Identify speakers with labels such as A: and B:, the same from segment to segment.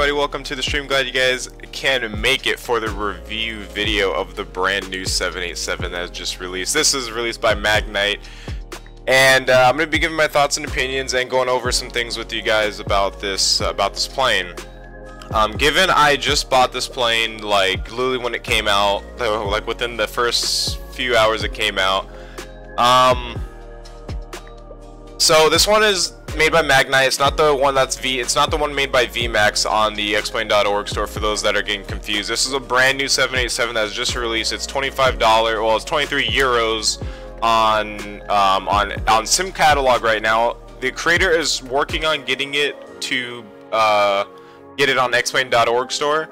A: everybody? Welcome to the stream. Glad you guys can make it for the review video of the brand new 787 that was just released. This is released by Magnite, and I'm going to be giving my thoughts and opinions and going over some things with you guys about this plane. Given I just bought this plane like literally when it came out, like within the first few hours it came out. So this one is made by Magnite. It's not the one that's it's not the one made by VMAX on the Explain.org store, for those that are getting confused. This is a brand new 787 that was just released. It's $25, well, it's 23 euros on SimCatalog right now. The creator is working on getting it to get it on the Explain.org store.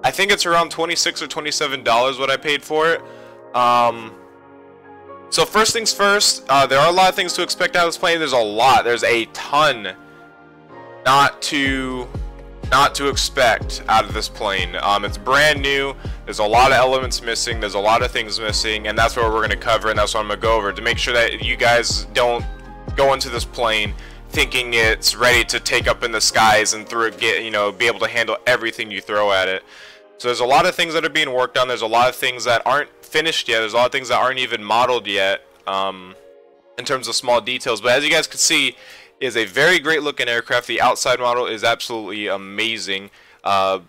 A: I think it's around $26 or $27 what I paid for it. So first things first, there are a lot of things to expect out of this plane. There's a ton not to expect out of this plane. It's brand new. There's a lot of elements missing. There's a lot of things missing, and that's what we're going to cover, and that's what I'm going to go over to make sure that you guys don't go into this plane thinking it's ready to take up in the skies and be able to handle everything you throw at it. So there's a lot of things that are being worked on. There's a lot of things that aren't finished yet. There's a lot of things that aren't even modeled yet in terms of small details. But as you guys can see, it is a very great looking aircraft. The outside model is absolutely amazing. I'd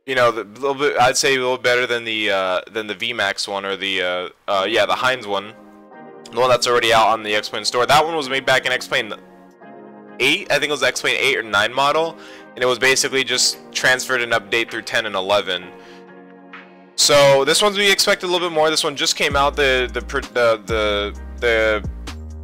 A: say a little better than the VMAX one, or the Heinz one, the one that's already out on the X-Plane store. That one was made back in X-Plane 8. I think it was X-Plane 8 or 9 model, and it was basically just transferred an update through 10 and 11. So this one's we expected a little bit more. This one just came out. The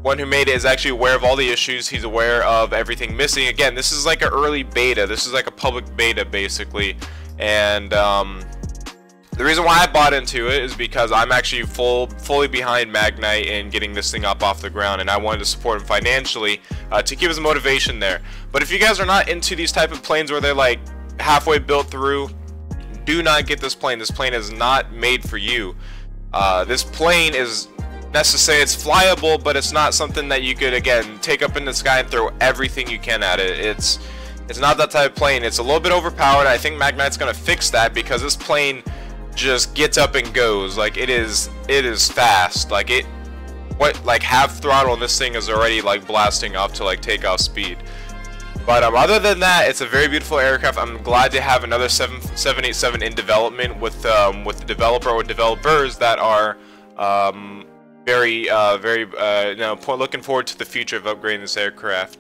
A: one who made it is actually aware of all the issues. He's aware of everything missing. Again, this is like an early beta. This is like a public beta basically, and the reason why I bought into it is because I'm actually fully behind Magnite in getting this thing up off the ground, and I wanted to support him financially to give us motivation there. But if you guys are not into these type of planes where they're like halfway built through, do not get this plane. This plane is not made for you. This plane is necessary. It's flyable, but it's not something that you could, again, take up in the sky and throw everything you can at it. It's not that type of plane. It's a little bit overpowered. I think Magnite's gonna fix that, because this plane just gets up and goes. Like it is fast. Like half throttle, and this thing is already like blasting off to like takeoff speed. But other than that, it's a very beautiful aircraft. I'm glad to have another 787 in development with the developer or developers that are looking forward to the future of upgrading this aircraft.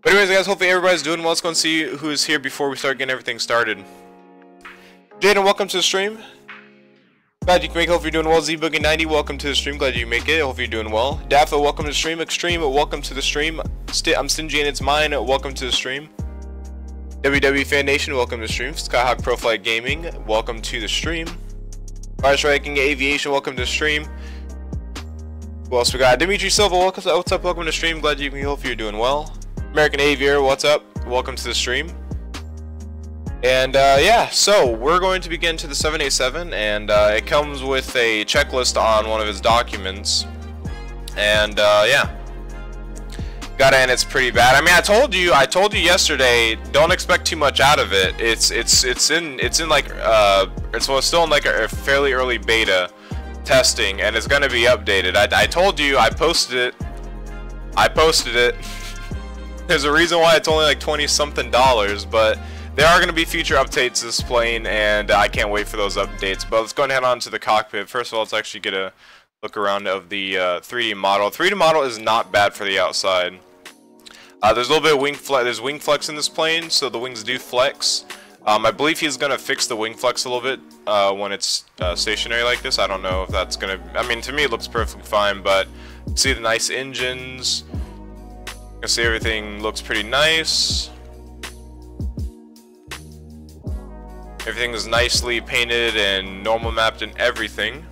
A: But anyways, guys, hopefully everybody's doing well. Let's go and see who's here before we start getting everything started. Jaden, welcome to the stream. Glad you can make it. Hope you're doing well. ZBoogie90, welcome to the stream. Glad you make it. Hope you're doing well. Daffo, welcome to the stream. Extreme, welcome to the stream. I'm Stingy and it's mine. Welcome to the stream. WW Fan Nation, welcome to the stream. Skyhawk Pro Flight Gaming, welcome to the stream. Fire Striking Aviation, welcome to the stream. Who else we got? Dimitri Silva, what's up? Welcome to the stream. Glad you can. Hope you're doing well. American Aviator, what's up? Welcome to the stream. And yeah, so we're going to begin to the 787, and it comes with a checklist on one of his documents, and yeah, and it's pretty bad. I mean, I told you yesterday, don't expect too much out of it. It's still in like a fairly early beta testing, and it's gonna be updated. I told you, I posted it. There's a reason why it's only like $20-something, but there are going to be future updates to this plane, and I can't wait for those updates. But let's go ahead and head on to the cockpit. First of all, let's actually get a look around of the 3D model. 3D model is not bad for the outside. There's a little bit of wing flex. There's wing flex in this plane, so the wings do flex. I believe he's going to fix the wing flex a little bit when it's stationary like this. I don't know if that's going to... I mean, to me it looks perfectly fine, but see the nice engines. You can see everything looks pretty nice. Everything is nicely painted and normal mapped and everything.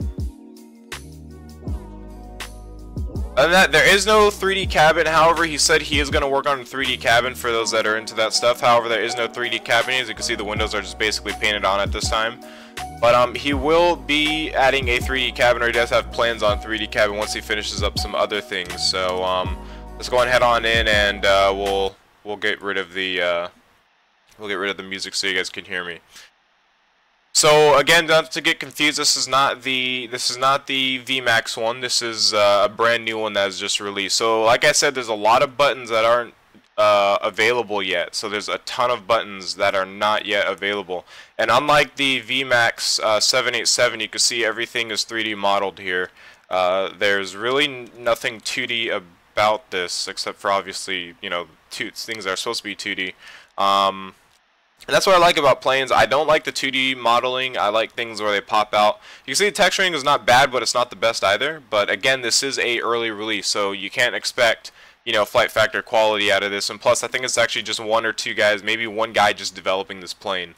A: Other than that, there is no 3D cabin. However, he said he is going to work on a 3D cabin for those that are into that stuff. However, there is no 3D cabin. As you can see, the windows are just basically painted on at this time. But he will be adding a 3D cabin, or he does have plans on 3D cabin once he finishes up some other things. So let's go and head on in, and we'll get rid of the We'll get rid of the music so you guys can hear me. So again, not to get confused, this is not the VMAX one. This is a brand new one that is just released. So like I said, there's a lot of buttons that aren't available yet. So there's a ton of buttons that are not yet available. And unlike the VMAX 787, you can see everything is 3D modeled here. There's really nothing 2D about this, except for obviously, you know, things that are supposed to be 2D. And that's what I like about planes. I don't like the 2D modeling. I like things where they pop out. You can see the texturing is not bad, but it's not the best either. But again, this is a early release, so you can't expect, you know, flight factor quality out of this. And plus, I think it's actually just one or two guys, maybe one guy just developing this plane.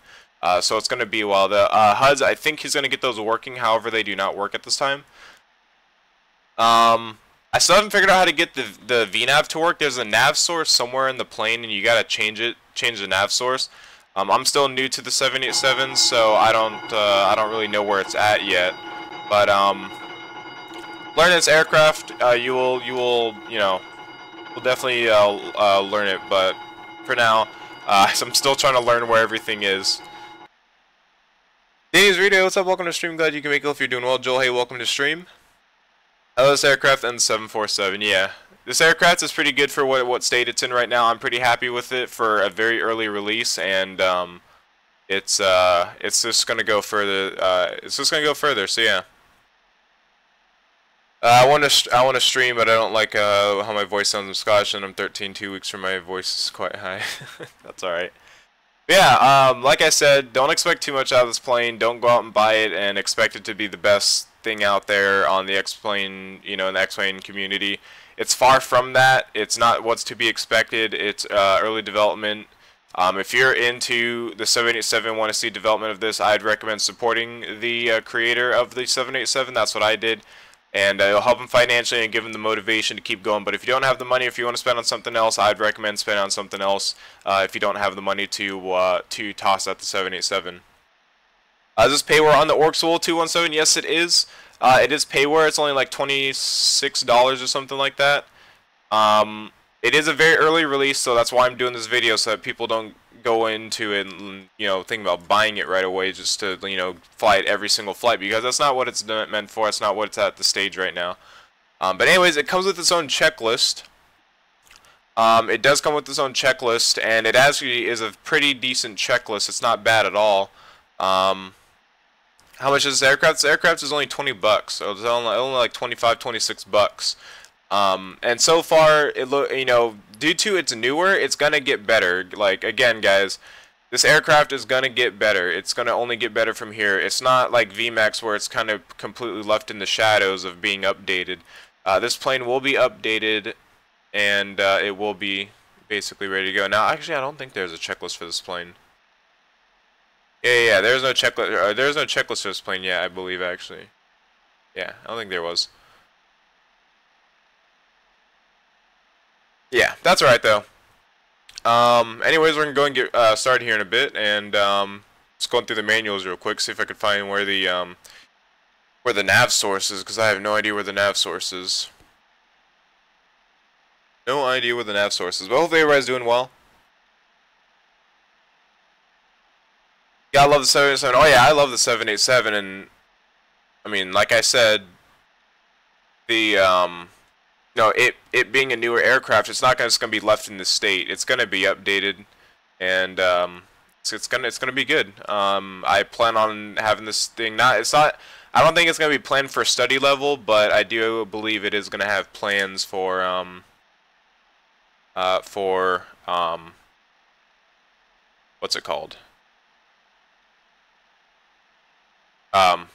A: So it's going to be a while. The HUDs, I think he's going to get those working. However, they do not work at this time. I still haven't figured out how to get the VNav to work. There's a nav source somewhere in the plane, and you got to change the nav source. I'm still new to the 787, so I don't really know where it's at yet. But learning this aircraft, you will we'll definitely learn it. But for now, I'm still trying to learn where everything is. Danny's Radio, what's up? Welcome to stream. Glad you can make it if you're doing well. Joel, hey, welcome to stream. Hello, this aircraft and 747. Yeah. This aircraft is pretty good for what state it's in right now. I'm pretty happy with it for a very early release, and it's just gonna go further. So yeah. I want to stream, but I don't like how my voice sounds in Scottish, and I'm 13, 2 weeks from my voice is quite high. That's all right. Yeah. Like I said, don't expect too much out of this plane. Don't go out and buy it and expect it to be the best thing out there on the X-Plane, you know, in the X-Plane community. It's far from that. It's not what's to be expected. It's early development. If you're into the 787, want to see development of this, I'd recommend supporting the creator of the 787. That's what I did. And it'll help him financially and give him the motivation to keep going. But if you don't have the money, if you want to spend on something else, I'd recommend spending on something else if you don't have the money to toss at the 787. Is this payware on the Orxwell 217? Yes, it is. It is payware. It's only like $26 or something like that. It is a very early release, so that's why I'm doing this video, so that people don't go into it and, you know, think about buying it right away just to, you know, fly it every single flight, because that's not what it's meant for. It's not what it's at the stage right now. But anyways, it comes with its own checklist. It does come with its own checklist, and it actually is a pretty decent checklist. It's not bad at all. How much is this aircraft? This aircraft is only 20 bucks, so it's only like 25, 26 bucks. And so far, you know, due to it's newer, it's gonna get better. Like, again, guys, this aircraft is gonna get better. It's gonna only get better from here. It's not like VMAX where it's kind of completely left in the shadows of being updated. This plane will be updated, and it will be basically ready to go. Now, actually, I don't think there's a checklist for this plane. Yeah, there's no checklist. There's no checklist for this plane yet, I believe, actually. Yeah, I don't think there was. Yeah, that's alright, though. Anyways, we're going to go and get started here in a bit, and just going through the manuals real quick, see if I could find where the nav source is, because I have no idea where the nav source is. No idea where the nav source is, but hopefully everybody's doing well. Yeah, I love the 787. Oh yeah, I love the 787, and I mean, like I said, the no, it being a newer aircraft, it's not just gonna be left in this state. It's gonna be updated, and it's gonna be good. I plan on having this thing. I don't think it's gonna be planned for study level, but I do believe it is gonna have plans for what's it called?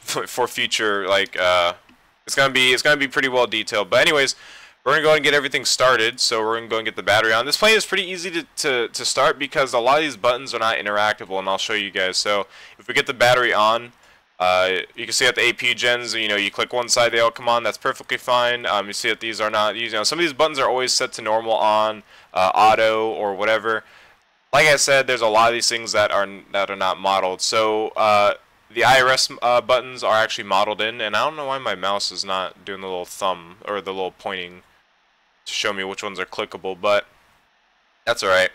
A: For future, like, it's gonna be pretty well detailed. But anyways, we're gonna go and get everything started. So we're gonna go and get the battery on. This plane is pretty easy to start because a lot of these buttons are not interactable, and I'll show you guys. So if we get the battery on, you can see at the AP gens, you know, you click one side, they all come on. That's perfectly fine. You see that these are not, you know, some of these buttons are always set to normal, on, auto, or whatever. Like I said, there's a lot of these things that are not modeled. So the IRS buttons are actually modeled in, and I don't know why my mouse is not doing the little thumb or the little pointing to show me which ones are clickable, but that's alright.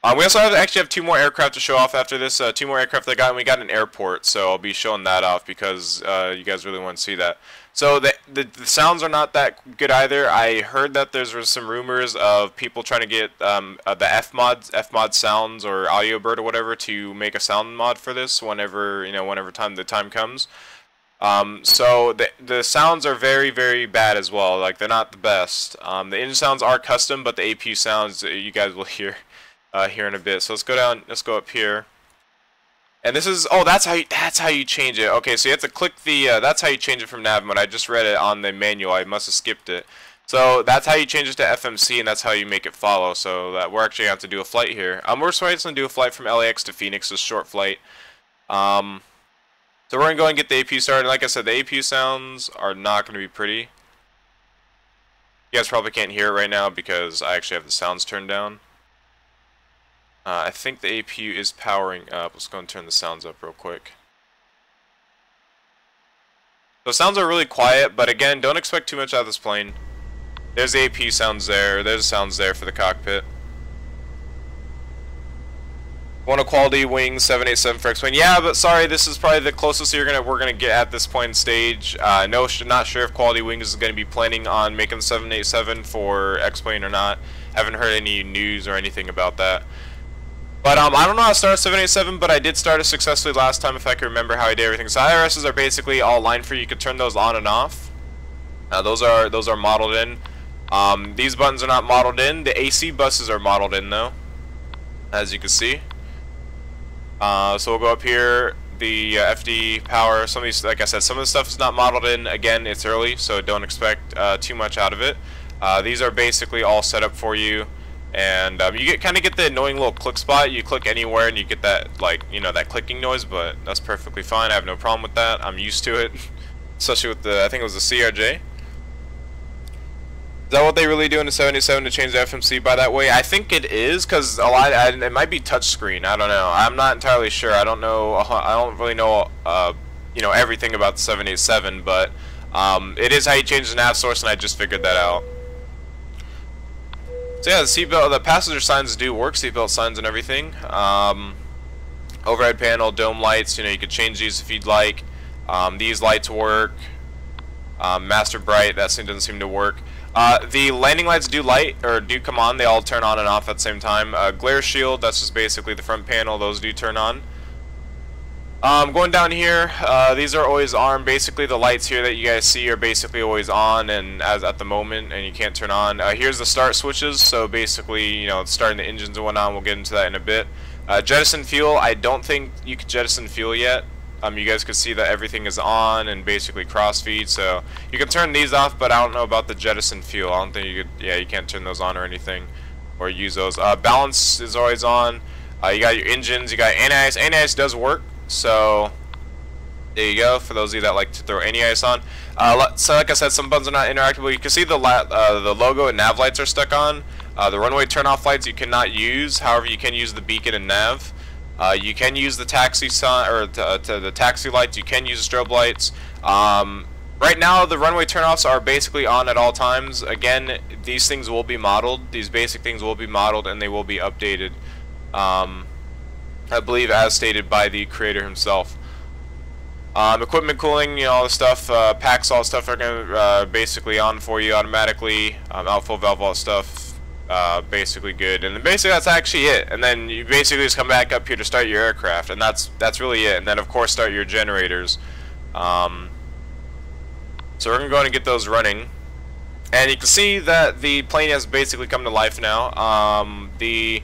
A: We also actually have 2 more aircraft to show off after this. 2 more aircraft I got, and we got an airport, so I'll be showing that off because you guys really want to see that. So the sounds are not that good either. I heard that there's some rumors of people trying to get the Fmod sounds or audio bird or whatever to make a sound mod for this whenever the time comes. So the sounds are very, very bad as well. Like, they're not the best. The engine sounds are custom, but the APU sounds you guys will hear here in a bit. So let's go down. Let's go up here. And this is that's how you change it. Okay, so you have to click the that's how you change it from nav mode. I just read it on the manual. I must have skipped it. So that's how you change it to FMC, and that's how you make it follow. So that we're actually going to have to do a flight here. We're going to do a flight from LAX to Phoenix, a short flight. So we're going to go and get the APU started. Like I said, the APU sounds are not going to be pretty. You guys probably can't hear it right now because I actually have the sounds turned down. I think the APU is powering up. Let's go and turn the sounds up real quick. So sounds are really quiet, but again, don't expect too much out of this plane. There's the APU sounds there. There's sounds there for the cockpit. Want a quality wing 787 for X-Plane? Yeah, but sorry, this is probably the closest we're gonna get at this point in stage. No, not sure if Quality Wings is gonna be planning on making the 787 for X-Plane or not. Haven't heard any news or anything about that. But I don't know how to start a 787, but I did start it successfully last time if I can remember how I did everything. So IRSs are basically all line free. You can turn those on and off. Those are modeled in. These buttons are not modeled in. The AC buses are modeled in though, as you can see. So we'll go up here. The FD power. Some of these, like I said, some of the stuff is not modeled in. Again, it's early, so don't expect too much out of it. These are basically all set up for you. And you kind of get the annoying little click spot. You click anywhere and you get that, like, that clicking noise, but that's perfectly fine. I have no problem with that. I'm used to it, especially with the, I think it was the CRJ. Is that what they really do in the 77 to change the FMC by that way? I think it is, because it might be touchscreen. I don't know. I'm not entirely sure. I don't know. I don't really know, everything about the 787, but it is how you change the nav source, and I just figured that out. So yeah, the seatbelt, the passenger signs do work, seatbelt signs and everything. Overhead panel, dome lights, you could change these if you'd like. These lights work. Master bright, that doesn't seem to work. The landing lights do come on. They all turn on and off at the same time. Glare shield, that's just basically the front panel. Those do turn on. Going down here, these are always on. Basically, the lights here that you guys see are basically always on, and as at the moment, and you can't turn on. Here's the start switches. So basically, it's starting the engines and whatnot. We'll get into that in a bit. Jettison fuel. I don't think you can jettison fuel yet. You guys can see that everything is on and basically cross-feed, so you can turn these off, but I don't know about the jettison fuel. I don't think you could, you can't turn those on or anything, or use those. Balance is always on. You got your engines, you got anti-ice. Anti-ice does work, so there you go, for those of you that like to throw anti-ice on. So like I said, some buttons are not interactable. You can see the logo and nav lights are stuck on. The runway turn-off lights you cannot use, however you can use the beacon and nav. You can use the taxi sign, or the taxi lights. You can use the strobe lights. Right now, the runway turnoffs are basically on at all times. Again, these things will be modeled. These basic things will be modeled, and they will be updated. I believe, as stated by the creator himself. Equipment cooling, all the stuff, packs, all the stuff are gonna basically on for you automatically. Outflow valve, all the stuff. Basically good, and then basically that's actually it. And then you basically just come back up here to start your aircraft, and that's really it. And then of course start your generators. So we're gonna go ahead and get those running, and you can see that the plane has basically come to life now. There's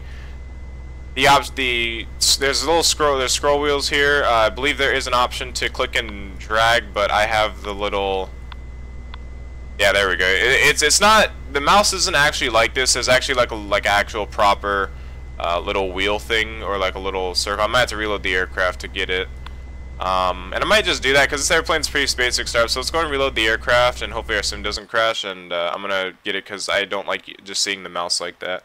A: a little scroll. There's scroll wheels here. I believe there is an option to click and drag, but I have the little. Yeah, there we go. It's not, the mouse isn't actually like this. It's actually like actual proper little wheel thing, or like a little circle. I might have to reload the aircraft to get it. And I might just do that because this airplane's pretty basic stuff. So let's go and reload the aircraft, and hopefully our sim doesn't crash. And I'm gonna get it because I don't like just seeing the mouse like that.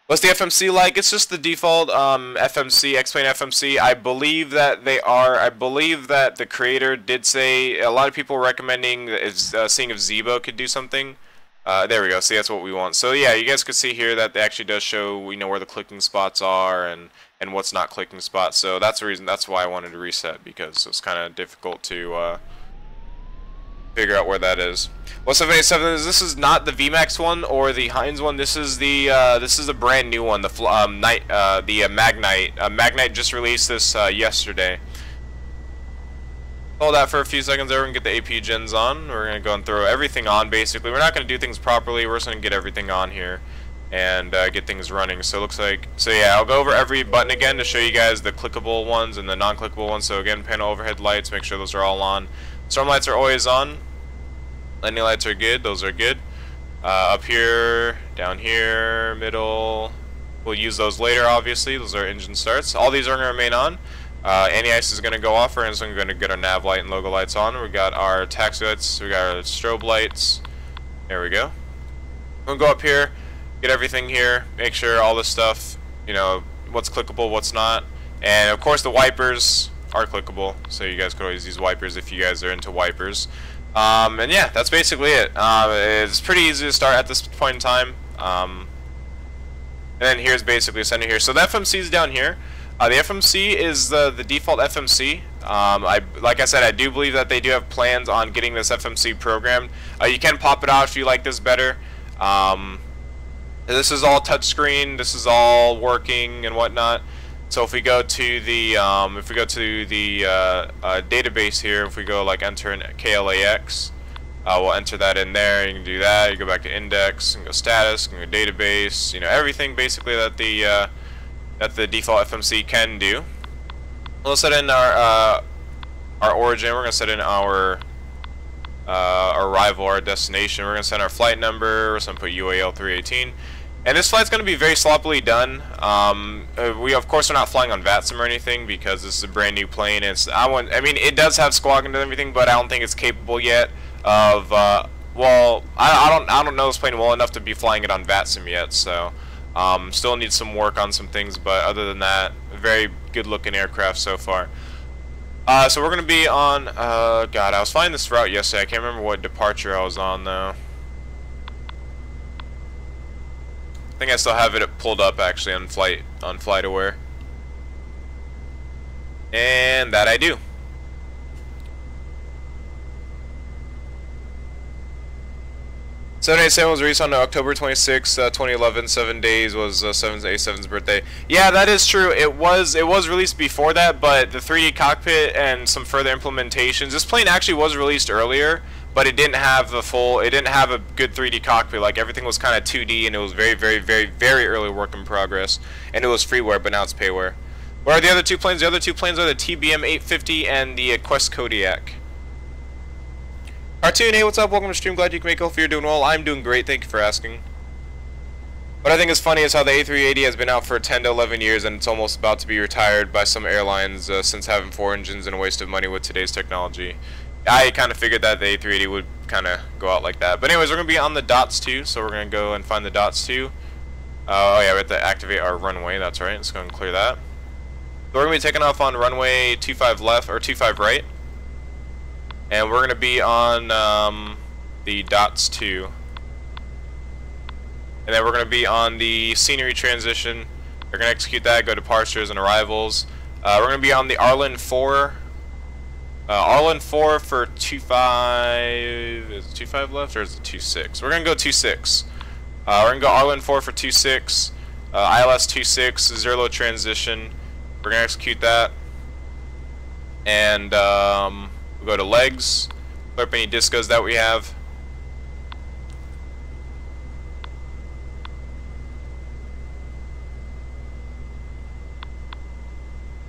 A: What's the FMC like? It's just the default FMC, X-Plane FMC. I believe that the creator did say, a lot of people were recommending seeing if Zebo could do something. There we go. See, that's what we want. So yeah, you guys can see here that it actually does show, you know, where the clicking spots are and what's not clicking spots. So that's the reason. That's why I wanted to reset, because it's kind of difficult to figure out where that is. Well, 787, this is not the VMAX one or the Heinz one. This is the brand new one. The Magnite. Magnite just released this yesterday. Hold that for a few seconds there. We're gonna get the AP gens on. We're gonna go and throw everything on. Basically, we're not gonna do things properly. We're just gonna get everything on here and get things running. So it looks like, so yeah, I'll go over every button again to show you guys the clickable ones and the non-clickable ones. So again, panel overhead lights, make sure those are all on. Storm lights are always on. Landing lights are good. Those are good. Up here, down here, middle. We'll use those later, obviously. Those are engine starts. All these are going to remain on. Anti-ice is going to go off. We're going to get our nav light and logo lights on. We got our taxi lights. We got our strobe lights. There we go. We'll go up here, get everything here, make sure all this stuff, you know, what's clickable, what's not. And of course the wipers are clickable, so you guys could always use wipers if you guys are into wipers. And yeah, that's basically it. It's pretty easy to start at this point in time. And then here's basically a center here. So the FMC is down here. The FMC is the default FMC. Like I said, I do believe that they do have plans on getting this FMC programmed. You can pop it out if you like this better. This is all touchscreen. This is all working and whatnot. So if we go to the database here, if we go like enter in KLAX, we'll enter that in there. You can do that. You go back to index and go status, and go database. You know, everything basically that the default FMC can do. We'll set in our origin. We're gonna set in our arrival, our destination. We're gonna set our flight number. We're gonna put UAL 318. And this flight's gonna be very sloppily done. We of course are not flying on VATSIM or anything because this is a brand new plane. I mean, it does have squawk and everything, but I don't think it's capable yet of. Well, I don't know this plane well enough to be flying it on VATSIM yet. So. Still needs some work on some things, but other than that, a very good looking aircraft so far. So we're going to be on, God, I was flying this route yesterday. I can't remember what departure I was on though. I think I still have it pulled up actually on FlightAware. And that I do. 787 was released on October 26, 2011. 7 days was 787's birthday. Yeah, that is true. It was released before that, but the 3D cockpit and some further implementations. This plane actually was released earlier, but it didn't have the full. It didn't have a good 3D cockpit. Like everything was kind of 2D, and it was very, very, very, very early work in progress. And it was freeware, but now it's payware. What are the other two planes? The other two planes are the TBM850 and the Quest Kodiak. Cartoon, hey, what's up? Welcome to stream. Glad you can make it. Hope you're doing well. I'm doing great. Thank you for asking. What I think is funny is how the A380 has been out for 10 to 11 years and it's almost about to be retired by some airlines since having 4 engines and a waste of money with today's technology. I kind of figured that the A380 would kind of go out like that. But anyways, we're going to be on the dots too, so we're going to go and find the dots too. Oh yeah, we have to activate our runway. That's right. Let's go and clear that. So we're going to be taking off on runway 25 left or 25 right. And we're going to be on the dots 2. And then we're going to be on the scenery transition. We're going to execute that, go departures and arrivals. We're going to be on the Arlen 4. Arlen 4 for 25. Is it 25 left or is it 26? We're going to go 26. We're going to go Arlen 4 for 26. ILS 26, zero transition. We're going to execute that. And we'll go to legs, clear up any discos that we have.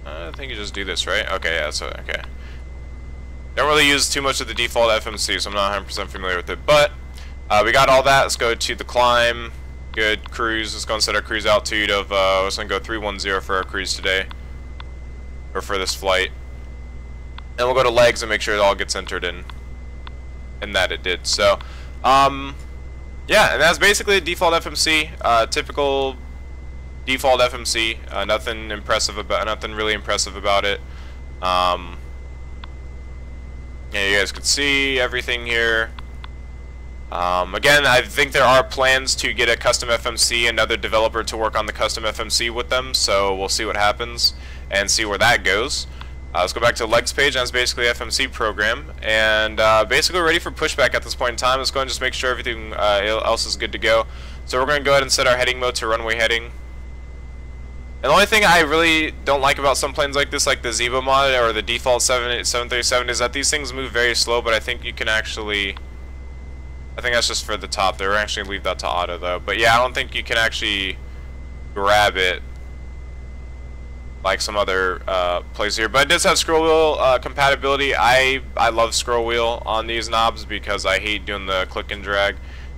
A: I think you just do this, right? Okay, yeah, so, okay. Don't really use too much of the default FMC, so I'm not 100% familiar with it. But, we got all that. Let's go to the climb. Good cruise. Let's go and set our cruise altitude of, let's go 310 for our cruise today. Or for this flight. And we'll go to legs and make sure it all gets entered in. And that it did. So, yeah, and that's basically the default FMC. Typical default FMC. Nothing really impressive about it. Yeah, you guys can see everything here. Again, I think there are plans to get a custom FMC, another developer to work on the custom FMC with them, so we'll see what happens and see where that goes. Let's go back to the legs page. That's basically FMC program, and basically ready for pushback at this point in time. Let's go and just make sure everything else is good to go. So we're going to go ahead and set our heading mode to runway heading. And the only thing I really don't like about some planes like this, like the Zebo mod or the default 737, is that these things move very slow, but I think you can actually... I think that's just for the top there. We're actually going to leave that to auto though. But yeah, I don't think you can actually grab it like some other places here. But it does have scroll wheel compatibility. I love scroll wheel on these knobs because I hate doing the click and drag.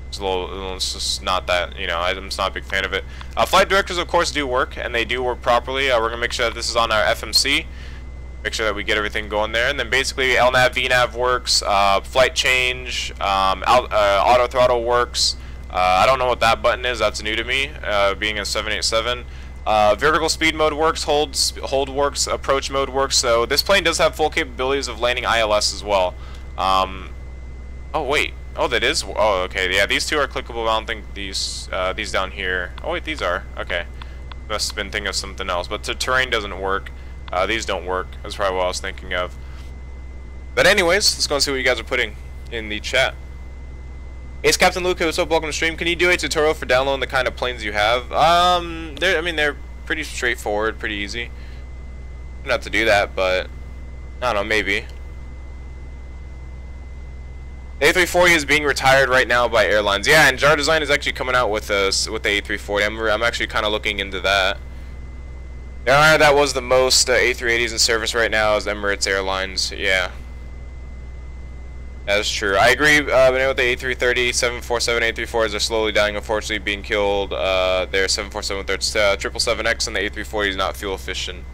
A: It's just not that, you know, I'm just not a big fan of it. Flight directors, of course, do work, and they do work properly. We're going to make sure that this is on our FMC. Make sure that we get everything going there. And then basically LNAV, VNAV works, flight change, auto throttle works. I don't know what that button is. That's new to me, being a 787. Vertical speed mode works, hold works, approach mode works. So this plane does have full capabilities of landing ILS as well. Oh, wait. Oh, that is. Oh, okay. Yeah, these two are clickable. I don't think these down here. Oh, wait, these are. Okay. Must have been thinking of something else. But the terrain doesn't work. These don't work. That's probably what I was thinking of. But anyways, let's go and see what you guys are putting in the chat. It's Captain Luke. What's up? Welcome to stream. Can you do a tutorial for downloading the kind of planes you have? I mean, they're pretty straightforward, pretty easy. Not to do that, but I don't know, maybe. The A340 is being retired right now by airlines. Yeah, and Jar Design is actually coming out with the A340. I'm actually kind of looking into that. The airline that was the most A380s in service right now is Emirates Airlines. Yeah, that is true. I agree. But with the A330, 747, A340s are slowly dying. Unfortunately, being killed. They're 747 with their 777X, and the A340 is not fuel efficient.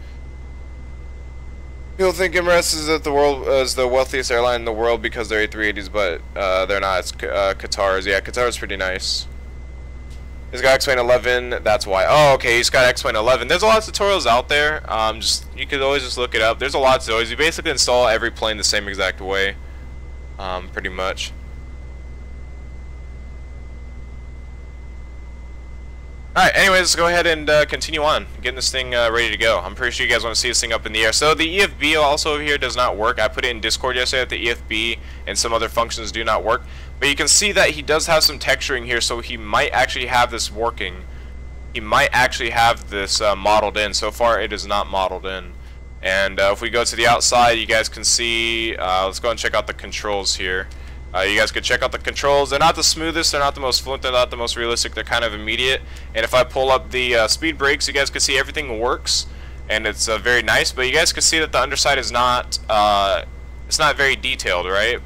A: People think Emirates is the wealthiest airline in the world because they're A380s, but they're not. It's Qatar's. Yeah, Qatar's pretty nice. He's got X-Plane 11. That's why. Oh, okay. He's got X-Plane 11. There's a lot of tutorials out there. You could always just look it up. There's a lot of tutorials. You basically install every plane the same exact way, pretty much. Alright, anyways, let's go ahead and continue on, getting this thing ready to go. I'm pretty sure you guys want to see this thing up in the air. So the EFB also over here does not work. I put it in Discord yesterday that the EFB and some other functions do not work. But you can see that he does have some texturing here, so he might actually have this working. He might actually have this modeled in. So far, it is not modeled in. And if we go to the outside, you guys can see, let's go and check out the controls here. You guys could check out the controls. They're not the smoothest, they're not the most fluent, they're not the most realistic, they're kind of immediate. And if I pull up the speed brakes, you guys can see everything works, and it's very nice. But you guys can see that the underside is not, it's not very detailed, right?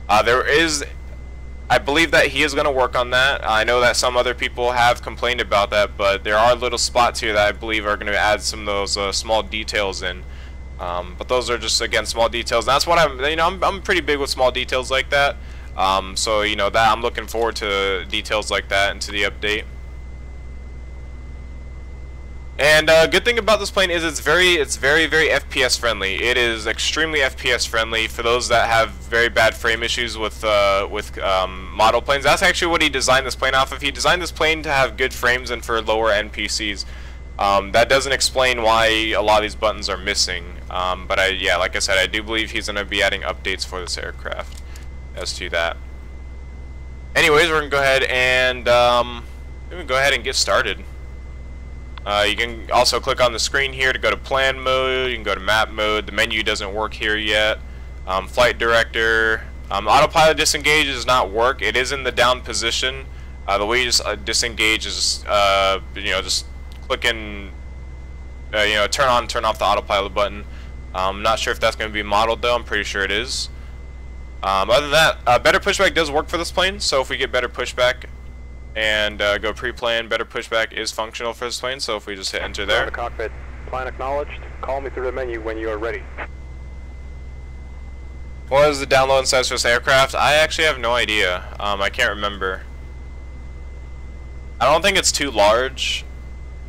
A: I believe that he is going to work on that. I know that some other people have complained about that, but there are little spots here that I believe are going to add some of those small details in. But those are just, again, small details. That's what I'm pretty big with small details like that. So that I'm looking forward to details like that and to the update. And good thing about this plane is it's very FPS friendly. It is extremely FPS friendly for those that have very bad frame issues with model planes. That's actually what he designed this plane off of. He designed this plane to have good frames and for lower end PCs. That doesn't explain why a lot of these buttons are missing. But yeah, like I said, I do believe he's going to be adding updates for this aircraft as to that. Anyways, we're going to go ahead and get started. You can also click on the screen here to go to plan mode. You can go to map mode. The menu doesn't work here yet. Flight director. Autopilot disengage does not work. It is in the down position. The way you just disengage is just click and turn on, turn off the autopilot button. I'm not sure if that's going to be modeled though. I'm pretty sure it is. Other than that, better pushback does work for this plane. So if we get better pushback and go pre-plan, better pushback is functional for this plane. So if we just hit enter there.
B: Cockpit, plan acknowledged. Call me through the menu when you are ready.
A: What is the download size for this aircraft? I actually have no idea. I can't remember. I don't think it's too large.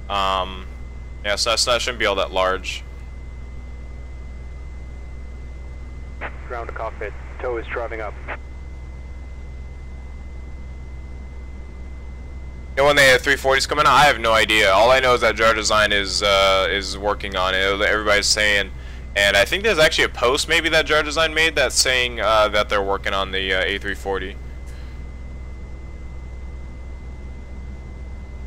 A: Yeah, so that shouldn't be all that large.
B: Ground to cockpit. Tow is driving up.
A: You know when the 340's coming out? I have no idea. All I know is that JoshFastnacht is working on it. Everybody's saying, and I think there's actually a post maybe that JoshFastnacht made that's saying that they're working on the A340.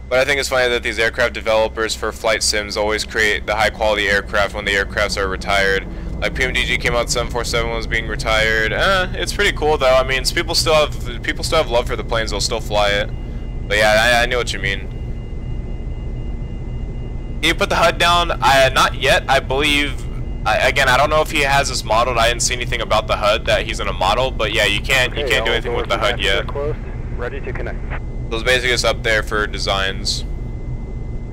A: But I think it's funny that these aircraft developers for flight sims always create the high quality aircraft when the aircrafts are retired. Like PMDG came out, 747 was being retired. It's pretty cool though. I mean, people still have love for the planes. They'll still fly it. But yeah, I know what you mean. Can you put the HUD down? Not yet. I believe. Again, I don't know if he has this modeled. I didn't see anything about the HUD that he's gonna model. But yeah, you can't do anything with the HUD yet.
B: Closed, ready to connect.
A: So it's basically just up there for designs.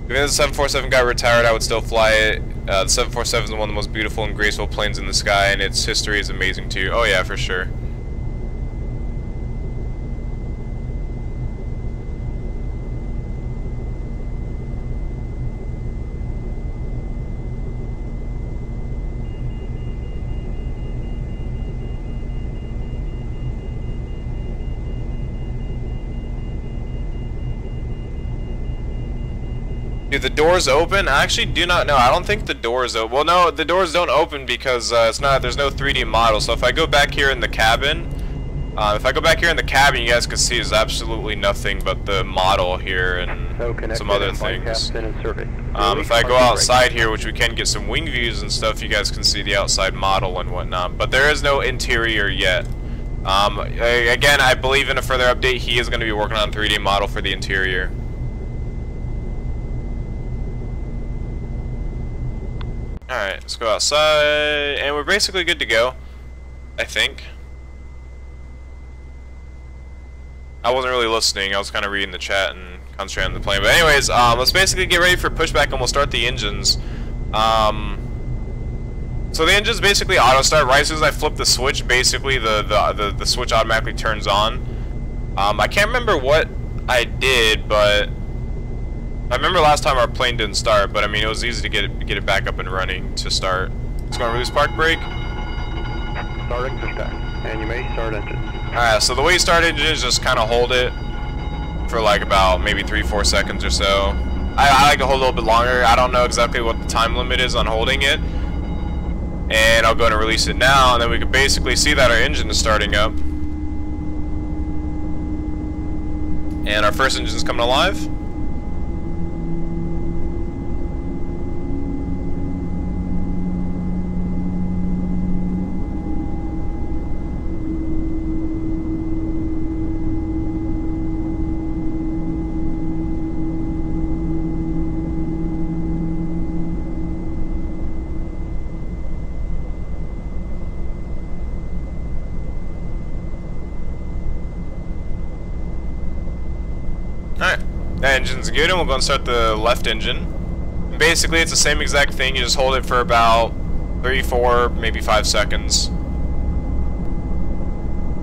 A: Even if the 747 got retired, I would still fly it. The 747 is one of the most beautiful and graceful planes in the sky, and its history is amazing too. Oh yeah, for sure. Do the doors open? I actually do not know. I don't think the doors open. Well, no, the doors don't open because there's no 3D model. So if I go back here in the cabin, you guys can see there's absolutely nothing but the model here and some other things. If I go outside here, which we can get some wing views and stuff, you guys can see the outside model and whatnot. But there is no interior yet. Again, I believe in a further update, he is going to be working on a 3D model for the interior. Alright, let's go outside, and we're basically good to go, I think. I wasn't really listening, I was kind of reading the chat and concentrating on the plane. But anyways, let's basically get ready for pushback and we'll start the engines. So the engine's basically auto start. Right as soon as I flip the switch, basically the switch automatically turns on. I can't remember what I did, but I remember last time our plane didn't start, but I mean it was easy to get it back up and running to start. It's going to release park brake.
B: Starting pushback, and you may start engine.
A: Alright, so the way you start engine is just kind of hold it for like about maybe 3-4 seconds or so. I like to hold a little bit longer. I don't know exactly what the time limit is on holding it. And I'll go and release it now, and then we can basically see that our engine is starting up. And our first engine is coming alive. Alright, that engine's good, and we'll go and start the left engine. And basically, it's the same exact thing, you just hold it for about 3, 4, maybe 5 seconds. Then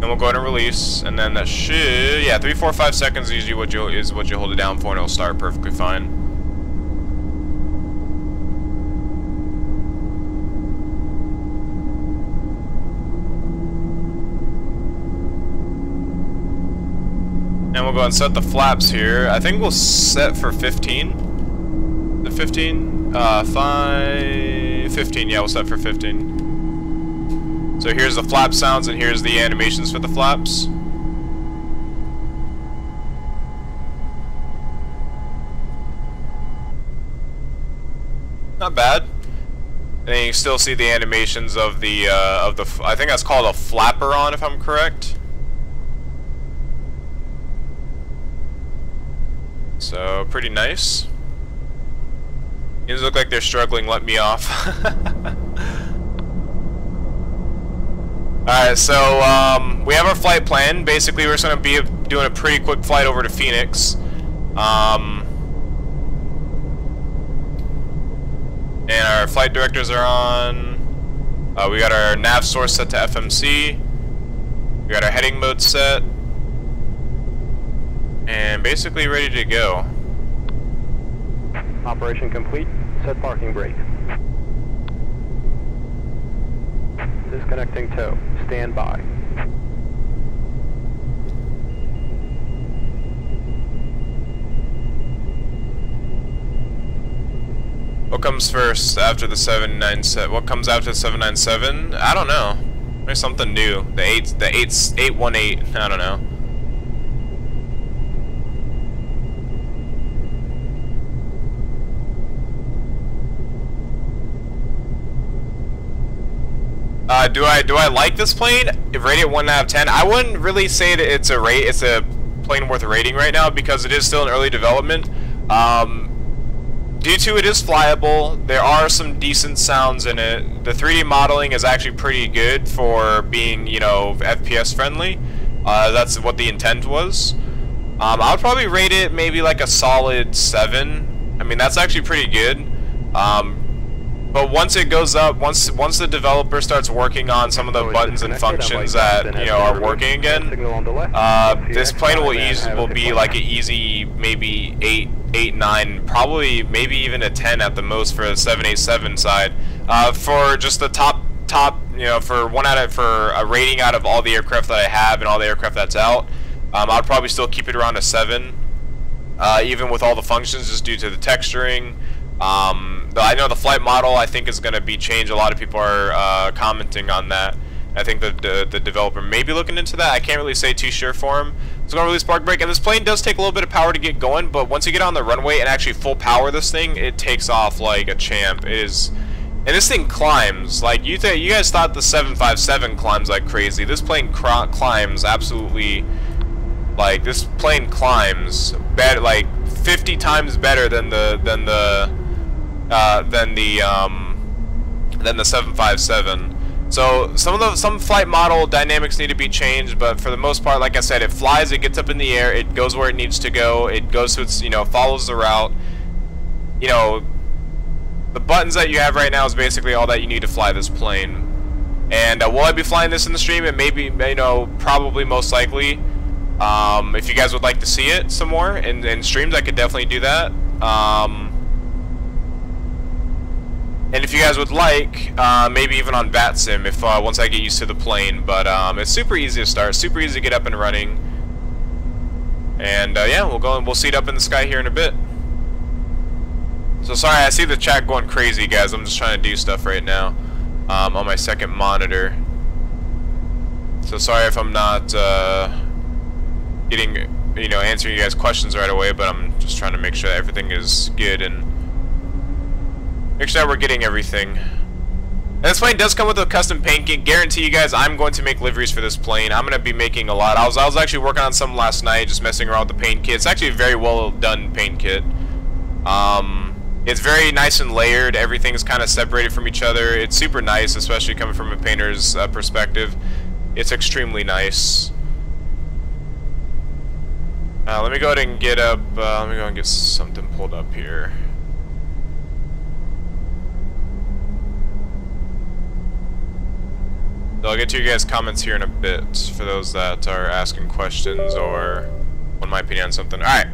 A: we'll go ahead and release, and then that should, yeah, 3, 4, 5 seconds is usually what you hold it down for, and it'll start perfectly fine. And we'll go and set the flaps here. I think we'll set for 15. The 15? 15, yeah, we'll set for 15. So here's the flap sounds and here's the animations for the flaps. Not bad. And then you still see the animations of the I think that's called a flapper on, if I'm correct. So, pretty nice. These look like they're struggling, let me off. Alright, so we have our flight plan. Basically, we're just going to be doing a pretty quick flight over to Phoenix. And our flight directors are on. We got our nav source set to FMC. We got our heading mode set. And basically ready to go.
B: Operation complete. Set parking brake. Disconnecting tow. Stand by.
A: What comes first after the 797? What comes after the 797? I don't know. Maybe something new. The 818. I don't know. Do I like this plane? Rate it 1 out of 10. I wouldn't really say that it's a plane worth rating right now because it is still in early development. Due to it is flyable, there are some decent sounds in it. The 3D modeling is actually pretty good for being, you know, FPS friendly. That's what the intent was. I would probably rate it maybe like a solid 7. I mean, that's actually pretty good. But once it goes up, once the developer starts working on some of the buttons and functions that, you know, are working again, this plane will be like an easy maybe 8, 9, probably maybe even a 10 at the most for the 787 side. For just the top, you know, for a rating out of all the aircraft that I have and all the aircraft that's out, I'd probably still keep it around a 7, even with all the functions, just due to the texturing. I know the flight model I think is going to be changed. A lot of people are commenting on that. I think the developer may be looking into that. I can't really say too sure for him. It's going to release spark brake, and this plane does take a little bit of power to get going, but once you get on the runway and actually full power this thing, it takes off like a champ. It is, and this thing climbs. Like you guys thought the 757 climbs like crazy. This plane climbs absolutely. Like this plane climbs better, like 50 times better than the 757. So some flight model dynamics need to be changed, but for the most part, like I said, it flies, it gets up in the air, it goes where it needs to go, it goes to its, you know, follows the route. You know, the buttons that you have right now is basically all that you need to fly this plane. And will I be flying this in the stream? It may be, you know, probably most likely. If you guys would like to see it some more in streams, I could definitely do that. And if you guys would like, maybe even on VATSIM if once I get used to the plane. But it's super easy to start, super easy to get up and running. And yeah, we'll go and we'll see it up in the sky here in a bit. So sorry, I see the chat going crazy, guys. I'm just trying to do stuff right now on my second monitor. So sorry if I'm not getting, you know, answering you guys' questions right away, but I'm just trying to make sure that everything is good and make sure that we're getting everything. And this plane does come with a custom paint kit. Guarantee you guys I'm going to make liveries for this plane. I'm going to be making a lot. I was actually working on some last night, just messing around with the paint kit. It's actually a very well done paint kit. It's very nice and layered. Everything's kind of separated from each other. It's super nice, especially coming from a painter's perspective. It's extremely nice. Let me go ahead and get up. Let me go and get something pulled up here. So I'll get to you guys' comments here in a bit for those that are asking questions or want my opinion on something. Alright.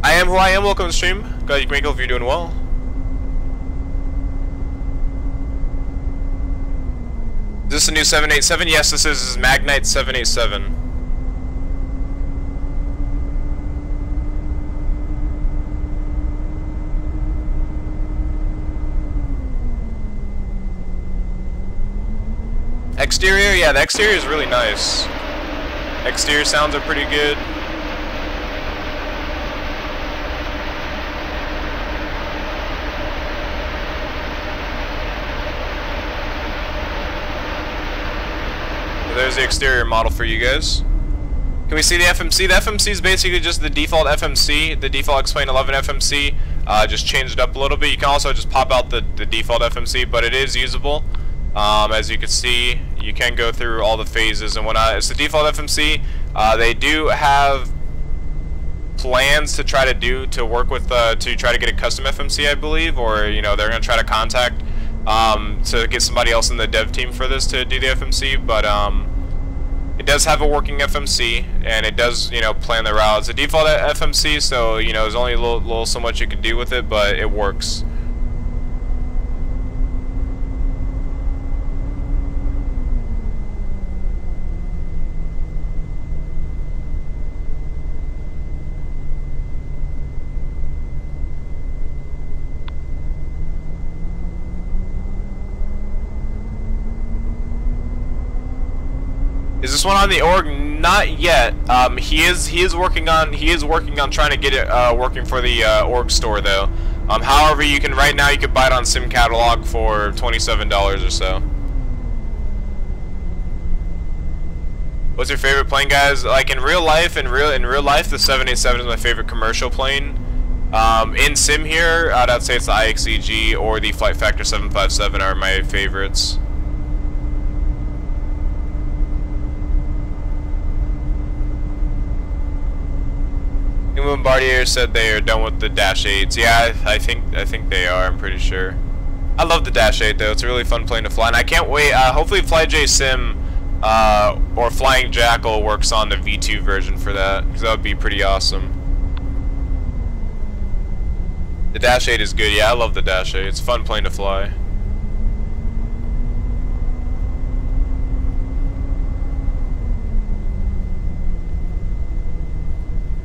A: I am who I am. Welcome to the stream. Glad you can make it. Hope you're doing well. Is this a new 787? Yes, this is Magnite 787. Exterior? Yeah, the exterior is really nice. Exterior sounds are pretty good. There's the exterior model for you guys. Can we see the FMC? The FMC is basically just the default FMC, the default Explain 11 FMC, just changed up a little bit. You can also just pop out the default FMC, but it is usable. As you can see, you can go through all the phases and whatnot. It's the default FMC. They do have plans to try to work with to try to get a custom FMC, I believe, or you know they're gonna try to contact to get somebody else in the dev team for this to do the FMC. But it does have a working FMC, and it does, you know, plan the route. It's a default FMC, so you know there's only a little so much you can do with it, but it works. this one on the org, not yet. He is working on trying to get it working for the org store though. However, you can right now you can buy it on Sim Catalog for $27 or so. What's your favorite plane, guys? Like in real life, the 787 is my favorite commercial plane. In Sim here, I'd say it's the IXEG or the Flight Factor 757 are my favorites. Bombardier said they are done with the Dash 8s. Yeah, I think they are. I'm pretty sure. I love the Dash 8 though. It's a really fun plane to fly, and I can't wait. Hopefully, FlyJ Sim or Flying Jackal works on the V2 version for that, because that would be pretty awesome. The Dash 8 is good. Yeah, I love the Dash 8. It's a fun plane to fly.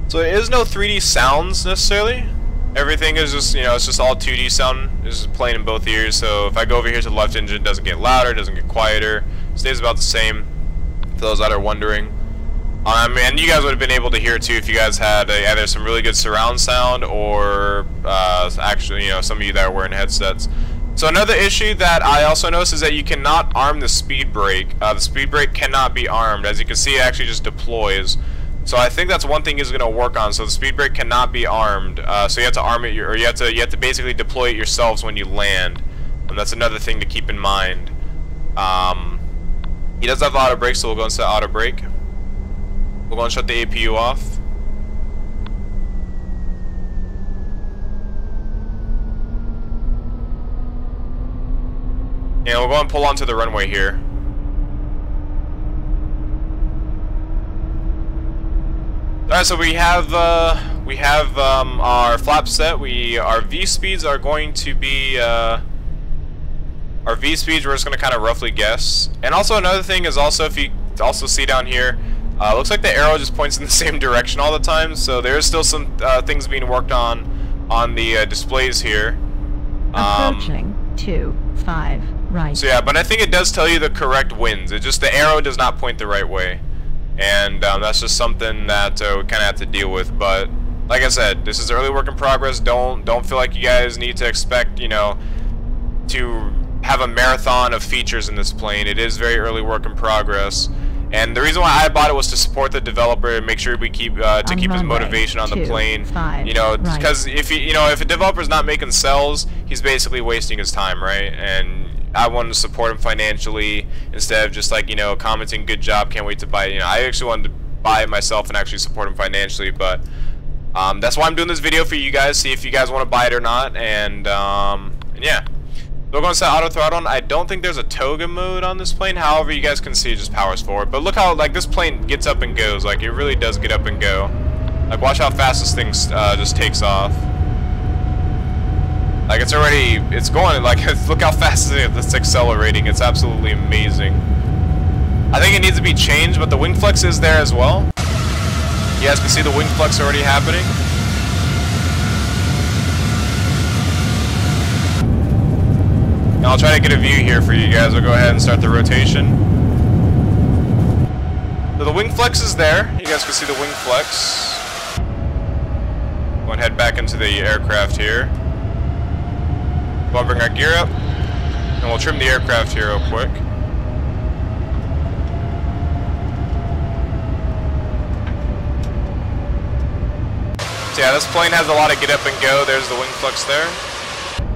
A: So there is no 3D sounds necessarily. Everything is just, you know, it's just all 2D sound. It's just playing in both ears. So if I go over here to the left engine, it doesn't get louder, it doesn't get quieter. It stays about the same. For those that are wondering. And you guys would have been able to hear it too if you guys had either some really good surround sound or actually, you know, some of you that are wearing headsets. So another issue that I also noticed is that you cannot arm the speed brake. The speed brake cannot be armed. As you can see, it actually just deploys. So I think that's one thing he's going to work on. So the speed brake cannot be armed. So you have to arm it, or you have to basically deploy it yourselves when you land. And that's another thing to keep in mind. He does have auto brake, so we'll go and set auto brake. We'll go and shut the APU off. And we'll go and pull onto the runway here. Alright, so we have our flaps set. Our V speeds are going to be our V speeds. We're just going to kind of roughly guess. And also another thing is also, if you also see down here, looks like the arrow just points in the same direction all the time. So there's still some things being worked on the displays here.
C: Approaching 25 right.
A: So yeah, but I think it does tell you the correct winds. It just, the arrow does not point the right way. And that's just something that we kind of have to deal with. But like I said, this is early work in progress. Don't feel like you guys need to expect, you know, to have a marathon of features in this plane. It is very early work in progress. And the reason why I bought it was to support the developer and make sure we keep keep his motivation on the plane. You know, because if if a developer's not making cells, he's basically wasting his time, right? And I wanted to support him financially instead of just, like, you know, commenting good job, can't wait to buy it. You know, I actually wanted to buy it myself and actually support him financially, but that's why I'm doing this video for you guys, see if you guys want to buy it or not. And yeah, we're going to set auto throttle on. I don't think there's a toga mode on this plane, however you guys can see it just powers forward. But look how, like, this plane gets up and goes. Like, it really does get up and go. Like, watch how fast this thing just takes off. Like, it's going, like, look how fast it's accelerating. It's absolutely amazing. I think it needs to be changed, but the wing flex is there as well. You guys can see the wing flex already happening. Now I'll try to get a view here for you guys. I'll go ahead and start the rotation. So the wing flex is there. You guys can see the wing flex. Go and head back into the aircraft here. We'll bring our gear up, and we'll trim the aircraft here real quick. So yeah, this plane has a lot of get up and go. There's the wing flex there.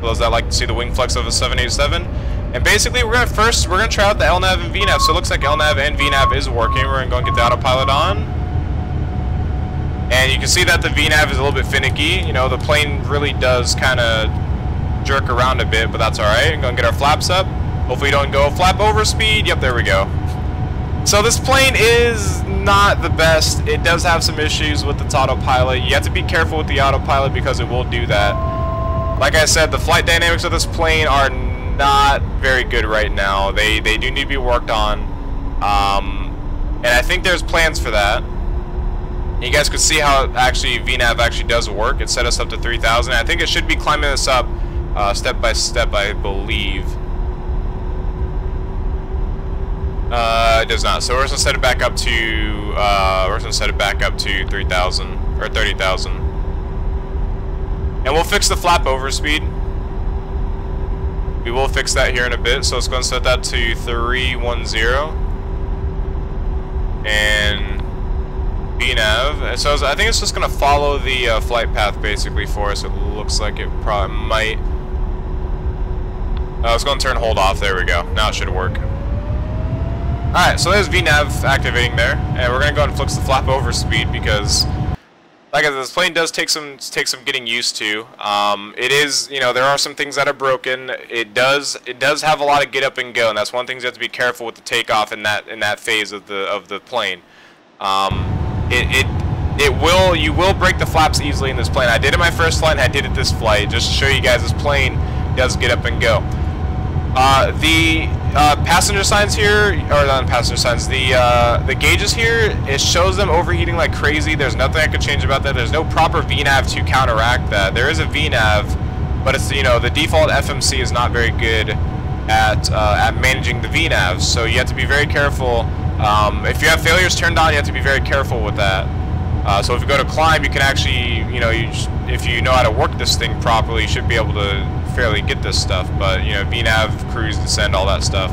A: For those that like to see the wing flex of a 787. And basically, we're gonna try out the LNAV and VNAV. So it looks like LNAV and VNAV is working. We're gonna go and get the autopilot on. And you can see that the VNAV is a little bit finicky. You know, the plane really does kind of jerk around a bit, but that's alright. I'm gonna get our flaps up. Hopefully don't go flap over speed. Yep, there we go. So this plane is not the best. It does have some issues with its autopilot. You have to be careful with the autopilot because it will do that. Like I said, the flight dynamics of this plane are not very good right now. They do need to be worked on. And I think there's plans for that. You guys could see how actually VNAV actually does work. It set us up to 3,000. I think it should be climbing us up step by step, I believe. It does not. So we're just gonna set it back up to 3,000 or 30,000, and we'll fix the flap over speed. We will fix that here in a bit. So let's go and set that to 310 and VNav. So I think it's just gonna follow the flight path basically for us. It looks like it probably might. Let's go and turn hold off. There we go. Now it should work. Alright, so there's VNav activating there, and we're gonna go and fix the flap over speed because, like I said, this plane does take some getting used to. It is, you know, there are some things that are broken. It does have a lot of get up and go, and that's one thing you have to be careful with the takeoff in that phase of the plane. You will break the flaps easily in this plane. I did it my first flight, and I did it this flight just to show you guys this plane does get up and go. The passenger signs here, or not passenger signs, the gauges here, it shows them overheating like crazy. There's nothing I could change about that. There's no proper VNav to counteract that. There is a VNav, but it's, you know, the default FMC is not very good at managing the VNav, so you have to be very careful. If you have failures turned on, you have to be very careful with that. So if you go to climb, you can actually, you know, if you know how to work this thing properly, you should be able to fairly get this stuff. But, you know, VNav, cruise, descend, all that stuff.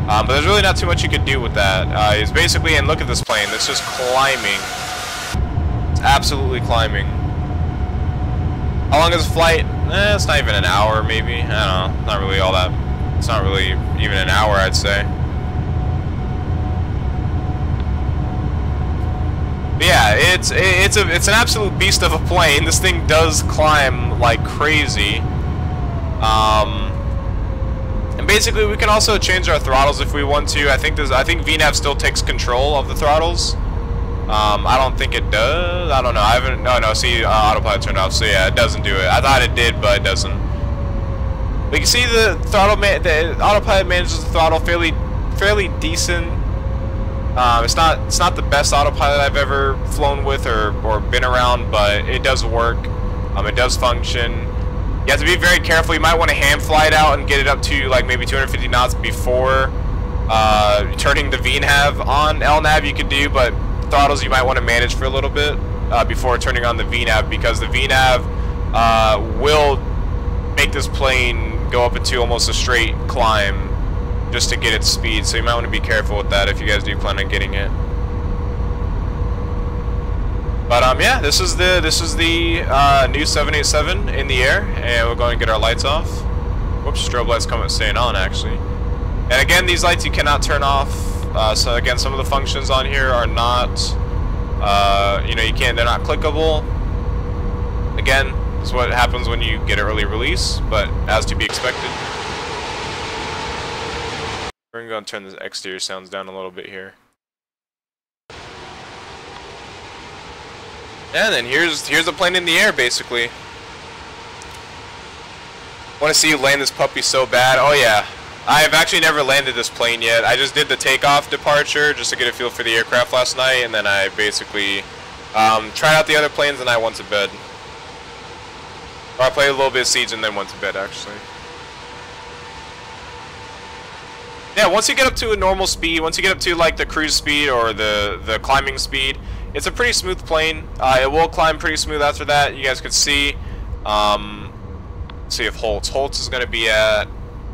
A: But there's really not too much you can do with that. It's basically, and look at this plane, it's just climbing. It's absolutely climbing. How long is the flight? It's not even an hour, maybe. I don't know. Not really all that. It's not really even an hour, I'd say. But yeah, it's an absolute beast of a plane. This thing does climb like crazy. And basically, we can also change our throttles if we want to. I think VNav still takes control of the throttles. I don't think it does. I don't know. I haven't. No. See, autopilot turned off. So yeah, it doesn't do it. I thought it did, but it doesn't. But you can see the throttle. The autopilot manages the throttle fairly decent. It's not the best autopilot I've ever flown with or been around, but it does work. It does function. You have to be very careful. You might want to hand fly it out and get it up to like maybe 250 knots before turning the VNav on. LNav you could do, but throttles you might want to manage for a little bit before turning on the VNav, because the VNav will make this plane go up into almost a straight climb just to get its speed. So you might want to be careful with that if you guys do plan on getting it. But yeah, this is the new 787 in the air, and we're going to get our lights off. Whoops, strobe lights staying on actually. And again, these lights you cannot turn off. So again, some of the functions on here are not, you know, they're not clickable. Again, this is what happens when you get an early release, but as to be expected. We're gonna go and turn the exterior sounds down a little bit here. And then here's the plane in the air, basically. Want to see you land this puppy so bad. Oh yeah, I've actually never landed this plane yet. I just did the takeoff departure just to get a feel for the aircraft last night, and then I basically tried out the other planes, and I went to bed. Or I played a little bit of Siege and then went to bed, actually. Yeah, once you get up to a normal speed, once you get up to like the cruise speed or the climbing speed, it's a pretty smooth plane. It will climb pretty smooth after that. You guys could see. Let's see if Holtz is going to be at.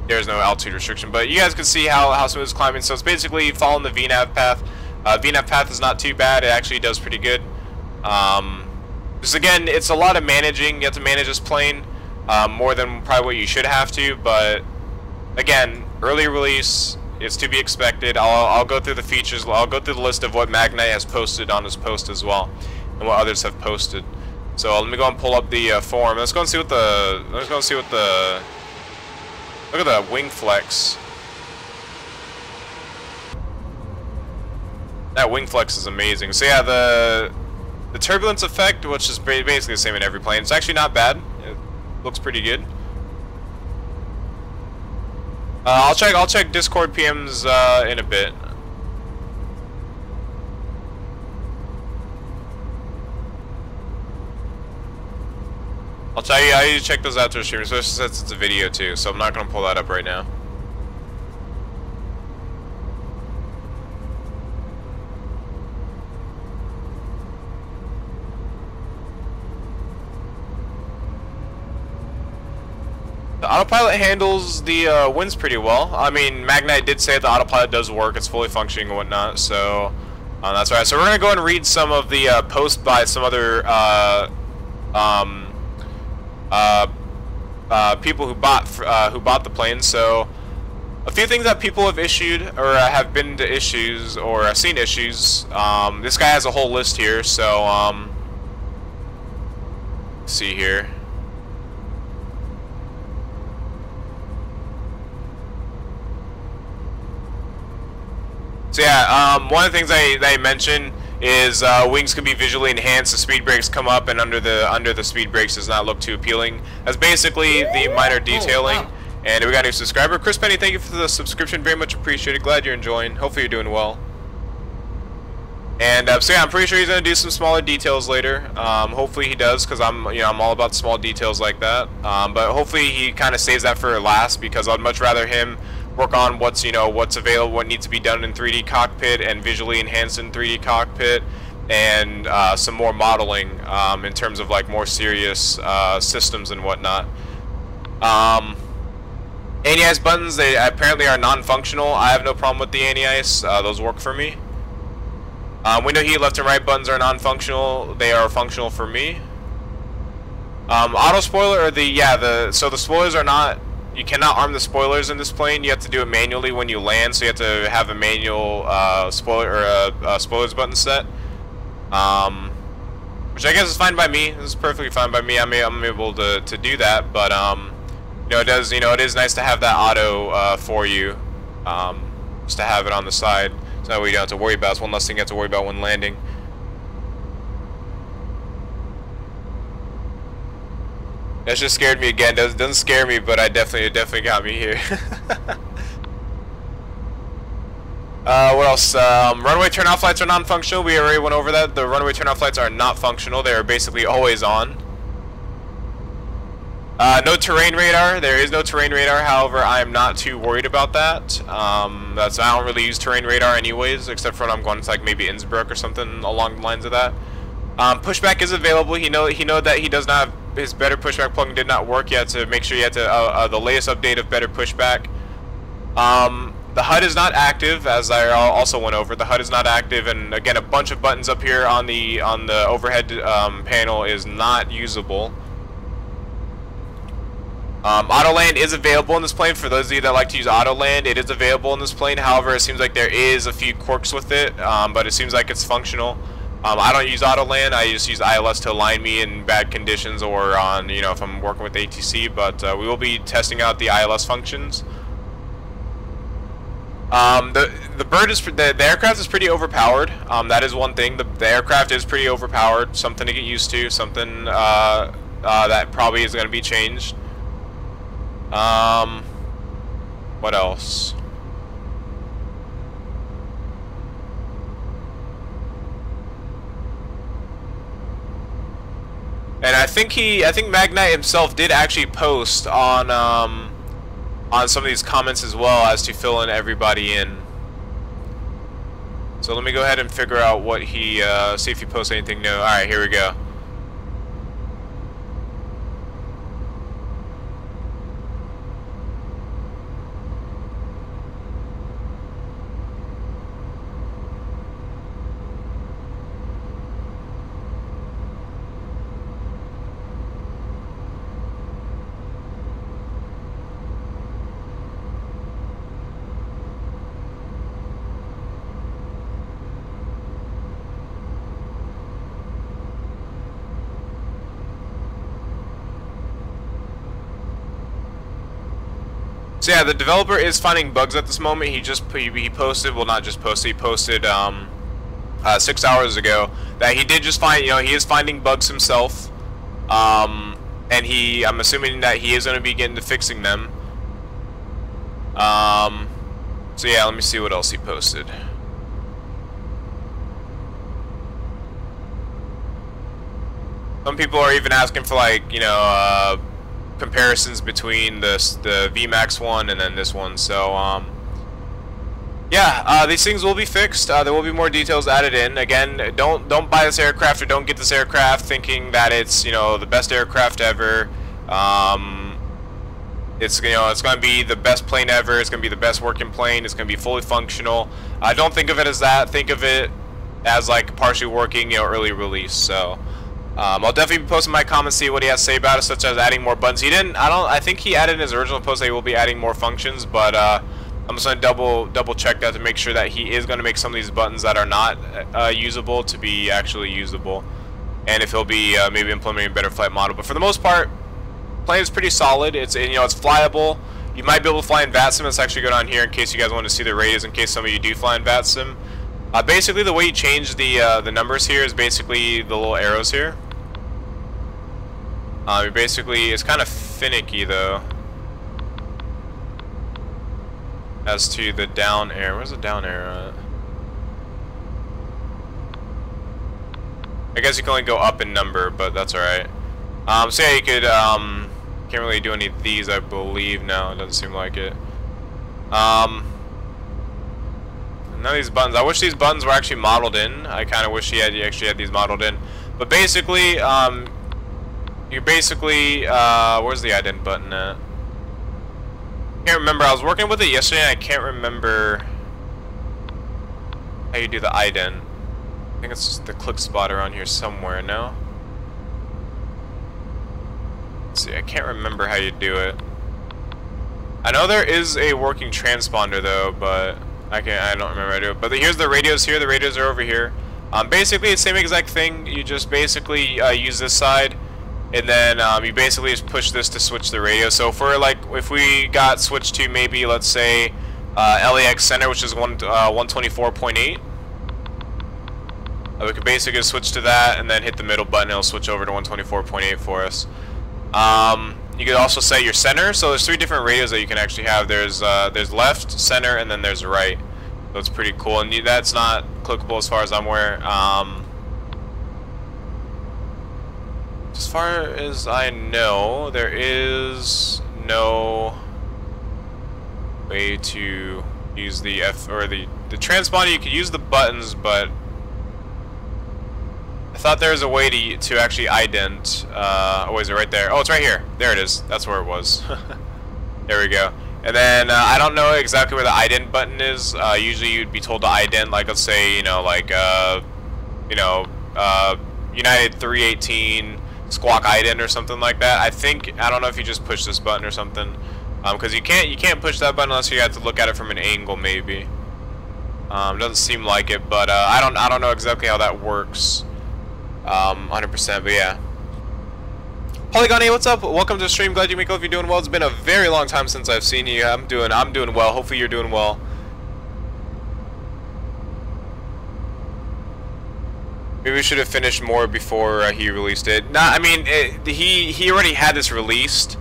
A: There's no altitude restriction, but you guys can see how smooth it's climbing. So it's basically following the VNav path. VNav path is not too bad. It actually does pretty good. Just again, it's a lot of managing. You have to manage this plane more than probably what you should have to. But again, early release. It's to be expected. I'll go through the features. I'll go through the list of what Magnite has posted on his post as well, and what others have posted. So let me go and pull up the forum. Let's go and see what the. Let's go and see what the. Look at the wing flex. That wing flex is amazing. So yeah, the turbulence effect, which is basically the same in every plane, it's actually not bad. It looks pretty good. I'll check Discord PMs in a bit. I'll tell you, I usually check those after stream, especially since it's a video too, so I'm not gonna pull that up right now. The autopilot handles the winds pretty well. I mean, Magnite did say the autopilot does work. It's fully functioning and whatnot, so that's right. So we're going to go and read some of the posts by some other people who bought the plane. So a few things that people have issued or have been to issues or seen issues. This guy has a whole list here, so let's see here. So yeah, one of the things they mentioned is wings can be visually enhanced. The speed brakes come up, and under the speed brakes does not look too appealing. That's basically the minor detailing. Oh, wow. And we got a new subscriber, Chris Penny. Thank you for the subscription, very much appreciated. Glad you're enjoying. Hopefully you're doing well. And so yeah, I'm pretty sure he's gonna do some smaller details later. Hopefully he does, because I'm all about small details like that. But hopefully he kind of saves that for last, because I'd much rather him work on what's available, what needs to be done in 3D Cockpit and visually enhanced in 3D Cockpit, and some more modeling in terms of like more serious systems and whatnot. Anti-ice buttons, they apparently are non-functional. I have no problem with the anti-ice. Those work for me. Window heat left and right buttons are non-functional. They are functional for me. Auto spoiler, or so the spoilers are not. You cannot arm the spoilers in this plane. You have to do it manually when you land, so you have to have a manual spoiler or a spoilers button set, which I guess is fine by me. This is perfectly fine by me. I'm able to do that, but it is nice to have that auto for you, just to have it on the side, so that way you don't have to worry about it. It's one less thing you have to worry about when landing. That just scared me again. Doesn't scare me, but it definitely got me here. What else? Runway turnoff lights are non-functional. We already went over that. The runway turnoff lights are not functional. They are basically always on. No terrain radar. There is no terrain radar. However, I am not too worried about that. I don't really use terrain radar anyways, except for when I'm going to like maybe Innsbruck or something along the lines of that. Pushback is available. He know that he does not have his better pushback plugin did not work. You had to make sure you had to the latest update of better pushback. The HUD is not active, as I also went over. The HUD is not active, and again, a bunch of buttons up here on the overhead panel is not usable. Autoland is available in this plane. For those of you that like to use Autoland, it is available in this plane. However, it seems like there is a few quirks with it, but it seems like it's functional. I don't use Autoland. I just use ILS to align me in bad conditions or on, if I'm working with ATC, but we will be testing out the ILS functions. The aircraft is pretty overpowered. That is one thing. The aircraft is pretty overpowered. Something to get used to. Something that probably is going to be changed. What else? And I think Magnite himself did actually post on some of these comments as well, as to fill in everybody in. So let me go ahead and figure out what he see if he posts anything new. All right, here we go. So yeah, the developer is finding bugs at this moment. He posted, well, not just posted, he posted 6 hours ago that he did just find, he is finding bugs himself, and I'm assuming that he is going to be getting to fixing them. So yeah, let me see what else he posted. Some people are even asking for, like, comparisons between the VMAX one and then this one. So yeah, these things will be fixed. There will be more details added in. Again, don't buy this aircraft or don't get this aircraft thinking that it's the best aircraft ever. It's, you know, it's going to be the best plane ever. It's going to be the best working plane. It's going to be fully functional. Don't think of it as that. Think of it as like partially working, you know, early release. So I'll definitely be posting my comments, see what he has to say about it, such as adding more buttons. He didn't. I think he added in his original post that he will be adding more functions, but I'm just gonna double check that to make sure that he is gonna make some of these buttons that are not usable to be actually usable, and if he'll be maybe implementing a better flight model. But for the most part, plane is pretty solid. It's, you know, it's flyable. You might be able to fly in VATSIM. Let's actually go down here in case you guys want to see the radios, in case some of you do fly in VATSIM. Basically, the way you change the numbers here is basically the little arrows here. Basically, it's kind of finicky though. As to the down arrow, where's the down arrow at? I guess you can only go up in number, but that's alright. So yeah, you could, can't really do any of these, I believe. No, it doesn't seem like it. None of these buttons. I wish these buttons were actually modeled in. I kind of wish he actually had these modeled in. But basically, you basically, where's the ident button at? I can't remember. I was working with it yesterday and I can't remember how you do the ident. I think it's just the click spot around here somewhere, no? Let's see, I can't remember how you do it. I know there is a working transponder though, but I don't remember how to do it. But here's the radios here. The radios are over here. Basically, it's the same exact thing. You just basically use this side, and then you basically just push this to switch the radio. So if we got switched to maybe, let's say, LAX center, which is 124.8, we could basically just switch to that and then hit the middle button. It'll switch over to 124.8 for us. You could also set your center. So there's 3 different radios that you can actually have. There's left, center, and then there's right. So it's pretty cool, and that's not clickable as far as I'm aware. As far as I know, there is no way to use the the transponder. You could use the buttons, but I thought there was a way to actually ident. Oh, is it right there? Oh, it's right here. There it is. That's where it was. There we go. And then I don't know exactly where the ident button is. Usually you'd be told to ident, like, let's say, you know, like United 318 squawk ident or something like that. I don't know if you just push this button or something, because you can't push that button unless you have to look at it from an angle, maybe. Doesn't seem like it, but I don't know exactly how that works. 100%, but yeah. Polygon, hey, what's up? Welcome to the stream. Glad you make love. You're doing well. It's been a very long time since I've seen you. I'm doing well. Hopefully you're doing well. Maybe we should have finished more before he released it. Nah, I mean, he already had this released,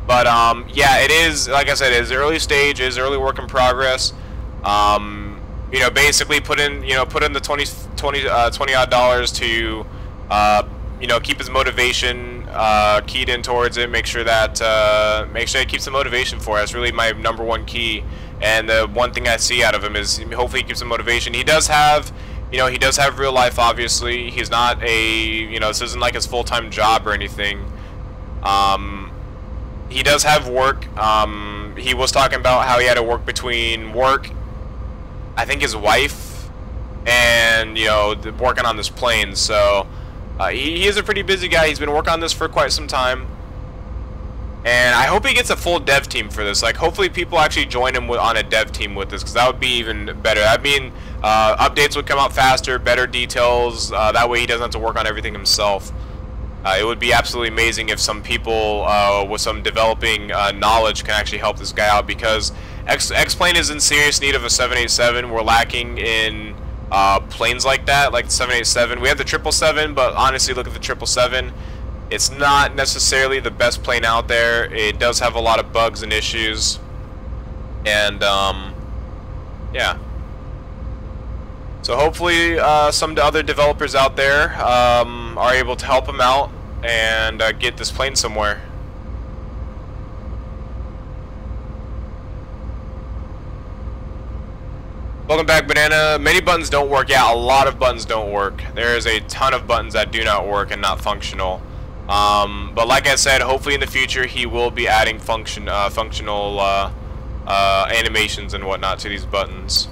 A: but yeah, it is, like I said, it is early stage, it is early work in progress. You know, basically put in the $20 odd dollars to you know, keep his motivation keyed in towards it. Make sure it keeps the motivation for us. Really, my #1 key. And the one thing I see out of him is hopefully he keeps the motivation. He does have, you know, he does have real life. Obviously, he's not this isn't like his full-time job or anything. He does have work. He was talking about how he had to work between work, I think his wife, and, you know, working on this plane. So he is a pretty busy guy. He's been working on this for quite some time, and I hope he gets a full dev team for this. Like, hopefully people actually join him on a dev team with this, because that would be even better. I mean, updates would come out faster, better details. That way he doesn't have to work on everything himself. It would be absolutely amazing if some people with some developing knowledge can actually help this guy out, because X-Plane is in serious need of a 787. We're lacking in planes like that, like the 787. We have the 777, but honestly, look at the 777. It's not necessarily the best plane out there. It does have a lot of bugs and issues, and yeah. So hopefully some other developers out there are able to help him out and get this plane somewhere. Welcome back, Banana. Many buttons don't work. Yeah, a lot of buttons don't work. There is a ton of buttons that do not work and not functional. But like I said, hopefully in the future he will be adding functional animations and whatnot to these buttons.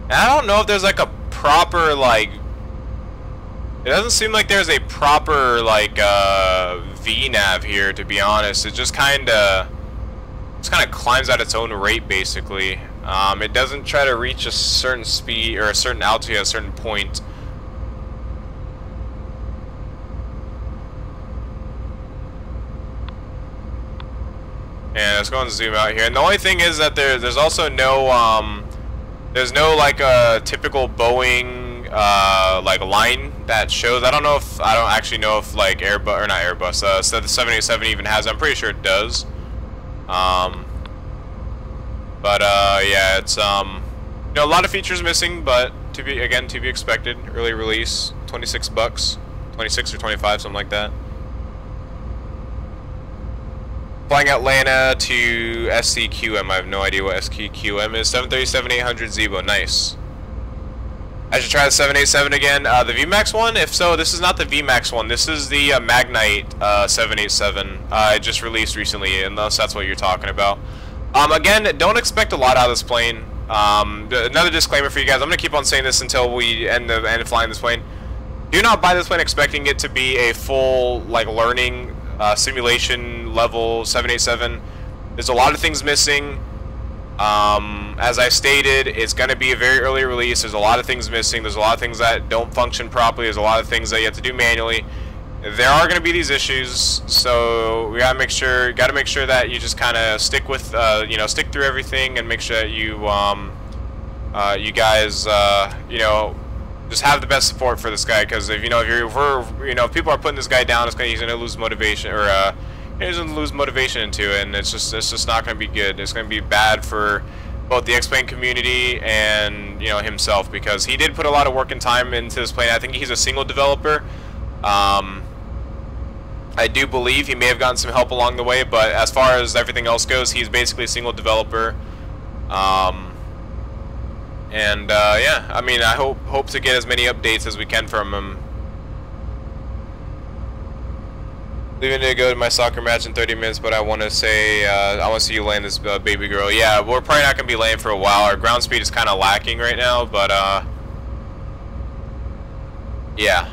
A: And I don't know if there's like a proper, like, it doesn't seem like there's a proper, like, VNav here, to be honest. It just kind of climbs at its own rate, basically. It doesn't try to reach a certain speed or a certain altitude at a certain point. And let's go and zoom out here. And the only thing is that there's also no there's no like a typical Boeing like line that shows. I don't actually know if like Airbus or not Airbus. So the 787 even has. I'm pretty sure it does. But yeah, it's you know, a lot of features missing, but to be expected. Early release, $26, 26 or 25, something like that. Flying Atlanta to SCQM. I have no idea what SCQM is. 737-800 Zebo. Nice. I should try the 787 again. The VMAX one? If so, this is not the VMAX one. This is the Magnite 787. It just released recently, unless that's what you're talking about. Again, don't expect a lot out of this plane. Another disclaimer for you guys. I'm going to keep on saying this until we end up flying this plane. Do not buy this plane expecting it to be a full, like, learning simulation level 787. There's a lot of things missing. As I stated, it's going to be a very early release. There's a lot of things missing. There's a lot of things that don't function properly. There's a lot of things that you have to do manually. There are going to be these issues, so we gotta make sure that you just kind of stick with, you know, stick through everything and make sure that you, you guys, you know, just have the best support for this guy. Because if if people are putting this guy down, he's gonna lose motivation, or he's gonna lose motivation into it, and it's just not gonna be good. It's gonna be bad for both the X-Plane community and, you know, himself, because he did put a lot of work and time into this plane. I think he's a single developer. I do believe he may have gotten some help along the way, but as far as everything else goes, he's basically a single developer. Yeah, I mean, I hope to get as many updates as we can from him. Leaving to go to my soccer match in 30 minutes, but I want to say, I want to see you land this baby girl. Yeah, we're probably not going to be laying for a while. Our ground speed is kind of lacking right now, but, yeah.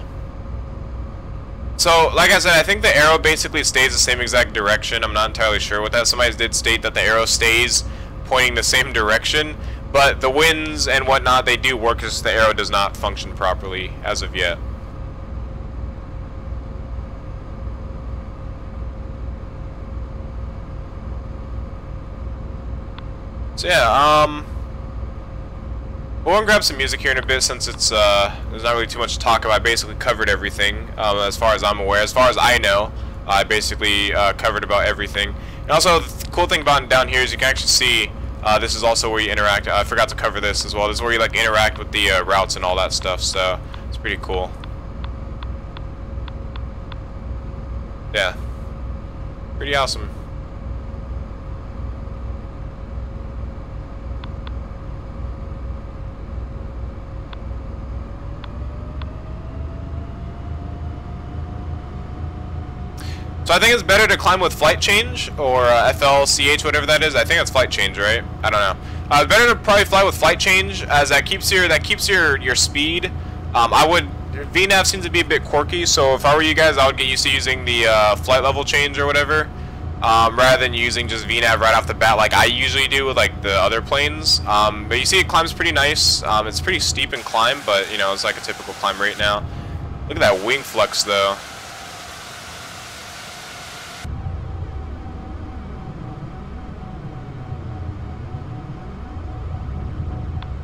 A: So, like I said, I think the arrow basically stays the same exact direction. I'm not entirely sure what that. Somebody did state that the arrow stays pointing the same direction, but the winds and whatnot, they do work, because the arrow does not function properly as of yet. So yeah, we're gonna grab some music here in a bit, since it's there's not really too much to talk about. I basically covered everything, as far as I'm aware. As far as I know, I basically covered about everything. And also, the cool thing about down here is you can actually see this is also where you interact. I forgot to cover this as well. This is where you like interact with the routes and all that stuff. So it's pretty cool. Yeah, pretty awesome. So I think it's better to climb with flight change, or FLCH, whatever that is. I think that's flight change, right? I don't know. It's better to probably fly with flight change, as that keeps your speed. VNav seems to be a bit quirky, so if I were you guys, I would get used to using the flight level change or whatever, rather than using just VNav right off the bat like I usually do with like the other planes. But you see, it climbs pretty nice. It's pretty steep in climb, but you know, it's like a typical climb right now. Look at that wing flux though.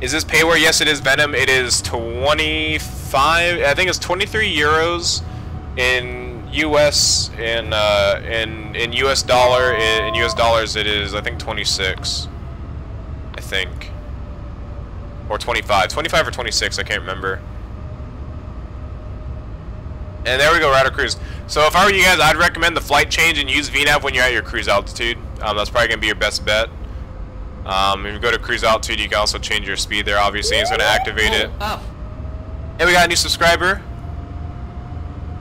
A: Is this payware? Yes, it is, Venom. It is 25. I think it's 23 euros in US. In US dollar. In US dollars, it is, I think, 26. I think, or 25. 25 or 26. I can't remember. And there we go, Rider Cruise. So if I were you guys, I'd recommend the flight change and use VNav when you're at your cruise altitude. That's probably gonna be your best bet. If you go to cruise altitude, you can also change your speed there. Obviously, it's going to activate it.
D: Up.
A: And we got a new subscriber,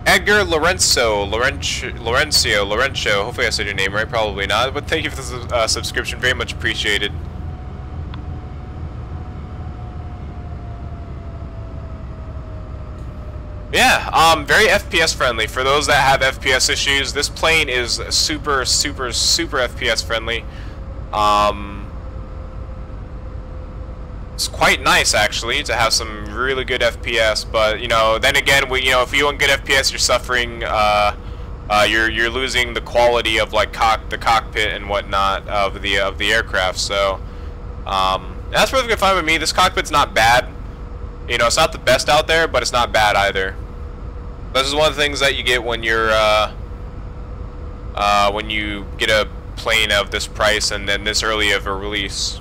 A: Edgar Lorenzo. Hopefully I said your name right. Probably not, but thank you for the subscription. Very much appreciated. Yeah, very FPS friendly. For those that have FPS issues, this plane is super FPS friendly. It's quite nice actually to have some really good FPS, but you know, then again, if you want good FPS, you're suffering. You're losing the quality of like the cockpit and whatnot of the aircraft. So that's perfectly fine with me. This cockpit's not bad. You know, it's not the best out there, but it's not bad either. This is one of the things that you get when you're when you get a plane of this price and then this early of a release.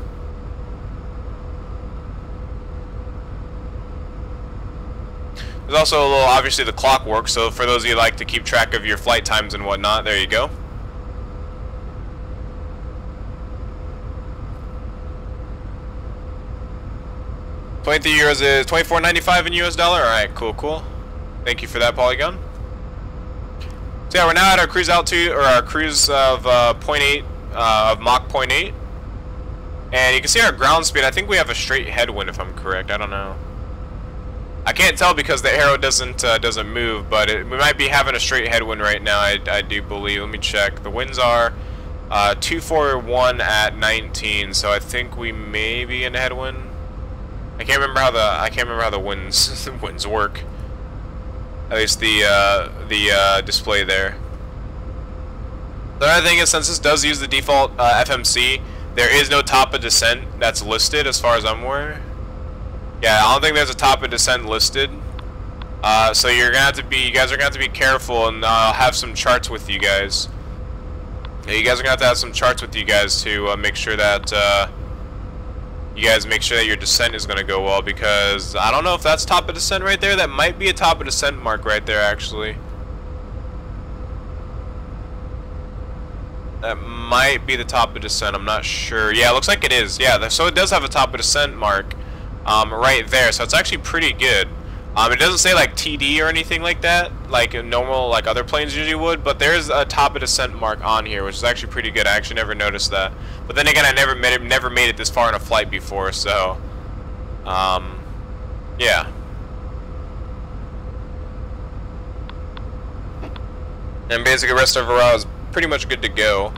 A: There's also a little, obviously, the clock works, so for those of you who like to keep track of your flight times and whatnot, there you go. €23 is $24.95 in US dollar. Alright, cool. Thank you for that, Polygon. So yeah, we're now at our cruise altitude, or our cruise of Mach 0.8. And you can see our ground speed. I think we have a straight headwind, if I'm correct. I don't know. I can't tell because the arrow doesn't move, but we might be having a straight headwind right now. I do believe. Let me check. The winds are 241 at 19, so I think we may be in a headwind. I can't remember how the winds work. At least the display there. The other thing is, since this does use the default FMC, there is no top of descent that's listed as far as I'm aware. Yeah, I don't think there's a top of descent listed. So you guys are gonna have to be careful, and I'll have some charts with you guys. Yeah, you guys are gonna have to have some charts with you guys to make sure that your descent is gonna go well, because I don't know if that's top of descent right there. That might be a top of descent mark right there, actually. That might be the top of descent. I'm not sure. Yeah, it looks like it is. Yeah, so it does have a top of descent mark. Right there, so it's actually pretty good. It doesn't say like TD or anything like that, like a normal, like other planes usually would, but there's a top of descent mark on here, which is actually pretty good. I actually never noticed that. But then again, I never made it this far in a flight before, so yeah. And basically the rest of our route is pretty much good to go.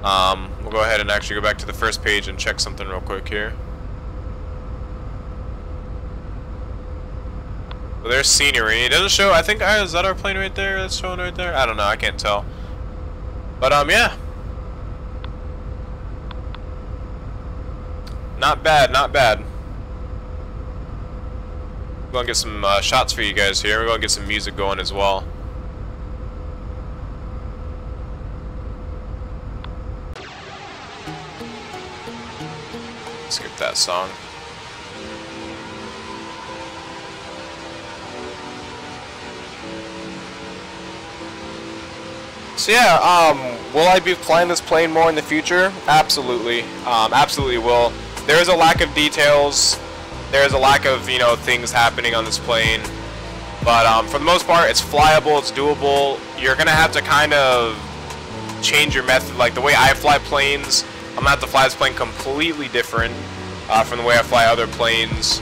A: We'll go ahead and actually go back to the first page and check something real quick here. Well, there's scenery. It doesn't show. I think is that our plane right there? That's showing right there. I don't know. I can't tell. But yeah. Not bad. Not bad. We're gonna get some shots for you guys here. We're gonna get some music going as well. Skip that song. So yeah, will I be flying this plane more in the future? Absolutely, absolutely will. There is a lack of details. There is a lack of, you know, things happening on this plane. But for the most part, it's flyable, it's doable. You're gonna have to kind of change your method, like the way I fly planes. I'm gonna have to fly this plane completely different from the way I fly other planes.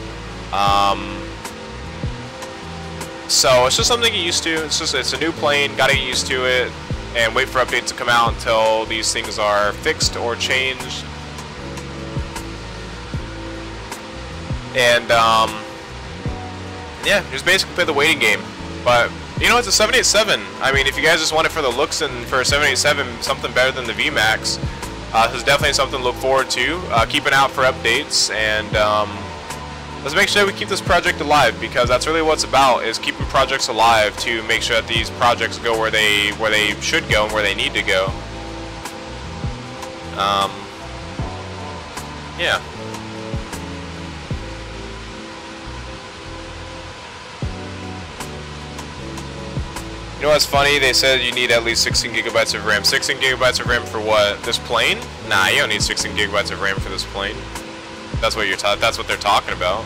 A: So it's just something to get used to. It's a new plane, gotta get used to it. And wait for updates to come out until these things are fixed or changed. And yeah, just basically play the waiting game. But you know, it's a 787. I mean, if you guys just want it for the looks and for a 787, something better than the VMAX, this is definitely something to look forward to. Keep an eye out for updates, and let's make sure we keep this project alive, because that's really what it's about, is keeping projects alive to make sure that these projects go where they should go and where they need to go. Yeah. You know what's funny? They said you need at least 16 gigabytes of RAM. 16 gigabytes of RAM for what? This plane? Nah, you don't need 16 gigabytes of RAM for this plane. That's what that's what they're talking about.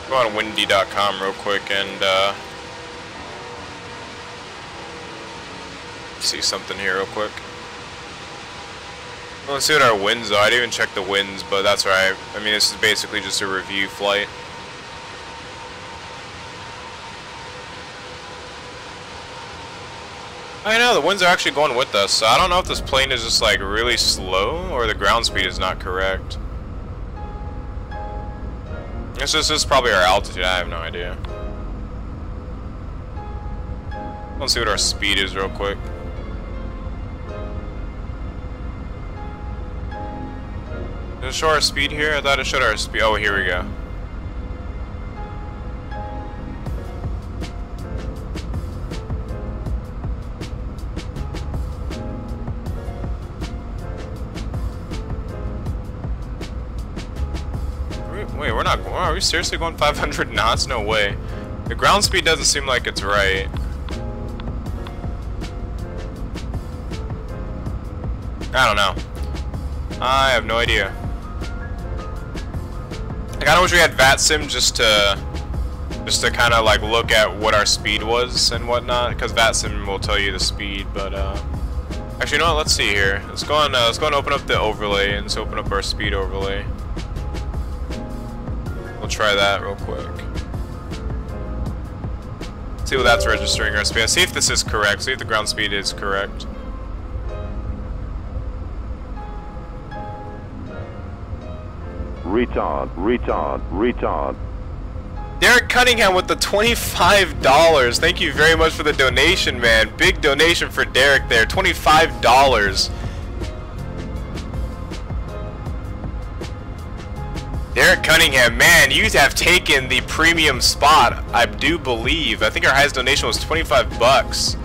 A: Go on windy.com real quick and see something here real quick. Let's see what our winds are. I didn't even check the winds, but that's right. I mean, this is basically just a review flight. I know, the winds are actually going with us, so I don't know if this plane is just like really slow or the ground speed is not correct. This is probably our altitude, I have no idea. Let's see what our speed is real quick. Does it show our speed here? I thought it showed our speed. Oh, here we go. Wait, we're not. Are we seriously going 500 knots? No way. The ground speed doesn't seem like it's right. I don't know. I have no idea. I kinda wish we had VATSIM just to kind of like look at what our speed was and whatnot, because VATSIM will tell you the speed. But actually, you know what? Let's see here. Let's go and open up the overlay and let's open up our speed overlay. We'll try that real quick. See what that's registering our speed. See if this is correct. See if the ground speed is correct.
D: Retard.
A: Derek Cunningham with the $25. Thank you very much for the donation, man. Big donation for Derek there. $25. Derek Cunningham, man, you have taken the premium spot, I do believe. I think our highest donation was 25 bucks.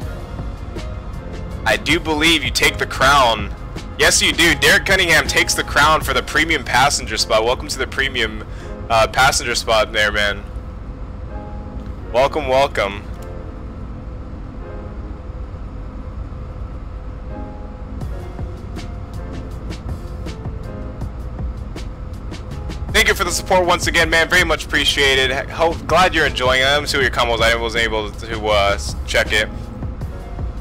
A: I do believe you take the crown. Yes, you do. Derek Cunningham takes the crown for the premium passenger spot. Welcome to the premium passenger spot there, man. Welcome, welcome. Thank you for the support once again, man. Very much appreciated. Glad you're enjoying it. I'm see what your combos. I wasn't able to check it.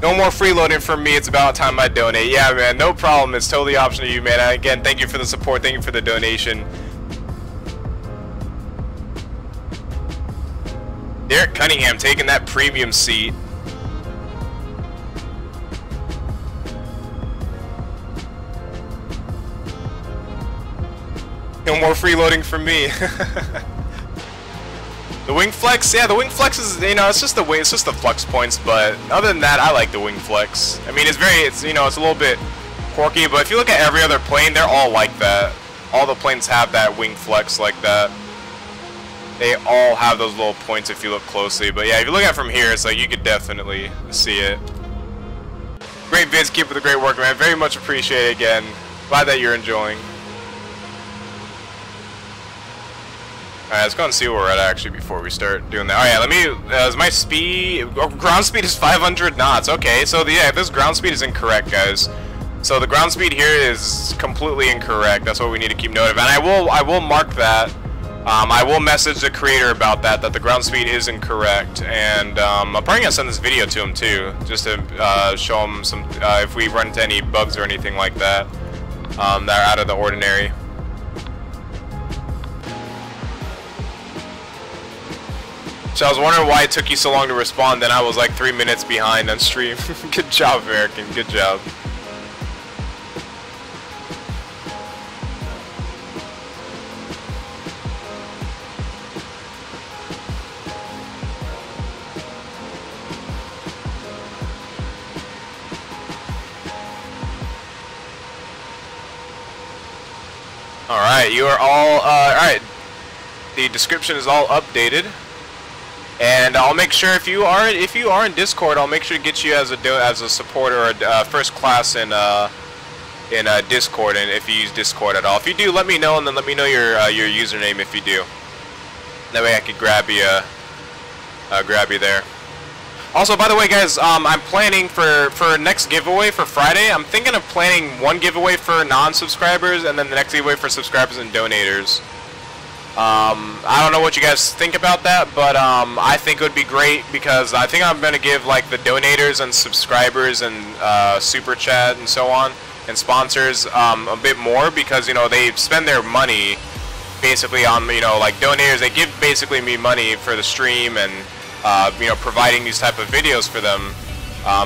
A: No more freeloading from me. It's about time I donate. Yeah, man. No problem. It's totally optional to you, man. Again, thank you for the support. Thank you for the donation. Derek Cunningham taking that premium seat. No more freeloading from me. The wing flex, yeah, the wing flex is, you know, it's just the wing, it's just the flex points. But other than that, I like the wing flex. I mean, it's you know, it's a little bit quirky, but if you look at every other plane, they're all like that. All the planes have that wing flex like that. They all have those little points if you look closely. But yeah, if you look at it from here, it's like you could definitely see it. Great vids, keep up the great work, man. Very much appreciated again. Glad that you're enjoying. Alright, let's go and see where we're at actually before we start doing that. Alright, let me, is my speed, ground speed is 500 knots. Okay, so yeah, this ground speed is incorrect, guys. So the ground speed here is completely incorrect. That's what we need to keep note of. And I will mark that. I will message the creator about that the ground speed is incorrect. And I'm probably gonna send this video to him too, just to show him some, if we run into any bugs or anything like that, that are out of the ordinary. So I was wondering why it took you so long to respond, then I was like 3 minutes behind on stream. Good job, American, good job. Alright, you are all, alright. The description is all updated. And I'll make sure if you are in Discord, I'll make sure to get you as a supporter or first class in Discord, and if you use Discord at all. If you do, let me know, and then let me know your username if you do. That way I could grab you there. Also, by the way, guys, I'm planning for next giveaway for Friday. I'm thinking of planning one giveaway for non-subscribers, and then the next giveaway for subscribers and donators. I don't know what you guys think about that, but I think it would be great because I think I'm going to give like the donators and subscribers and super chat and so on and sponsors a bit more, because you know they spend their money basically on, you know, like donators. They give basically me money for the stream and you know, providing these type of videos for them.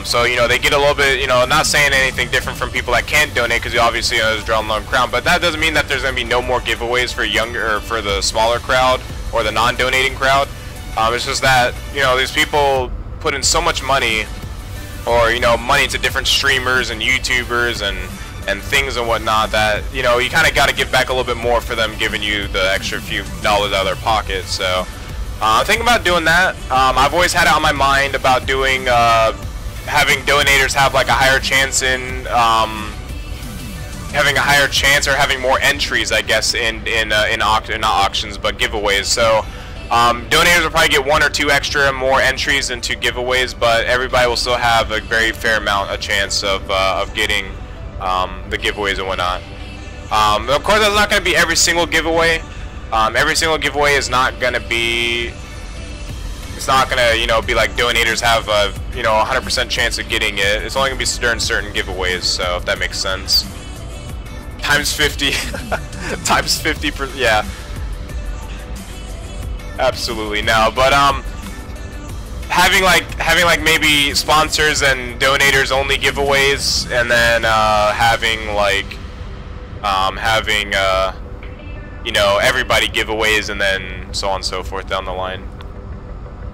A: So, you know, they get a little bit, you know, not saying anything different from people that can't donate, because you obviously, you know, there's drawn long crowd, but that doesn't mean that there's going to be no more giveaways for younger, or for the smaller crowd or the non-donating crowd. It's just that, you know, these people put in so much money, or, you know, money to different streamers and YouTubers and things and whatnot, that, you know, you kind of got to give back a little bit more for them giving you the extra few dollars out of their pocket. So I'm thinking about doing that. I've always had it on my mind about doing having donators have like a higher chance in having a higher chance, or having more entries, I guess, not auctions but giveaways. So donators will probably get 1 or 2 extra more entries into giveaways, but everybody will still have a very fair amount of chance of getting the giveaways and whatnot. Of course, that's not going to be every single giveaway. Every single giveaway is not going to be. It's not going to, you know, be like donators have a, you know, 100% chance of getting it. It's only going to be during certain giveaways. So if that makes sense. Times 50. Times 50%. Yeah. Absolutely no. But having like maybe sponsors and donators only giveaways, and then having like you know, everybody giveaways, and then so on and so forth down the line.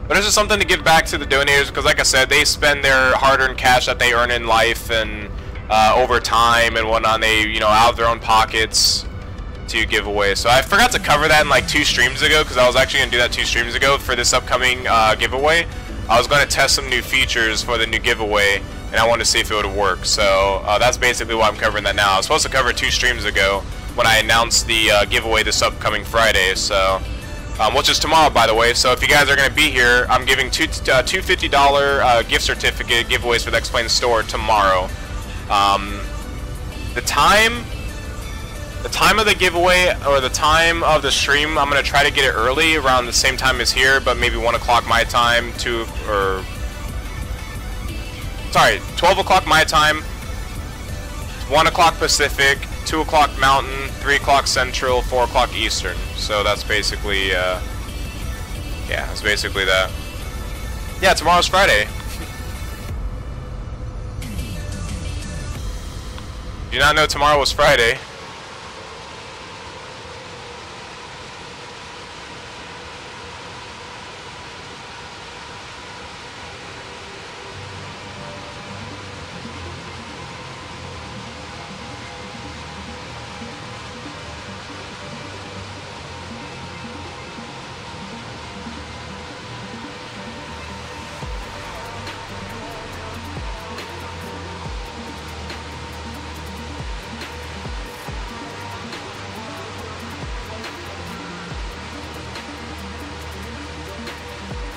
A: But it's just something to give back to the donators, because like I said, they spend their hard-earned cash that they earn in life and over time and whatnot. They, you know, out of their own pockets to give away. So I forgot to cover that in like 2 streams ago, because I was actually going to do that 2 streams ago for this upcoming giveaway. I was going to test some new features for the new giveaway, and I wanted to see if it would work. So that's basically why I'm covering that now. I was supposed to cover it 2 streams ago when I announced the giveaway this upcoming Friday. So, which is tomorrow, by the way. So if you guys are going to be here, I'm giving two $50 gift certificate giveaways for the X-Plane store tomorrow. The time of the giveaway, or the time of the stream, I'm going to try to get it early, around the same time as here, but maybe 1 o'clock my time, 12 o'clock my time, 1 o'clock Pacific, 2 o'clock Mountain, 3 o'clock Central, 4 o'clock Eastern. So that's basically, yeah, that's basically that. Yeah, tomorrow's Friday. Did you not know tomorrow was Friday?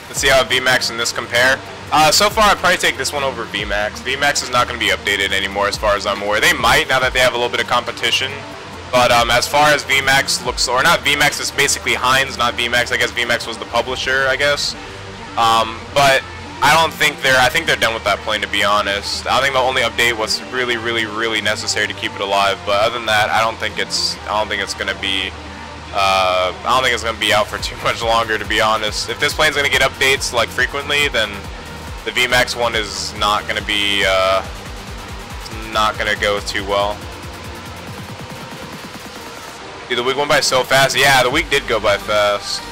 A: Let's see how VMAX and this compare. So far, I'd probably take this one over VMAX. VMAX is not going to be updated anymore, as far as I'm aware. They might, now that they have a little bit of competition. But as far as VMAX looks, or not VMAX, it's basically Heinz, not VMAX. I guess VMAX was the publisher, I guess. But I don't think I think they're done with that plane, to be honest. I think the only update was really, really, really necessary to keep it alive. But other than that, I don't think it's going to be. I don't think it's going to be out for too much longer, to be honest. If this plane's going to get updates like frequently, then the VMAX one is not going to be not going to go too well. Dude, the week went by so fast. Yeah, the week did go by fast.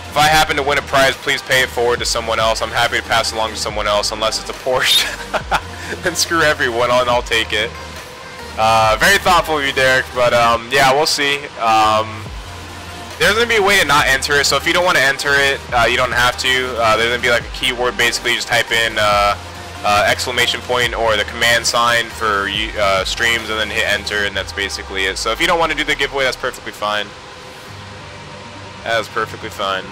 A: If I happen to win a prize, please pay it forward to someone else. I'm happy to pass it along to someone else, unless it's a Porsche. Then screw everyone, and I'll take it. Very thoughtful of you, Derek, but yeah, we'll see. There's going to be a way to not enter it, so if you don't want to enter it, you don't have to. There's going to be like a keyword, basically, you just type in exclamation point or the command sign for streams and then hit enter, and that's basically it. So if you don't want to do the giveaway, that's perfectly fine. That is perfectly fine.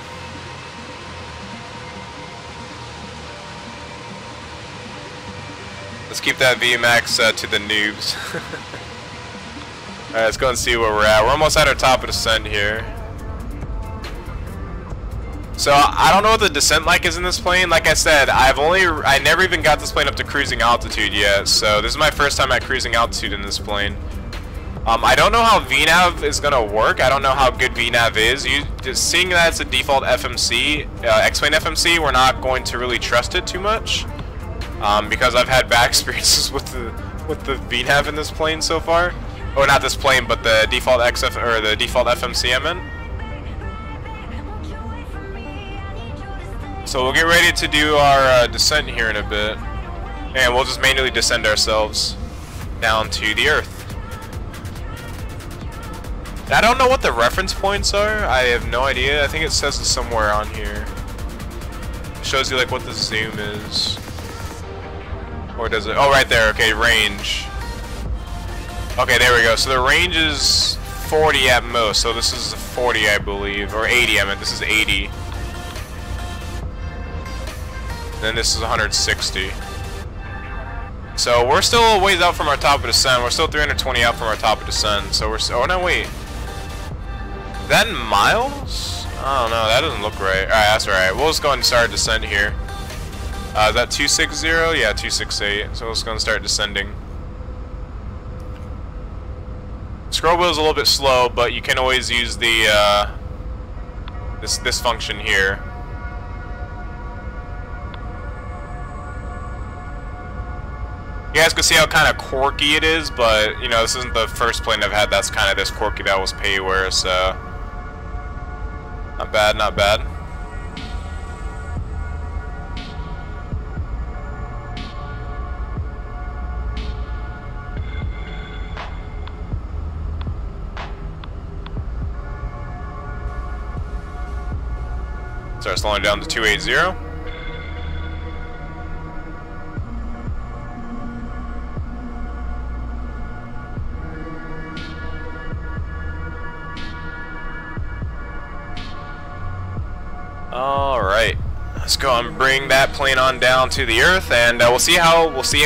A: Let's keep that VMAX to the noobs. Alright, let's go and see where we're at. We're almost at our top of descent here. So I don't know what the descent like is in this plane. Like I said, I never even got this plane up to cruising altitude yet. So this is my first time at cruising altitude in this plane. I don't know how VNAV is gonna work. I don't know how good VNAV is. Just seeing that it's a default FMC, X-Plane FMC, we're not going to really trust it too much. Because I've had bad experiences with the VNAV in this plane so far. Or not this plane, but the default the default FMC I meant. So we'll get ready to do our descent here in a bit, and we'll just manually descend ourselves down to the Earth. I don't know what the reference points are. I have no idea. I think it says it somewhere on here. It shows you like what the zoom is. Or does it? Oh, right there. Okay, range. Okay, there we go. So the range is 40 at most. So this is 40, I believe, or 80. I meant this is 80. Then this is 160. So we're still a ways out from our top of descent. We're still 320 out from our top of descent. So we're oh no, wait. Is that in miles? I don't know. That doesn't look right. Alright, that's alright. We'll just go ahead and start descent here. Is that 260? Yeah, 268. So let's go and start descending. Scroll wheel is a little bit slow, but you can always use the this function here. You guys can see how kind of quirky it is, but you know, this isn't the first plane I've had that's kind of this quirky that was payware, so not bad, not bad. Start slowing down to 280. Alright, let's go and bring that plane on down to the Earth, and we'll see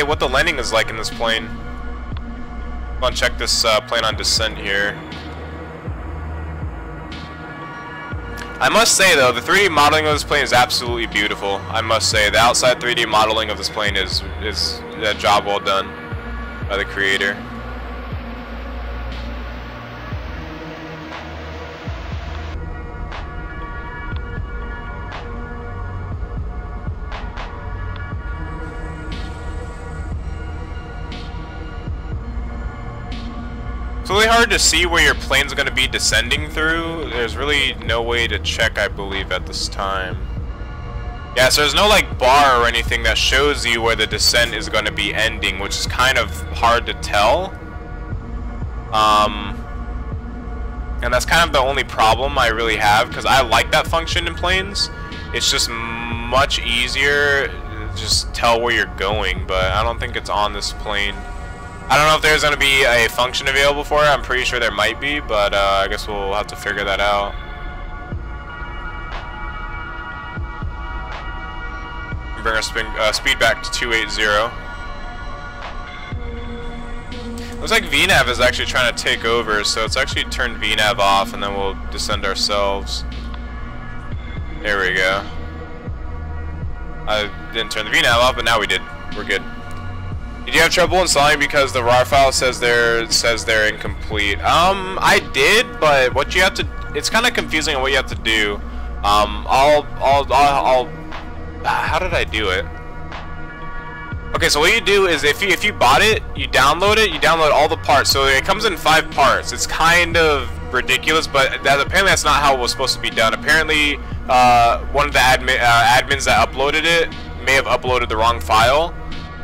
A: what the landing is like in this plane. I'm gonna check this plane on descent here. I must say though, the 3D modeling of this plane is absolutely beautiful. I must say, the outside 3D modeling of this plane is a job well done by the creator. It's really hard to see where your plane's going to be descending through. There's really no way to check, I believe, at this time. Yeah, so there's no like bar or anything that shows you where the descent is going to be ending, which is kind of hard to tell. And that's kind of the only problem I really have, because I like that function in planes. It's just much easier to just tell where you're going, but I don't think it's on this plane. I don't know if there's going to be a function available for it. I'm pretty sure there might be, but I guess we'll have to figure that out. Bring our speed back to 280. Looks like VNAV is actually trying to take over, so it's actually turned VNAV off, and then we'll descend ourselves. There we go. I didn't turn the VNAV off, but now we did. We're good. Did you have trouble installing because the RAR file says they're incomplete? I did, but what you have to, it's kind of confusing on what you have to do. How did I do it? Okay, so what you do is if you bought it, you download all the parts. So it comes in 5 parts. It's kind of ridiculous, but apparently that's not how it was supposed to be done. Apparently, one of the admins that uploaded it may have uploaded the wrong file.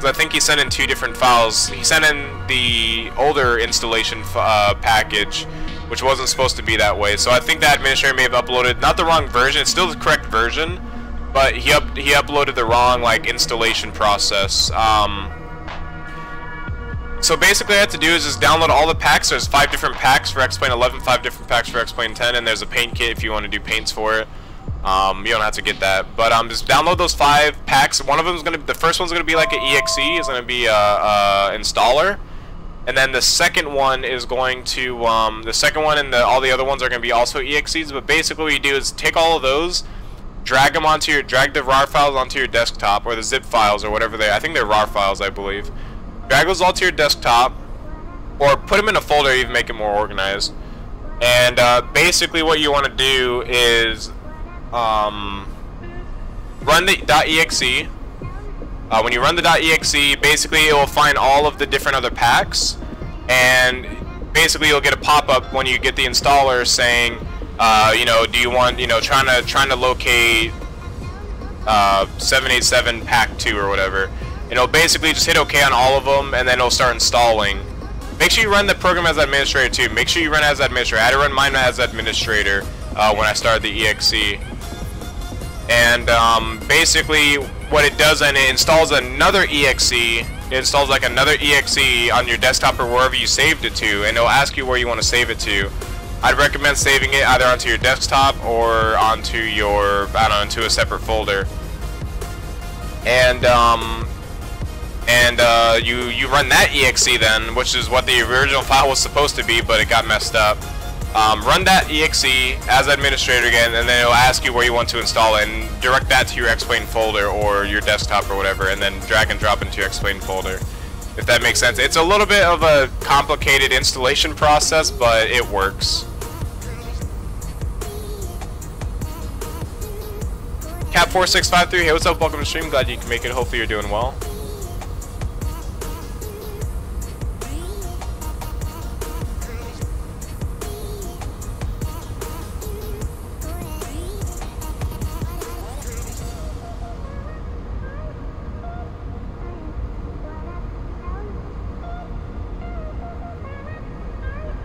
A: because I think he sent in 2 different files. He sent in the older installation package, which wasn't supposed to be that way. So I think the administrator may have uploaded not the wrong version. It's still the correct version, but he uploaded the wrong like installation process. So basically, what I have to do is just download all the packs. There's 5 different packs for X-Plane 11, 5 different packs for X-Plane 10, and there's a paint kit if you want to do paints for it. You don't have to get that, but just download those 5 packs. One of them is gonna, the first one's gonna be like an EXE. It's gonna be a installer, and then the second one is going to the second one and all the other ones are gonna be also EXEs. But basically, what you do is take all of those, drag the RAR files onto your desktop, or the zip files, or whatever I think they're RAR files, I believe. Drag those all to your desktop, or put them in a folder, even make it more organized. And basically what you want to do is run the .exe. When you run the .exe, basically it will find all of the different other packs, and basically you'll get a pop-up when you get the installer saying, you know, do you want, you know, trying to locate 787 pack 2 or whatever. And it'll basically just hit OK on all of them, and then it'll start installing. Make sure you run the program as administrator too. Make sure you run as administrator. I had to run mine as administrator when I started the EXE. And basically what it does, and it installs another EXE. It installs like another EXE on your desktop or wherever you saved it to, and it'll ask you where you want to save it to. I'd recommend saving it either onto your desktop or onto your, I don't know, into a separate folder. And you run that EXE then, which is what the original file was supposed to be, but it got messed up. Run that EXE as administrator again, and then it'll ask you where you want to install it, and direct that to your X-Plane folder or your desktop or whatever, and then drag and drop into your X-Plane folder, if that makes sense. It's a little bit of a complicated installation process, but it works. Cap4653, hey, what's up? Welcome to the stream. Glad you can make it. Hopefully you're doing well.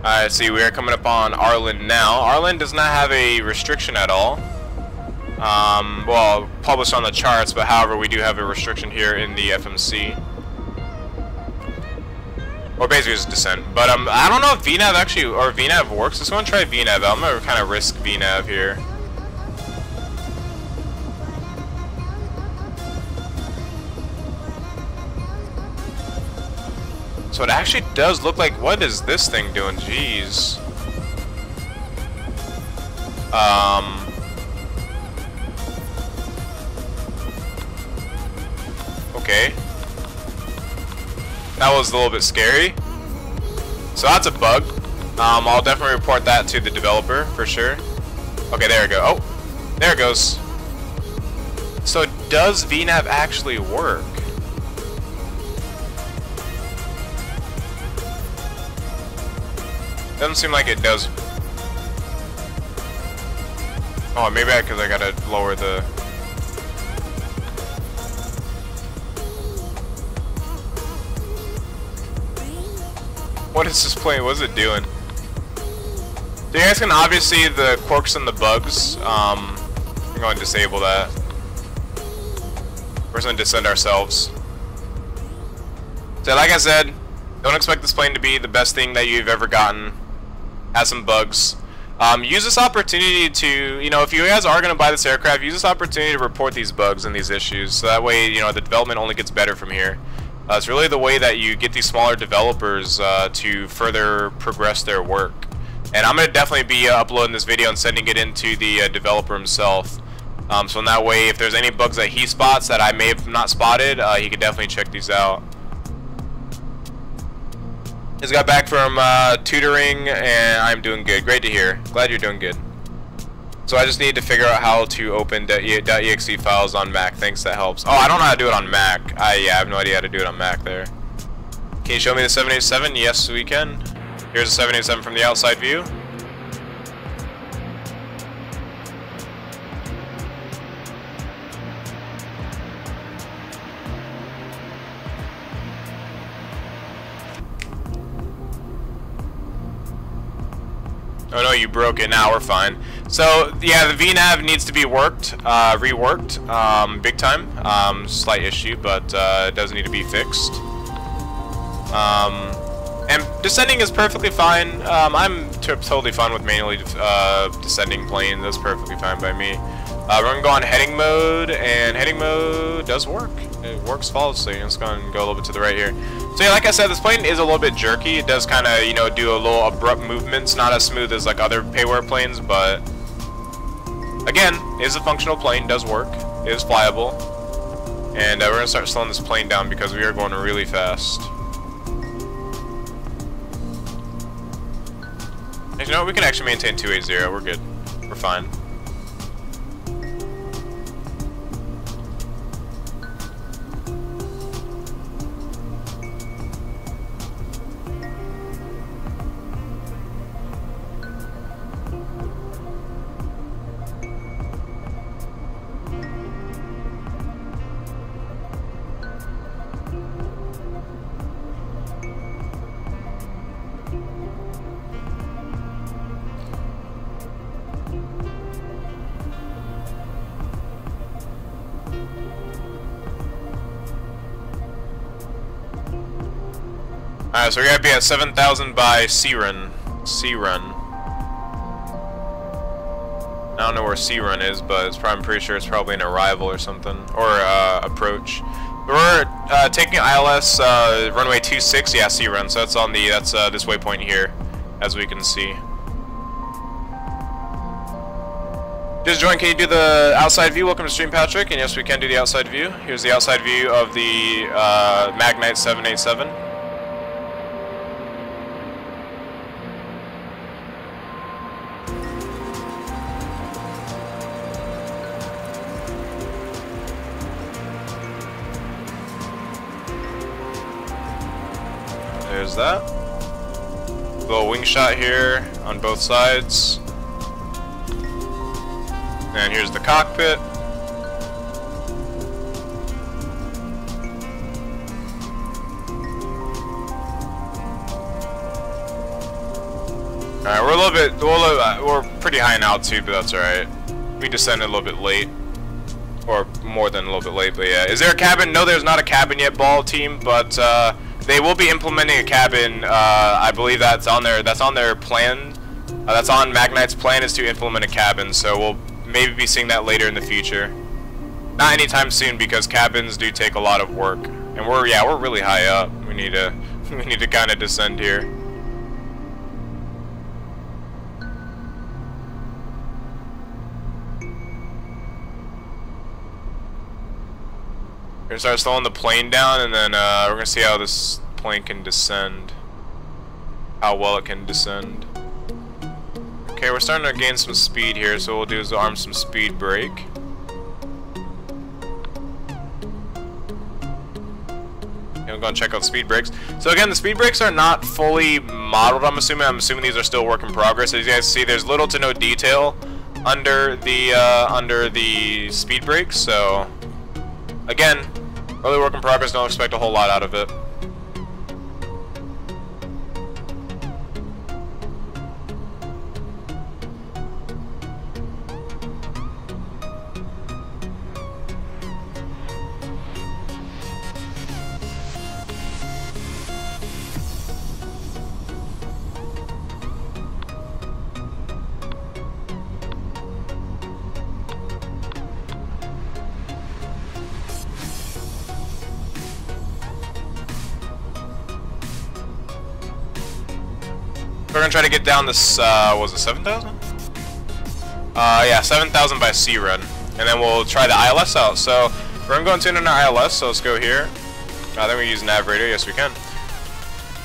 A: Alright, see, we are coming up on Arlen now. Arlen does not have a restriction at all. Well, published on the charts, but however, we do have a restriction here in the FMC. Or basically just descent. But I don't know if VNAV actually, or VNAV works. Let's go and try VNAV. I'm gonna kind of risk VNAV here. So it actually does look like, what is this thing doing? Jeez. Okay. That was a little bit scary. So that's a bug. I'll definitely report that to the developer for sure. Okay, there we go. Oh, there it goes. So does VNAV actually work? Doesn't seem like it does. Oh, maybe because I gotta lower the. What is this plane? What is it doing? So you guys can obviously see the quirks and the bugs. I'm going to disable that. We're just going to descend ourselves. So like I said, don't expect this plane to be the best thing that you've ever gotten. Has some bugs. Use this opportunity to, you know, if you guys are going to buy this aircraft, use this opportunity to report these bugs and these issues. So that way, you know, the development only gets better from here. It's really the way that you get these smaller developers to further progress their work. And I'm going to definitely be uploading this video and sending it into the developer himself. So in that way, if there's any bugs that he spots that I may have not spotted, he can definitely check these out. Just got back from tutoring, and I'm doing good. Great to hear. Glad you're doing good. So I just need to figure out how to open .exe files on Mac. Thanks, that helps. Oh, I don't know how to do it on Mac. Yeah, I have no idea how to do it on Mac there. Can you show me the 787? Yes, we can. Here's a 787 from the outside view. Oh no, you broke it. Now we're fine. So yeah, the VNav needs to be reworked, big time. Slight issue, but it does need to be fixed. And descending is perfectly fine. I'm totally fine with manually descending planes. That's perfectly fine by me. We're gonna go on heading mode, and heading mode does work. It works flawlessly. Let's go and go a little bit to the right here. So yeah, like I said, this plane is a little bit jerky. It does kind of, you know, do a little abrupt movements. Not as smooth as like other payware planes, but again, is a functional plane. Does work. Is flyable. And we're gonna start slowing this plane down because we are going really fast. You know, we can actually maintain 280. We're good. We're fine. Alright, so we're gonna be at 7,000 by C-Run. C-Run. I don't know where C-Run is, but I'm pretty sure it's probably an arrival or something. Or approach. We're taking ILS runway 26, yeah, C-Run. So that's on the this waypoint here, as we can see. Just joined, can you do the outside view? Welcome to stream, Patrick. And yes, we can do the outside view. Here's the outside view of the Magnite 787. There's that. Little wing shot here on both sides. And here's the cockpit. Alright, we're pretty high in altitude, but that's alright. We descended a little bit late. Or more than a little bit late, but yeah. Is there a cabin? No, there's not a cabin yet, ball team, but they will be implementing a cabin. I believe that's on their plan. That's on Magnite's plan, is to implement a cabin, so we'll maybe be seeing that later in the future. Not anytime soon, because cabins do take a lot of work. And we're really high up. We need to kind of descend here. We're gonna start slowing the plane down, and then we're gonna see how this plane can descend. How well it can descend. Okay, we're starting to gain some speed here, so what we'll do is arm some speed brake. Okay, we'll go and check out speed brakes. So again, the speed brakes are not fully modeled, I'm assuming. I'm assuming these are still work in progress. As you guys see, there's little to no detail under the speed brakes, so again, early work in progress, don't expect a whole lot out of it. We're gonna try to get down this, was it 7,000? Yeah, 7,000 by C-Run. And then we'll try the ILS out. So, we're gonna go and tune in our ILS, so let's go here. I think we use Nav Radio, yes we can.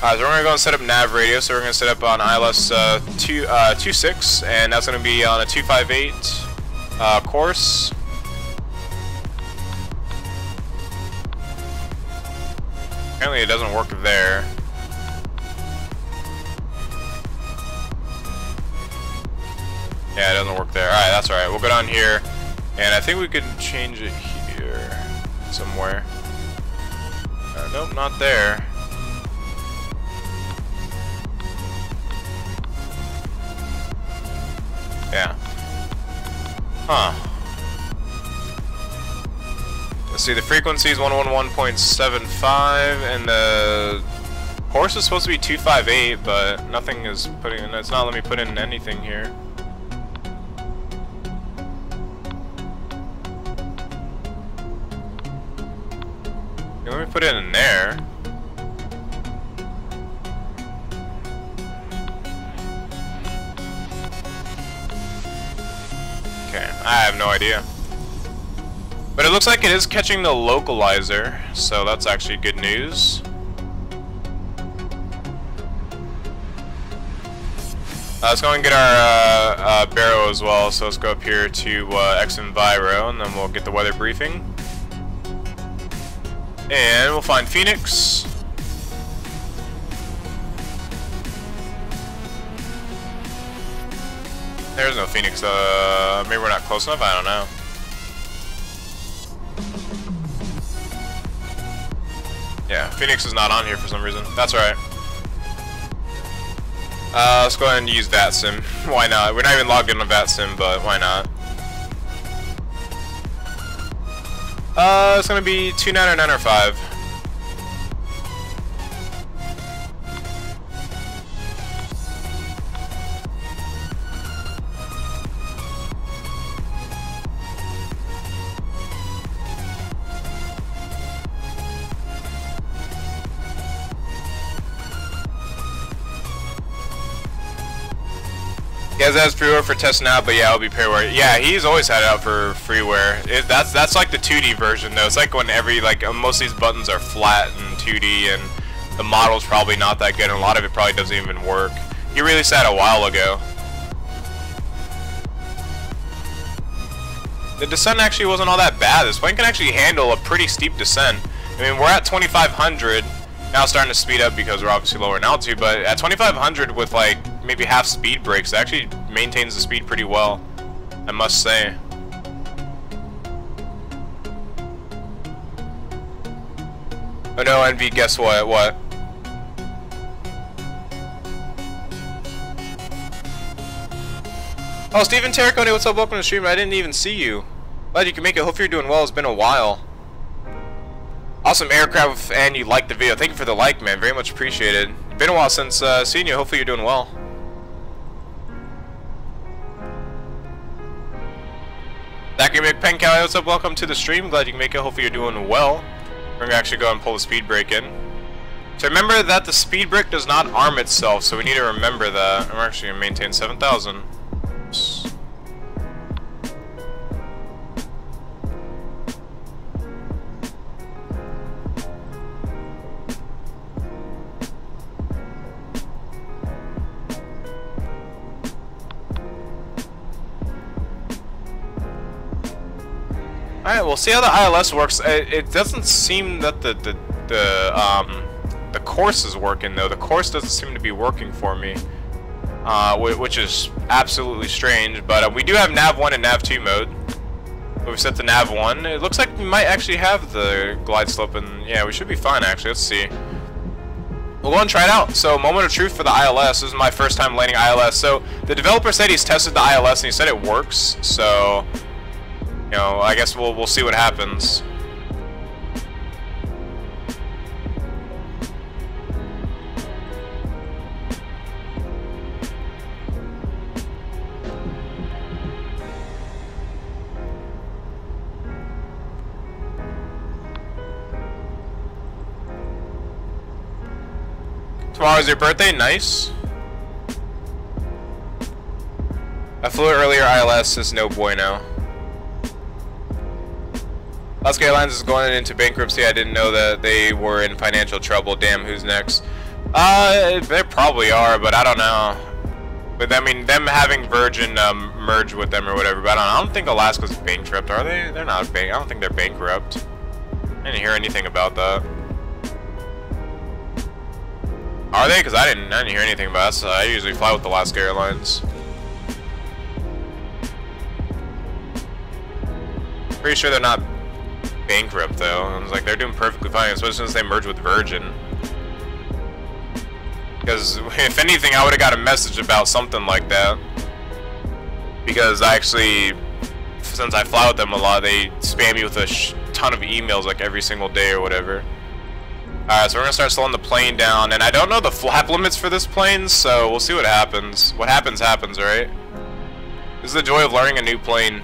A: So we're gonna go and set up Nav Radio, so we're gonna set up on ILS 26, and that's gonna be on a 258 course. Apparently it doesn't work there. Yeah, it doesn't work there. Alright, that's alright. We'll go down here, and I think we can change it here somewhere. Nope, not there. Yeah. Huh. Let's see, the frequency is 111.75, and the course is supposed to be 258, but nothing is putting in. It's not letting me put in anything here. Okay, let me put it in there. Okay, I have no idea. But it looks like it is catching the localizer, so that's actually good news. Let's go and get our baro as well, so let's go up here to X-Enviro, and then we'll get the weather briefing. And we'll find Phoenix. There's no Phoenix, maybe we're not close enough, I don't know. Yeah, Phoenix is not on here for some reason. That's alright. Let's go ahead and use VATSIM. Why not? We're not even logged in on VATSIM, but why not? It's gonna be 290905. He has freeware for test now, but yeah, it'll be pairware. Yeah, he's always had it out for freeware. That's like the 2D version though. It's like when most of these buttons are flat in 2D, and the model's probably not that good, and a lot of it probably doesn't even work. He released that a while ago. The descent actually wasn't all that bad. This plane can actually handle a pretty steep descent. I mean, we're at 2,500. Now it's starting to speed up because we're obviously lower in altitude, but at 2,500 with like maybe half speed brakes, it actually maintains the speed pretty well, I must say. Oh no, Envy, guess what? What? Oh, Steven Terracone, what's up? Welcome to the stream. I didn't even see you. Glad you can make it. Hope you're doing well. It's been a while. Awesome aircraft, and you liked the video. Thank you for the like, man. Very much appreciated. Been a while since seeing you. Hopefully you're doing well. Zachary McPencali, what's up? Welcome to the stream. Glad you can make it. Hopefully you're doing well. We're going to actually go and pull the speed brake in. So remember that the speed brake does not arm itself, so we need to remember that. I'm actually going to maintain 7,000. Alright, we'll see how the ILS works. It doesn't seem that the course is working though. The course doesn't seem to be working for me, which is absolutely strange. But we do have Nav 1 and Nav 2 mode. We've set to Nav 1. It looks like we might actually have the glide slope, and yeah, we should be fine actually. Let's see. We'll go and try it out. So, moment of truth for the ILS. This is my first time landing ILS. So, the developer said he's tested the ILS and he said it works. So, you know, I guess we'll see what happens. Tomorrow's your birthday? Nice. I flew earlier ILS is no bueno. Alaska Airlines is going into bankruptcy. I didn't know that they were in financial trouble. Damn, who's next? They probably are, but I don't know. But I mean, them having Virgin merge with them or whatever. But I don't think Alaska's bankrupt, are they? They're not I don't think they're bankrupt. I didn't hear anything about that. Are they? Because I didn't hear anything about that. So I usually fly with Alaska Airlines. Pretty sure they're not bankrupt though. I was like, they're doing perfectly fine, especially since they merged with Virgin. Because if anything, I would have got a message about something like that. because I actually, since I fly with them a lot, they spam me with a ton of emails like every single day or whatever. Alright, so we're gonna start slowing the plane down, and I don't know the flap limits for this plane, so we'll see what happens. What happens, happens, right? This is the joy of learning a new plane.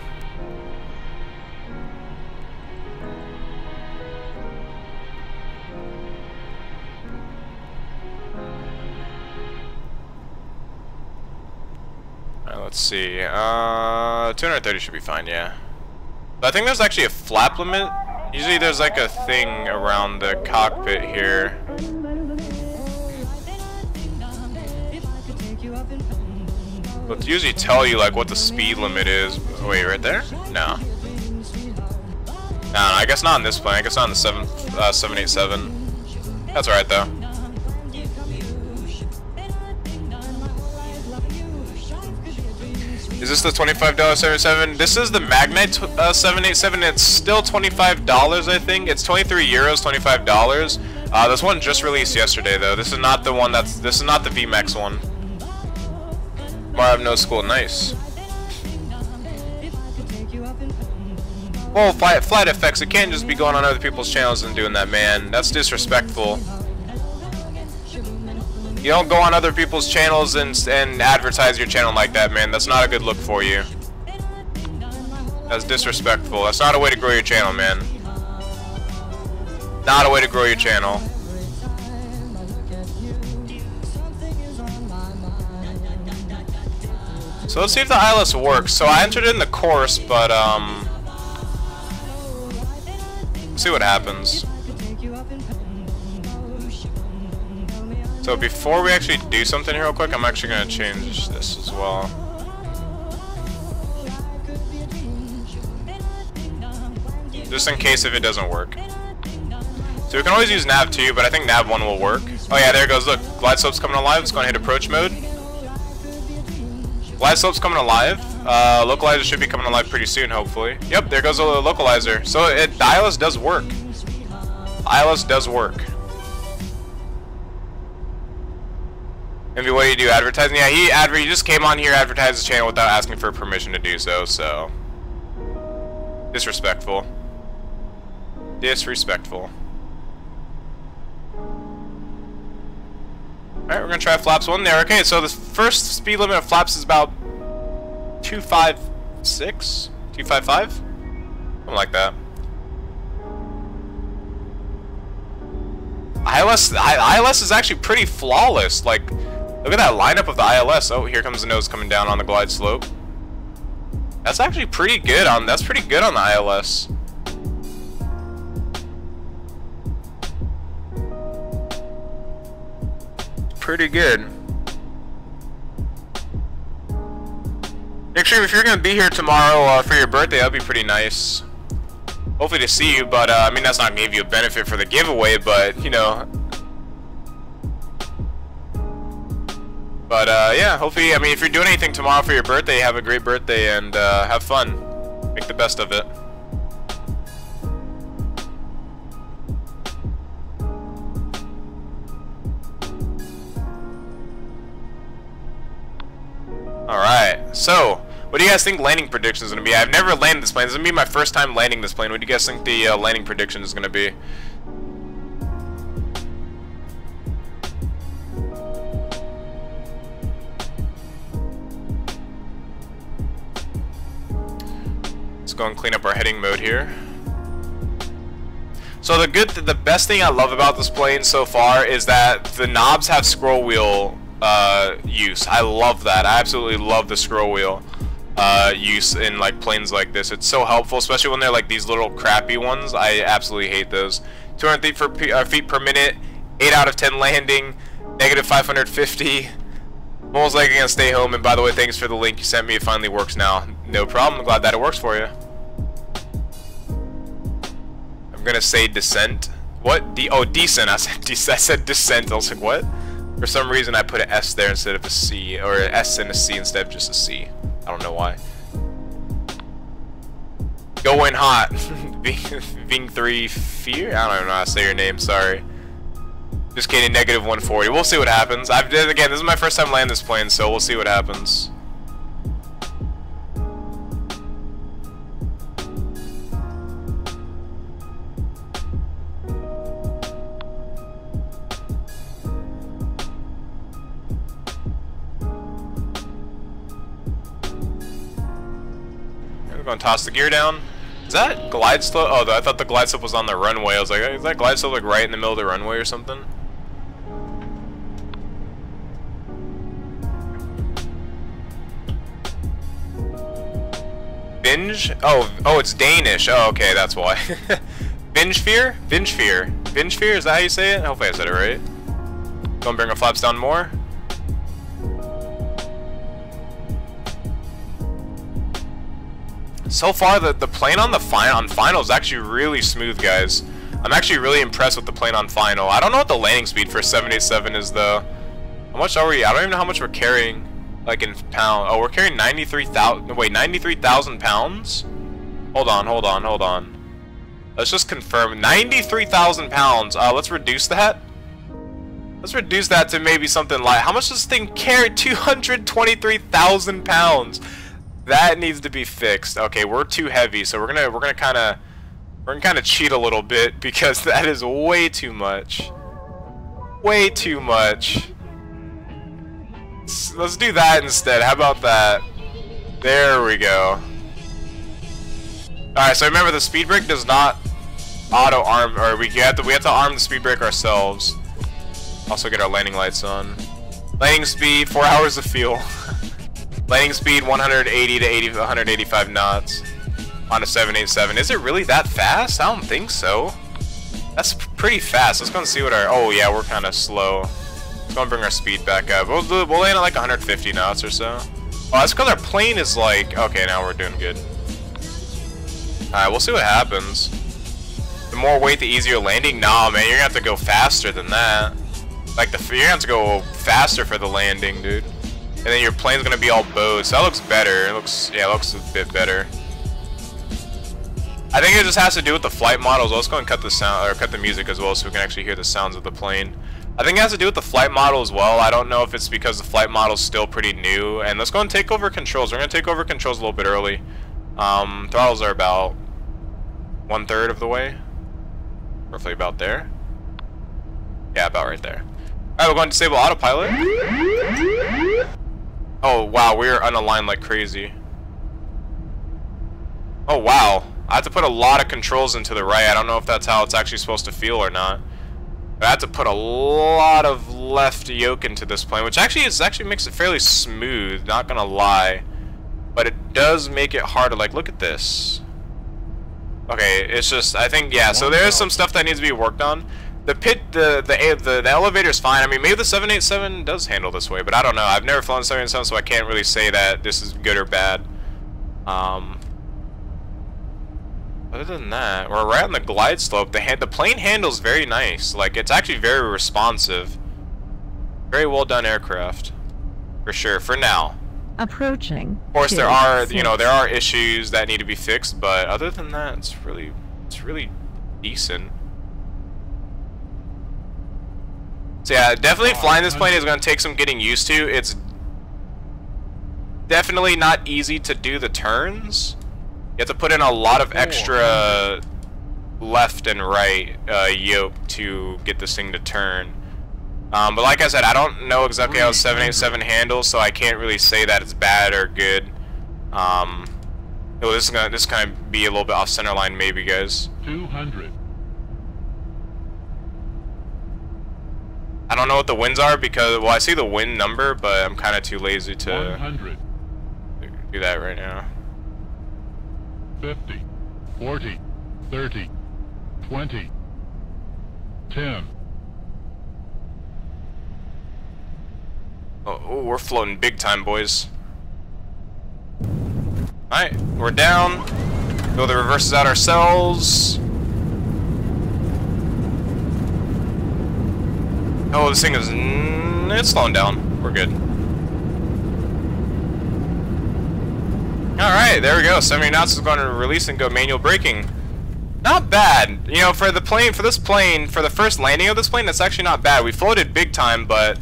A: Alright, let's see. 230 should be fine, yeah. But I think there's actually a flap limit. Usually there's like a thing around the cockpit here. Well, to usually tell you like what the speed limit is. Wait, right there? No. No, I guess not on this plane. I guess not on the 787. That's alright though. Is this the $25 787? This is the Magnite 787. It's still $25, I think. It's 23 euros, $25. This one just released yesterday, though. This is not the one that's. This is not the VMAX one. Tomorrow I have no school. Nice. Well, flight effects. It can't just be going on other people's channels and doing that, man. That's disrespectful. You don't go on other people's channels and advertise your channel like that, man. That's not a good look for you. That's disrespectful. That's not a way to grow your channel, man. Not a way to grow your channel. So let's see if the ILS works. So I entered in the course, but see what happens. So before we actually do something here real quick, I'm actually going to change this as well. Just in case if it doesn't work. So we can always use Nav 2, but I think Nav 1 will work. Oh yeah, there it goes. Look, glide slope's coming alive. Let's go and hit approach mode. Glide slope's coming alive. Localizer should be coming alive pretty soon, hopefully. Yep, there goes the localizer. So the ILS does work. ILS does work. Maybe what do you do? Advertising? Yeah, he just came on here, advertised his channel without asking for permission to do so, so. Disrespectful. Disrespectful. Alright, we're gonna try flaps 1 there. Okay, so the first speed limit of flaps is about 256? 255? Something like that. ILS is actually pretty flawless. Like, look at that lineup of the ILS. Oh, here comes the nose coming down on the glide slope. That's actually pretty good on. That's pretty good on the ILS. Pretty good. Extreme, if you're gonna be here tomorrow for your birthday, that'd be pretty nice. Hopefully to see you, but I mean that's not gonna give you a benefit for the giveaway, but you know. But yeah, hopefully, I mean, if you're doing anything tomorrow for your birthday, have a great birthday and have fun. Make the best of it. Alright, so, what do you guys think landing prediction is going to be? I've never landed this plane. This is going to be my first time landing this plane. What do you guys think the landing prediction is going to be? Let's go and clean up our heading mode here. So the best thing I love about this plane so far is that the knobs have scroll wheel use. I love that. I absolutely love the scroll wheel use in like planes like this. It's so helpful, especially when they're like these little crappy ones. I absolutely hate those. 200 feet per minute, 8 out of 10 landing, negative 550. Almost like I'm gonna stay home. And by the way, thanks for the link you sent me. It finally works now. No problem. I'm glad that it works for you. I'm gonna say descent. What? Oh, decent. I said descent. I was like, what? For some reason, I put an S there instead of a C, or an S and a C instead of just a C. I don't know why. Going hot. Ving 3 Fear? I don't even know how to say your name. Sorry. Just kidding. Negative 140. We'll see what happens. Again, this is my first time landing this plane, so we'll see what happens. Gonna toss the gear down. Is that glide slope? Oh, I thought the glide slope was on the runway. I was like, is that glide slope like right in the middle of the runway or something? Binge? Oh, it's Danish. Oh, okay, that's why. Binge fear? Binge fear. Binge fear, is that how you say it? Hopefully I said it right. Gonna bring our flaps down more. So far, the plane on final is actually really smooth, guys. I'm actually really impressed with the plane on final. I don't know what the landing speed for 787 is, though. How much are we? I don't even know how much we're carrying, like in pounds. Oh, we're carrying 93,000. Wait, 93,000 pounds? Hold on. Let's just confirm. 93,000 pounds. Let's reduce that. Let's reduce that to maybe something like, how much does this thing carry? 223,000 pounds. That needs to be fixed. Okay, we're too heavy, so we're gonna kind of cheat a little bit because that is way too much. Way too much. Let's do that instead. How about that? There we go. All right, so remember the speed brake does not auto arm, or we have to arm the speed brake ourselves. Also get our landing lights on. Landing speed 4 hours of fuel. Landing speed 180 to 185 knots on a 787. Is it really that fast? I don't think so. That's pretty fast. Let's go and see what our... Oh yeah, we're kind of slow. Let's go and bring our speed back up. We'll land at like 150 knots or so. Oh, that's because our plane is like... Okay, now we're doing good. Alright, we'll see what happens. The more weight, the easier landing. Nah, man, you're gonna have to go faster than that. Like, you're gonna have to go faster for the landing, dude. And then your plane's gonna be all bowed, so that looks better. It looks a bit better. I think it just has to do with the flight models. Let's go and cut the sound, or cut the music as well, so we can actually hear the sounds of the plane. I think it has to do with the flight model as well. I don't know if it's because the flight model's still pretty new. And let's go and take over controls. We're gonna take over controls a little bit early. Throttles are about 1/3 of the way, roughly about there. Yeah, about right there. All right, we're going to disable autopilot. Oh wow, we're unaligned like crazy. Oh wow, I have to put a lot of controls into the right. I don't know if that's how it's actually supposed to feel or not. But I have to put a lot of left yoke into this plane, which actually makes it fairly smooth, not gonna lie. But it does make it harder. Like, look at this. Okay, it's just, I think, yeah, so there is some stuff that needs to be worked on. The elevator is fine. I mean, maybe the 787 does handle this way, but I don't know. I've never flown 787, so I can't really say that this is good or bad. Other than that, we're right on the glide slope. The plane handles very nice. Like, it's actually very responsive. Very well done aircraft, for sure. For now.
C: Approaching.
A: Of course, there are issues that need to be fixed, but other than that, it's really decent. So yeah, definitely flying this plane is going to take some getting used to. It's definitely not easy to do the turns. You have to put in a lot of extra left and right yoke to get this thing to turn. But like I said, I don't know exactly how 787 handles, so I can't really say that it's bad or good. This is gonna be a little bit off center line, maybe, guys.
E: 200.
A: I don't know what the winds are because, well, I see the wind number, but I'm kind of too lazy to
E: 100.
A: do that right now.
E: 50, 40, 30, 20, 10.
A: Oh, we're floating big time, boys. Alright, we're down. Go the reverses out ourselves. Oh, this thing is... it's slowing down. We're good. Alright, there we go. 70 knots is going to release and go manual braking. Not bad. You know, for the first landing of this plane, that's actually not bad. We floated big time, but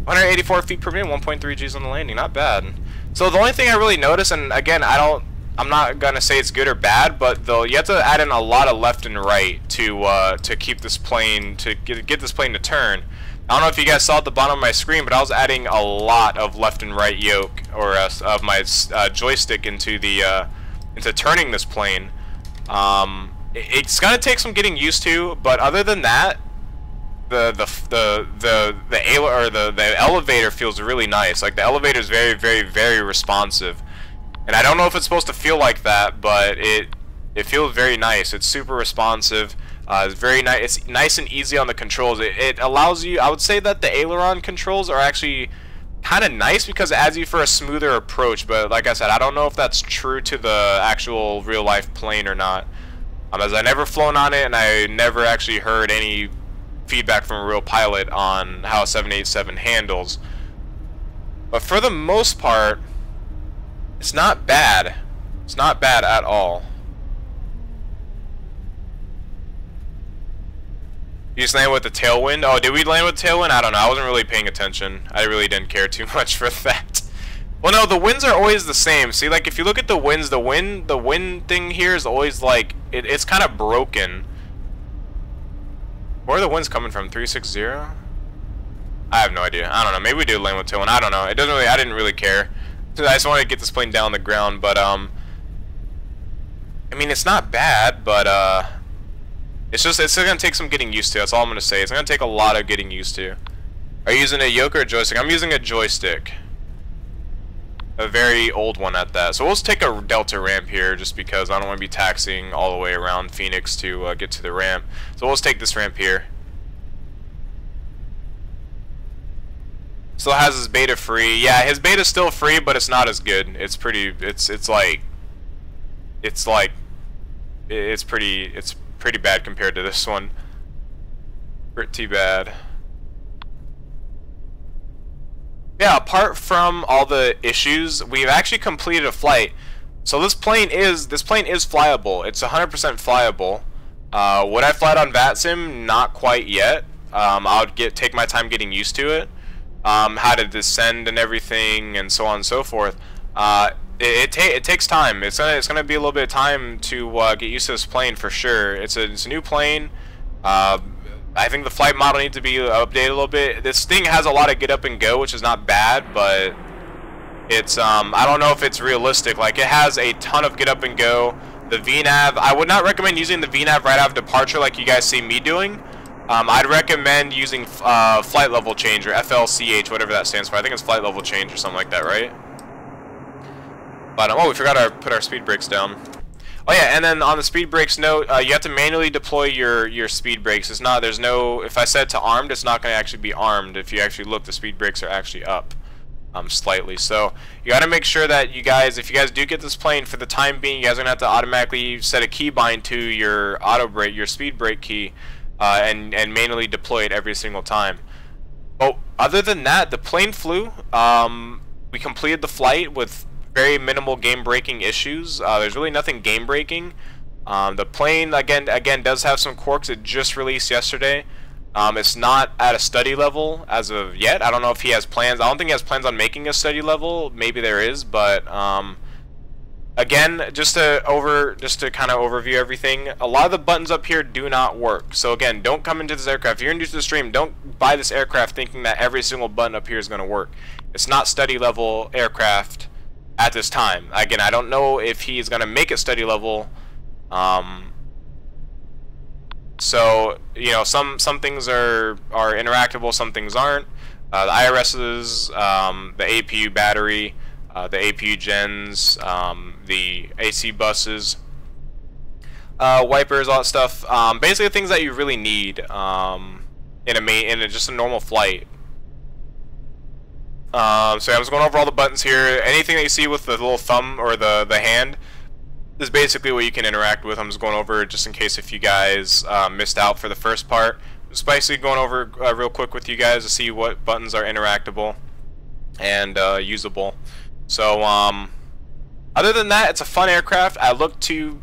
A: 184 feet per minute, 1.3 Gs on the landing. Not bad. So the only thing I really noticed, and again, I'm not gonna say it's good or bad, but though you have to add in a lot of left and right to keep this plane get this plane to turn. I don't know if you guys saw at the bottom of my screen, but I was adding a lot of left and right yoke, or of my joystick into the into turning this plane. It's gonna take some getting used to, but other than that, the elevator feels really nice. Like, the elevator is very, very, very responsive, and I don't know if it's supposed to feel like that, but it feels very nice. It's super responsive. It's very nice. It's nice and easy on the controls. It allows you. I would say that the aileron controls are actually kind of nice because it adds you for a smoother approach. But like I said, I don't know if that's true to the actual real life plane or not. As I never flown on it, and I never actually heard any feedback from a real pilot on how a 787 handles. But for the most part, it's not bad. It's not bad at all. You just land with the tailwind? Oh, did we land with tailwind? I don't know. I wasn't really paying attention. I really didn't care too much for that. Well, no, the winds are always the same. See, like, if you look at the winds, the wind thing here is always like, it's kind of broken. Where are the winds coming from? 360? I have no idea. I don't know. Maybe we did land with tailwind. I don't know. It doesn't really. I didn't really care. I just wanted to get this plane down on the ground. But I mean, it's not bad. But it's still gonna take some getting used to. That's all I'm gonna say. It's gonna take a lot of getting used to. Are you using a yoke or a joystick? I'm using a joystick. A very old one at that. So we'll just take a delta ramp here just because I don't want to be taxiing all the way around Phoenix to get to the ramp. So we'll just take this ramp here. Still has his beta free. Yeah, his beta's still free, but it's not as good. It's pretty bad compared to this one. Pretty bad. Yeah, apart from all the issues, we've actually completed a flight. So this plane is flyable. It's 100% flyable. Would I fly it on VATSIM? Not quite yet. I would take my time getting used to it. How to descend and everything, and so on and so forth. It takes time. It's gonna be a little bit of time to get used to this plane for sure. It's a new plane. I think the flight model needs to be updated a little bit. This thing has a lot of get up and go, which is not bad, but it's I don't know if it's realistic. Like, it has a ton of get up and go. The VNAV, I would not recommend using the VNAV right after departure like you guys see me doing. I'd recommend using flight level change, or FLCH, whatever that stands for. I think it's flight level change or something like that, right? But oh, we forgot to put our speed brakes down. Oh yeah, and then on the speed brakes note, you have to manually deploy your speed brakes. There's no, if I set to armed, it's not going to actually be armed. If you actually look, the speed brakes are actually up slightly. So you got to make sure that you guys, if you guys do get this plane, for the time being, you guys are going to have to automatically set a keybind to your auto brake, your speed brake key, and manually deploy it every single time. Oh, other than that, the plane flew. We completed the flight with very minimal game-breaking issues. There's really nothing game-breaking. The plane, again, does have some quirks. It just released yesterday. It's not at a study level as of yet. I don't know if he has plans. I don't think he has plans on making a study level. Maybe there is, but again, just to kind of overview everything, a lot of the buttons up here do not work. So again, don't come into this aircraft. If you're new to the stream, don't buy this aircraft thinking that every single button up here is going to work. It's not study level aircraft at this time. Again, I don't know if he's going to make it study level. So, you know, some things are interactable, some things aren't. The IRSs, the APU battery, the APU gens, the AC buses, wipers, all that stuff. Basically things that you really need in just a normal flight. So I was going over all the buttons here. Anything that you see with the little thumb or the hand is basically what you can interact with. I'm just going over just in case if you guys missed out for the first part. Just basically going over real quick with you guys to see what buttons are interactable and usable. So other than that, it's a fun aircraft. I look to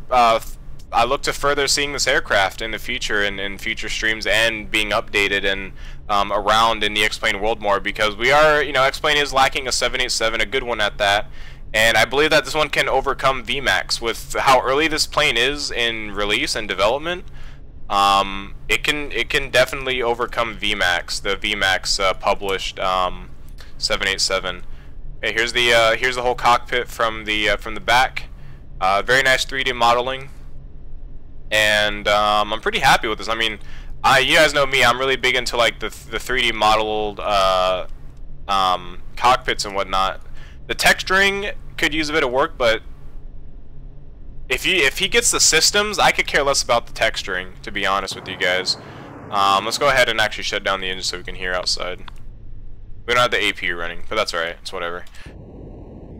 A: further seeing this aircraft in the future and in future streams and being updated and around in the X-Plane world more, because we are, you know, X-Plane is lacking a 787, a good one at that. And I believe that this one can overcome VMAX. With how early this plane is in release and development, it can definitely overcome VMAX, the VMAX published 787. Okay, here's the whole cockpit from the back. Very nice 3D modeling, and I'm pretty happy with this. I mean, you guys know me, I'm really big into like the 3D modeled cockpits and whatnot. The texturing could use a bit of work, but if he gets the systems, I could care less about the texturing, to be honest with you guys. Let's go ahead and actually shut down the engine so we can hear outside. We don't have the APU running, but that's alright, it's whatever.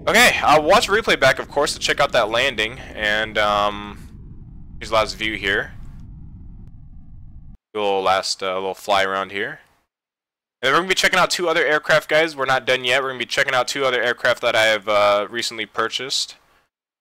A: Okay, I'll watch a replay back, of course, to check out that landing, and here's the last view here. A little little fly around here. And then we're going to be checking out 2 other aircraft, guys. We're not done yet. We're going to be checking out 2 other aircraft that I have recently purchased.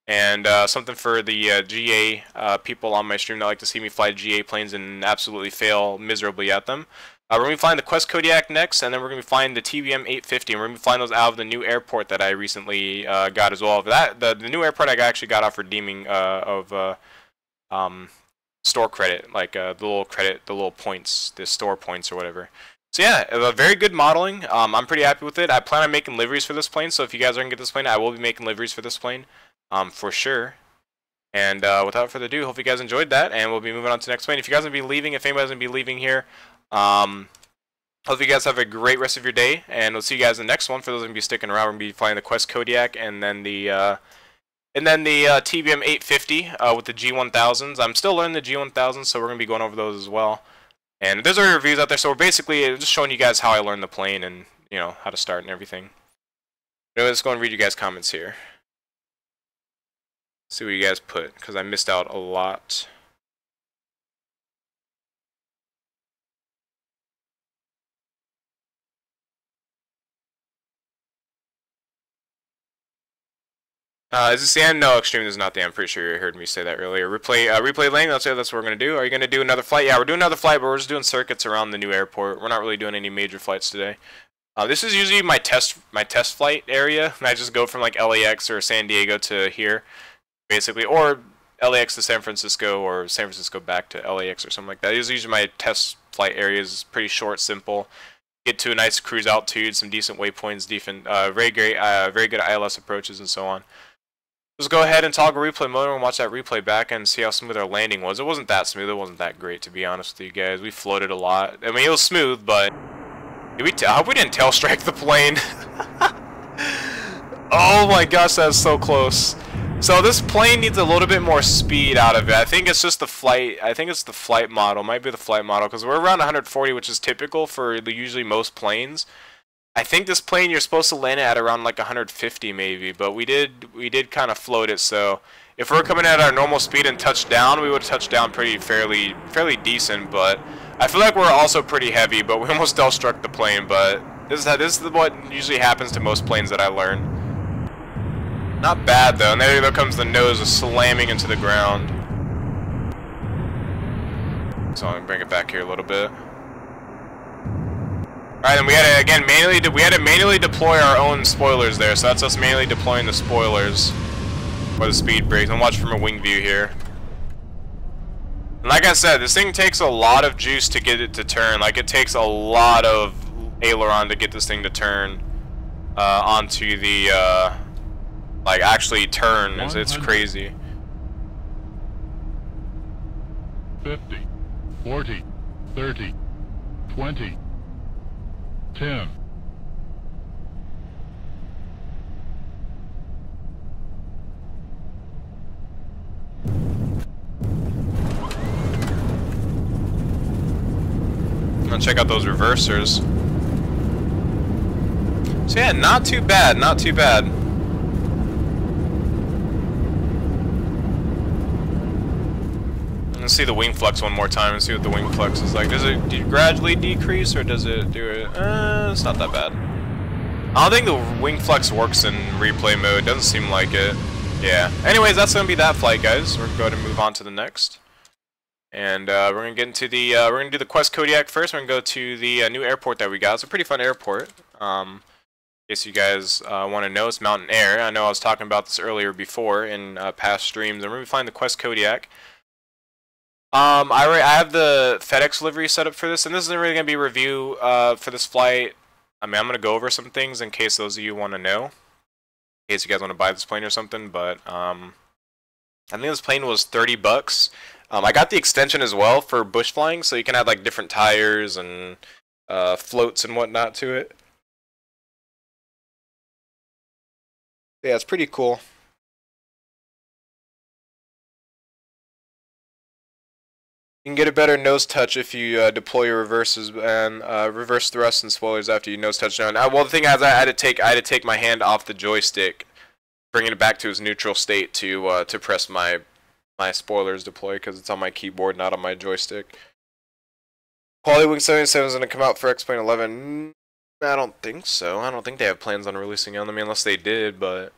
A: And something for the GA people on my stream that like to see me fly GA planes and absolutely fail miserably at them. We're going to be flying the Quest Kodiak next, and then we're going to be flying the TBM850, and we're going to be flying those out of the new airport that I recently got as well. The new airport I actually got off redeeming of store credit, like the little points, the store points or whatever. So yeah, a very good modeling. I'm pretty happy with it. I plan on making liveries for this plane, so if you guys are going to get this plane, I will be making liveries for this plane, for sure. And without further ado, hope you guys enjoyed that, and we'll be moving on to the next plane. If you guys are going to be leaving, if anybody's going to be leaving here, hope you guys have a great rest of your day, and we'll see you guys in the next one. For those who are going to be sticking around, we're going to be flying the Quest Kodiak, and then the TBM850 with the G1000s. I'm still learning the G1000s, so we're going to be going over those as well. And there's already reviews out there, so we're basically just showing you guys how I learned the plane and, you know, how to start and everything. Anyway, let's go and read you guys' comments here. See what you guys put, because I missed out a lot. Is this the end? No, Extreme is not the end. I'm pretty sure you heard me say that earlier. Replay lane, that's what we're going to do. Are you going to do another flight? Yeah, we're doing another flight, but we're just doing circuits around the new airport. We're not really doing any major flights today. This is usually my test flight area, and I just go from like LAX or San Diego to here, basically, or LAX to San Francisco, or San Francisco back to LAX or something like that. This is usually my test flight areas. It's pretty short, simple. Get to a nice cruise altitude, some decent waypoints, very good ILS approaches, and so on. Let's go ahead and toggle replay mode and watch that replay back and see how smooth our landing was. It wasn't that smooth. It wasn't that great, to be honest with you guys. We floated a lot. I mean, it was smooth, but I hope we didn't tail strike the plane. Oh my gosh, that's so close. So this plane needs a little bit more speed out of it. I think it's just the flight. I think it's the flight model. Might be the flight model, because we're around 140, which is typical for usually most planes. I think this plane you're supposed to land it at around like 150 maybe, but we did kind of float it. So if we're coming at our normal speed and touch down, we would touch down fairly decent. But I feel like we're also pretty heavy, but we almost tail struck the plane. But this is what usually happens to most planes that I learn. Not bad though, and there comes the nose slamming into the ground. So I'm gonna bring it back here a little bit. Alright, and we had to manually deploy our own spoilers there, so that's us manually deploying the spoilers for the speed brakes. And watch from a wing view here. And like I said, this thing takes a lot of juice to get it to turn. Like, it takes a lot of aileron to get this thing to turn onto the like actually turn. It's crazy.
E: 50, 40, 30, 20, 10.
A: I'm gonna check out those reversers. So yeah, not too bad, not too bad. Let's see the wing flux one more time and see what the wing flux is like. Does it gradually decrease, or does it do it? It's not that bad. I don't think the wing flux works in replay mode. Doesn't seem like it. Yeah. Anyways, that's gonna be that flight, guys. We're gonna go ahead and move on to the next. And we're gonna get into the we're gonna do the Quest Kodiak first. We're gonna go to the new airport that we got. It's a pretty fun airport. In case you guys want to know, it's Mountain Air. I know I was talking about this earlier before in past streams. And we're gonna find the Quest Kodiak. I have the FedEx livery set up for this, and this isn't really gonna be a review for this flight. I mean, I'm gonna go over some things in case those of you want to know, in case you guys want to buy this plane or something. But I think this plane was 30 bucks. I got the extension as well for bush flying, so you can add like different tires and floats and whatnot to it. Yeah, it's pretty cool. You can get a better nose touch if you deploy your reverses and reverse thrust and spoilers after you nose touch down. Well, the thing is, I had to take my hand off the joystick, bringing it back to its neutral state to press my spoilers deploy, because it's on my keyboard, not on my joystick. Quality Wing 77 is going to come out for X-Plane 11. I don't think so. I don't think they have plans on releasing on them, unless they did, but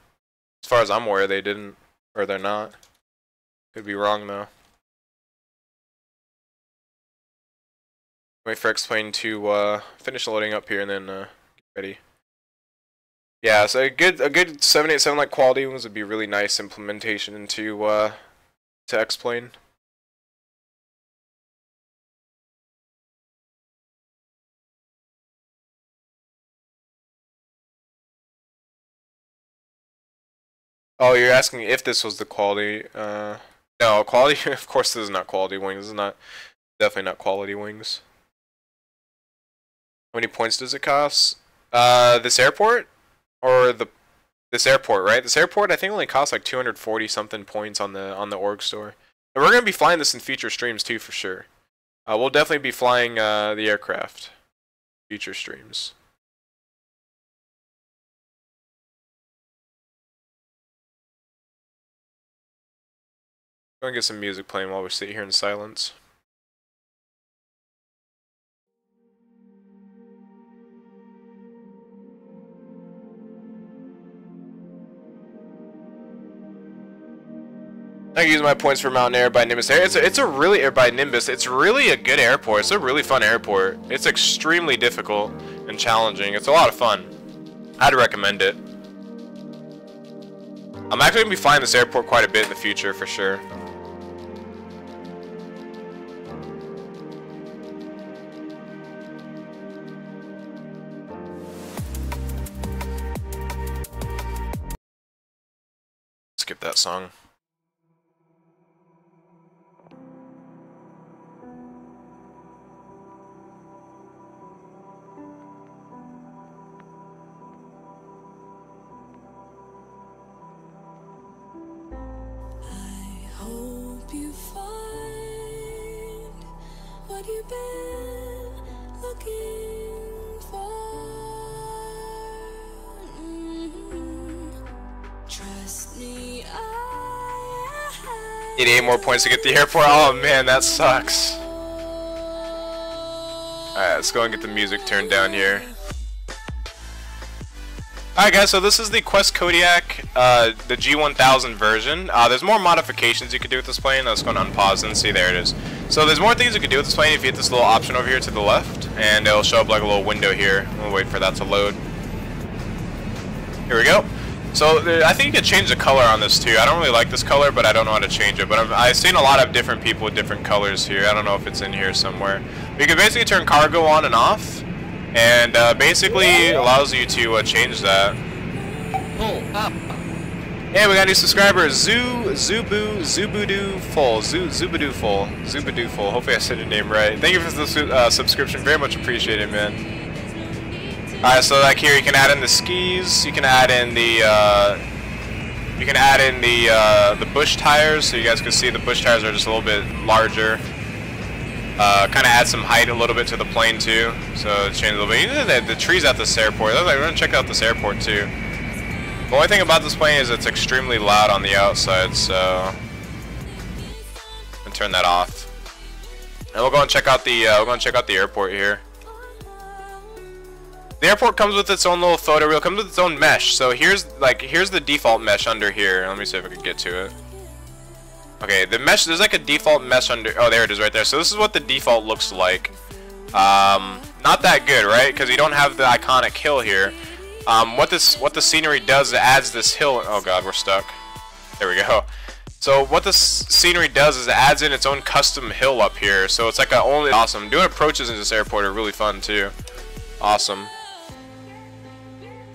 A: as far as I'm aware, they didn't, or they're not. Could be wrong though. Wait for X-Plane to finish loading up here and then get ready. Yeah, so a good 787 like quality wings would be really nice implementation into to X-Plane. Oh, you're asking if this was the quality? No, quality. Of course, this is not quality wings. This is not definitely not quality wings. How many points does it cost? This airport? Or this airport, right? This airport I think only costs like 240 something points on the org store. And we're gonna be flying this in future streams too for sure. We'll definitely be flying the aircraft. Future streams. Go and get some music playing while we sit here in silence. I can use my points for Mountain Air by Nimbus Air. It's a really It's really a good airport. It's a really fun airport. It's extremely difficult and challenging. It's a lot of fun. I'd recommend it. I'm actually gonna be flying this airport quite a bit in the future for sure. Skip that song.
F: You've been looking for. Trust me,
A: 88 more points to get the airport. Oh man, that sucks. Alright, let's go and get the music turned down here. Alright guys, so this is the Quest Kodiak, the G1000 version. There's more modifications you can do with this plane. Let's go and unpause and see, there it is. So there's more things you can do with this plane if you hit this little option over here to the left, and it'll show up like a little window here. We'll wait for that to load. Here we go. So I think you can change the color on this too. I don't really like this color, but I don't know how to change it. But I've seen a lot of different people with different colors here. I don't know if it's in here somewhere. But you can basically turn cargo on and off, and basically allows you to change that.
G: Pull up.
A: Hey, we got a new subscriber, Zubadoo Full. Hopefully I said your name right. Thank you for the subscription. Very much appreciated, man. Alright, so like here you can add in the skis. You can add in the bush tires, so you guys can see the bush tires are just a little bit larger. Kind of add some height a little bit to the plane too, so change a little bit. You know, the trees at this airport. We're gonna check out this airport too. The only thing about this plane is it's extremely loud on the outside, so I'm gonna turn that off. And we'll go and check out the airport here. The airport comes with its own little photo reel, comes with its own mesh. So here's the default mesh under here. Let me see if I can get to it. Okay, the mesh, there's like a default mesh under, oh there it is right there. So this is what the default looks like. Not that good, right? Because you don't have the iconic hill here. What the scenery does, it adds this hill. Oh god, we're stuck. There we go. So what this scenery does is it adds in its own custom hill up here. So it's like a only awesome. Doing approaches in this airport are really fun too. Awesome.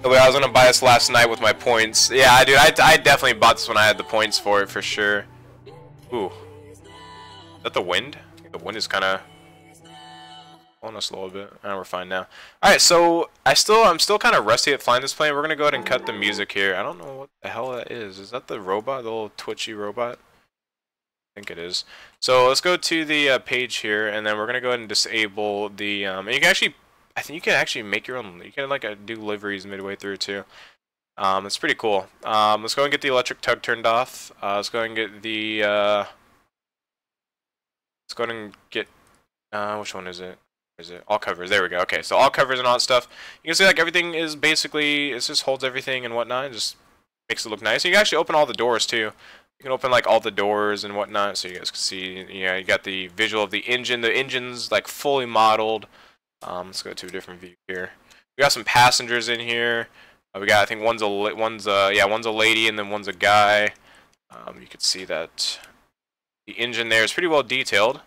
A: I was gonna buy this last night with my points. Yeah, dude, I definitely bought this when I had the points for it for sure. Ooh. Is that the wind? I think the wind is kind of on us a little bit. We're fine now. Alright, so I'm still kind of rusty at flying this plane. We're going to go ahead and cut the music here. I don't know what the hell that is. Is that the robot? The little twitchy robot? I think it is. So let's go to the page here, and then we're going to go ahead and disable the... and you can actually... I think you can actually make your own... You can like do liveries midway through too. It's pretty cool. Let's go and get the electric tug turned off. Let's go and get the... let's go ahead and get... which one is it? Is it all covers? There we go. Okay, so all covers and all that stuff. You can see like everything is basically, it just holds everything and whatnot. It just makes it look nice. You can actually open all the doors too. You can open like all the doors and whatnot, so you guys can see. You got the visual of the engine. The engine's like fully modeled. Let's go to a different view here. We got some passengers in here. We got, I think one's a lady and then one's a guy. You can see that the engine there is pretty well detailed.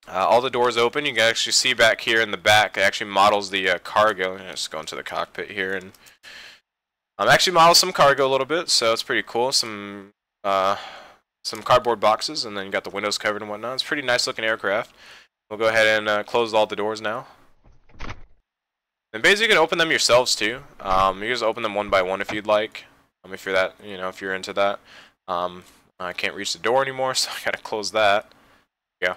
A: All the doors open. You can actually see back here in the back. It actually models the cargo. Just go into the cockpit here and actually models some cargo a little bit, so it's pretty cool. Some cardboard boxes, and then you got the windows covered and whatnot. It's a pretty nice looking aircraft. We'll go ahead and close all the doors now. And basically, you can open them yourselves too. You can just open them one by one if you'd like. If you're that, if you're into that. I can't reach the door anymore, so I gotta close that. Yeah.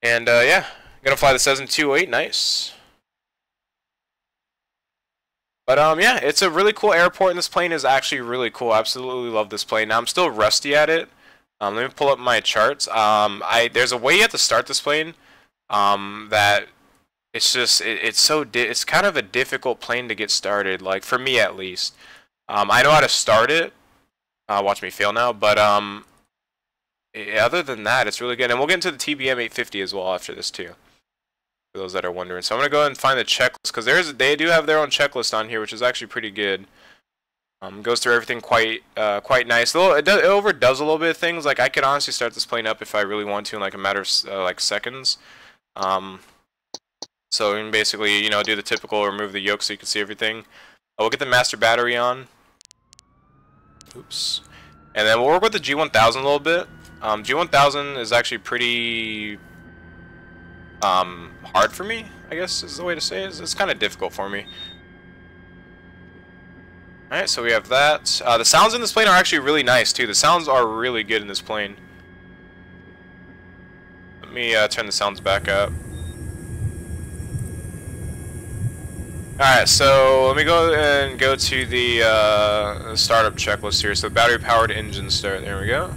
A: And yeah, I'm gonna fly the Cessna 208, nice. But yeah, it's a really cool airport, and this plane is actually really cool. I absolutely love this plane. Now I'm still rusty at it. Let me pull up my charts. There's a way you have to start this plane. That it's just it's kind of a difficult plane to get started. Like for me at least. I know how to start it. Watch me fail now, but other than that, it's really good. And we'll get into the TBM850 as well after this too, for those that are wondering. So I'm going to go ahead and find the checklist, because they do have their own checklist on here, which is actually pretty good. Goes through everything quite nice. It overdoes a little bit of things. Like I could honestly start this plane up if I really want to in like a matter of like seconds. So we can basically do the typical remove the yoke so you can see everything. We'll get the master battery on. Oops. And then we'll work with the G1000 a little bit. G1000 is actually pretty hard for me, I guess is the way to say it. It's kind of difficult for me. Alright, so we have that. The sounds in this plane are actually really nice too. The sounds are really good in this plane. Let me turn the sounds back up. Alright, so let me go and go to the startup checklist here. So battery powered engine start, there we go.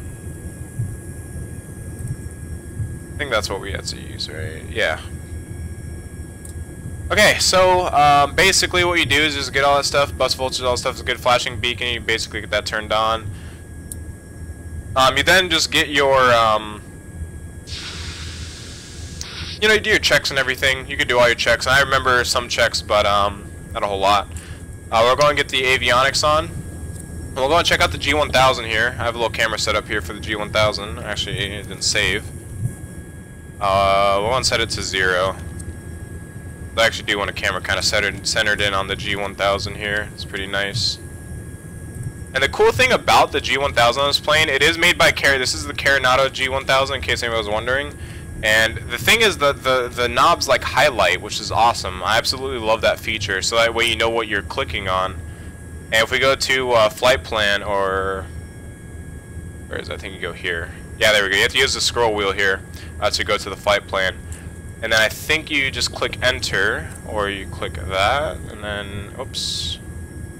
A: I think that's what we had to use, right? Yeah. Okay, so basically what you do is just get all that stuff, bus voltage, all that stuff, is a good flashing beacon, you basically get that turned on. You then just get your, you do your checks and everything. You can do all your checks. And I remember some checks, but not a whole lot. We're going to get the avionics on. We'll go and check out the G1000 here. I have a little camera set up here for the G1000. Actually, it didn't save. We'll go and set it to 0. I actually do want a camera kind of centered in on the G1000 here. It's pretty nice. And the cool thing about the G1000 on this plane, it is made by Carry. This is the Carinato G1000, in case anybody was wondering. And the thing is that the knobs like highlight, which is awesome. I absolutely love that feature. So that way you know what you're clicking on. And if we go to flight plan, or where is it? I think you go here. Yeah, there we go. You have to use the scroll wheel here to go to the flight plan. And then I think you just click enter, or you click that, and then, oops.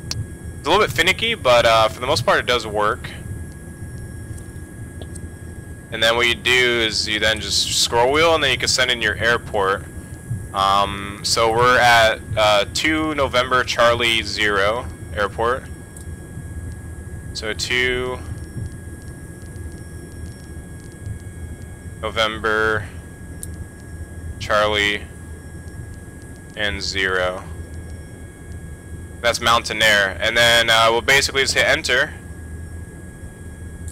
A: It's a little bit finicky, but for the most part it does work. And then what you do is you then just scroll wheel, and then you can send in your airport. So we're at 2 November Charlie 0 airport. So 2 November Charlie and 0. That's Mountain Air. And then we'll basically just hit enter.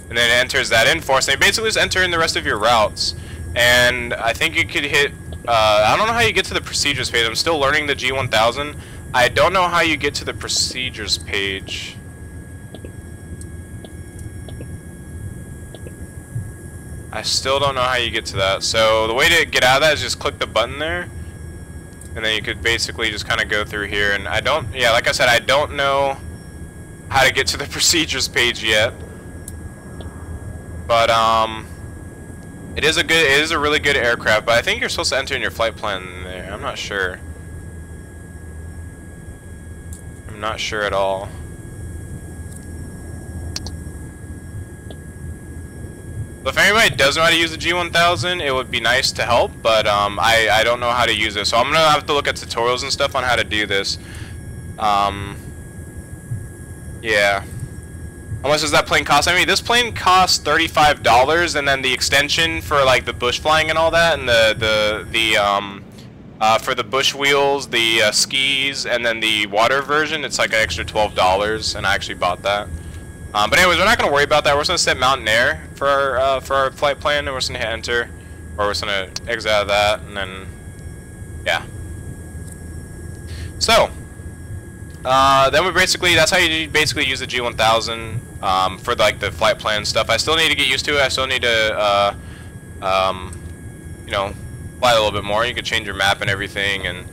A: And then it enters that in for us. And you basically just enter in the rest of your routes. And I think you could hit... I don't know how you get to the procedures page. I'm still learning the G1000. I don't know how you get to the procedures page. I still don't know how you get to that. So the way to get out of that is just click the button there. And then you could basically just kind of go through here. And I don't, yeah, like I said, I don't know how to get to the procedures page yet. But, it is a really good aircraft, but I think you're supposed to enter in your flight plan there. I'm not sure. I'm not sure at all. So if anybody does know how to use the G1000, it would be nice to help, but I don't know how to use it. So I'm going to have to look at tutorials and stuff on how to do this. Yeah. How much does that plane cost? I mean, this plane costs $35, and then the extension for like the bush flying and all that, and for the bush wheels, the skis, and then the water version, it's like an extra $12, and I actually bought that. But anyways, we're not going to worry about that. We're just going to set Mountain Air for our flight plan, and we're just going to hit enter, or we're just going to exit out of that, and then, yeah. So, then we basically, that's how you basically use the G1000 for like the flight plan stuff. I still need to get used to it. I still need to, you know, fly a little bit more. You could change your map and everything, and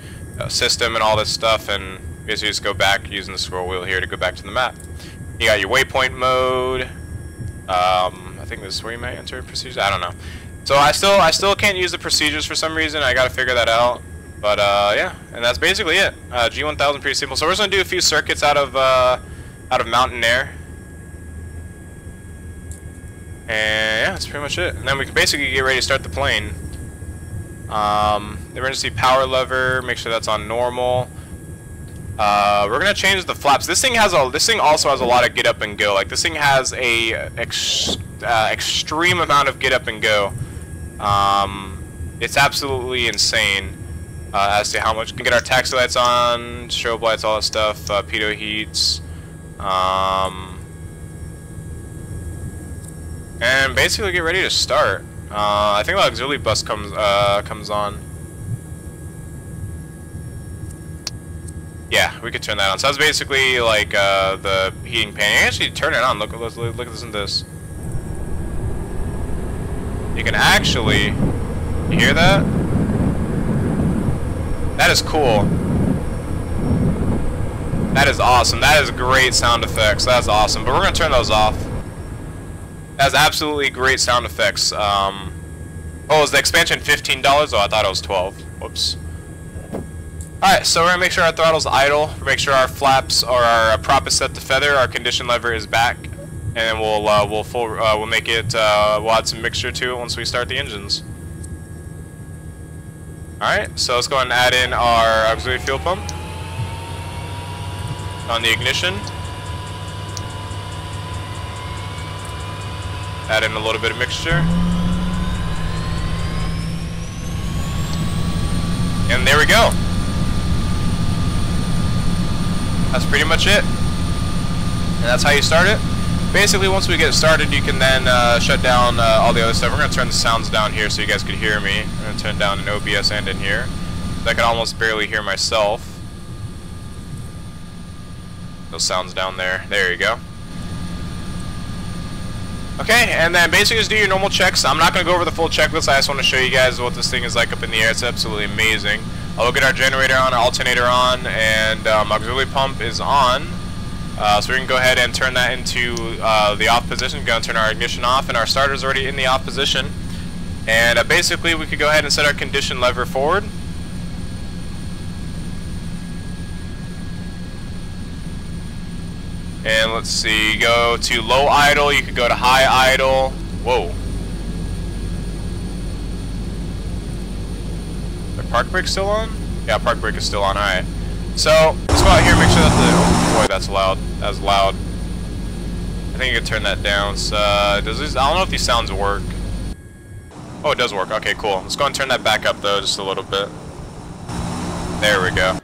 A: system and all this stuff, and basically just go back using the scroll wheel here to go back to the map. You got your waypoint mode. I think this is where you might enter procedures. I don't know. So I still can't use the procedures for some reason. I gotta figure that out. But yeah, and that's basically it. G1000 pretty simple. So we're just gonna do a few circuits out of Mountain Air. And yeah, that's pretty much it. And then we can basically get ready to start the plane. Emergency power lever. Make sure that's on normal. We're gonna change the flaps. This thing also has a lot of get up and go. Like this thing has a extreme amount of get up and go. It's absolutely insane as to how much. We can get our taxi lights on, strobe lights, all that stuff, pitot heats, and basically get ready to start. I think the auxiliary bus comes on. Yeah, we could turn that on. So that's basically like the heating pan. You can actually turn it on. Look at this. You can actually, you hear that? That is cool. That is awesome. That is great sound effects. That's awesome. But we're gonna turn those off. That's absolutely great sound effects. Oh, is the expansion $15? Oh, I thought it was 12. Whoops. Alright, so we're gonna make sure our throttle's idle, make sure our flaps or our prop is set to feather, our condition lever is back, and then we'll make it we'll add some mixture to it once we start the engines. Alright, so let's go ahead and add in our auxiliary fuel pump on the ignition. Add in a little bit of mixture. And there we go. That's pretty much it. And that's how you start it. Basically, once we get started, you can then shut down all the other stuff. We're going to turn the sounds down here so you guys could hear me. I'm going to turn down in OBS and in here. I can almost barely hear myself. Those sounds down there. There you go. Okay, and then basically just do your normal checks. I'm not going to go over the full checklist. I just want to show you guys what this thing is like up in the air. It's absolutely amazing. I'll get our generator on, our alternator on, and auxiliary pump is on. So we can go ahead and turn that into the off position. Go and turn our ignition off, and our starter's already in the off position. And basically we could go ahead and set our condition lever forward. And let's see, go to low idle, you could go to high idle. Whoa. The park brake still on? Yeah, park brake is still on, alright. So, let's go out here and make sure that the, oh boy, that's loud. That's loud. I think you can turn that down. So, I don't know if these sounds work. Oh, it does work. Okay, cool. Let's go and turn that back up though, just a little bit. There we go.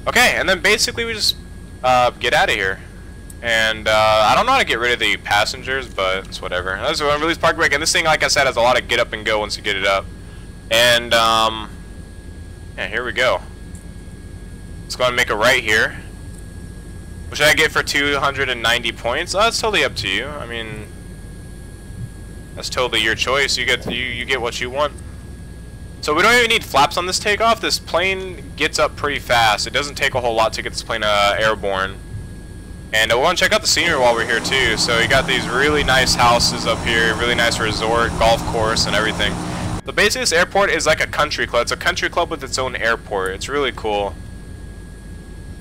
A: Okay, and then basically we just get out of here. And I don't know how to get rid of the passengers, but it's whatever. That's when I release park brake, and this thing, like I said, has a lot of get up and go once you get it up. And yeah, here we go. Let's go ahead and make a right here. What should I get for 290 points? Oh, it's totally up to you. I mean, That's totally your choice. You get what you want. So we don't even need flaps on this takeoff. This plane gets up pretty fast. It doesn't take a whole lot to get this plane airborne. And we want to check out the scenery while we're here too. So you got these really nice houses up here, really nice resort, golf course, and everything. So basically, this airport is like a country club. It's a country club with its own airport. It's really cool.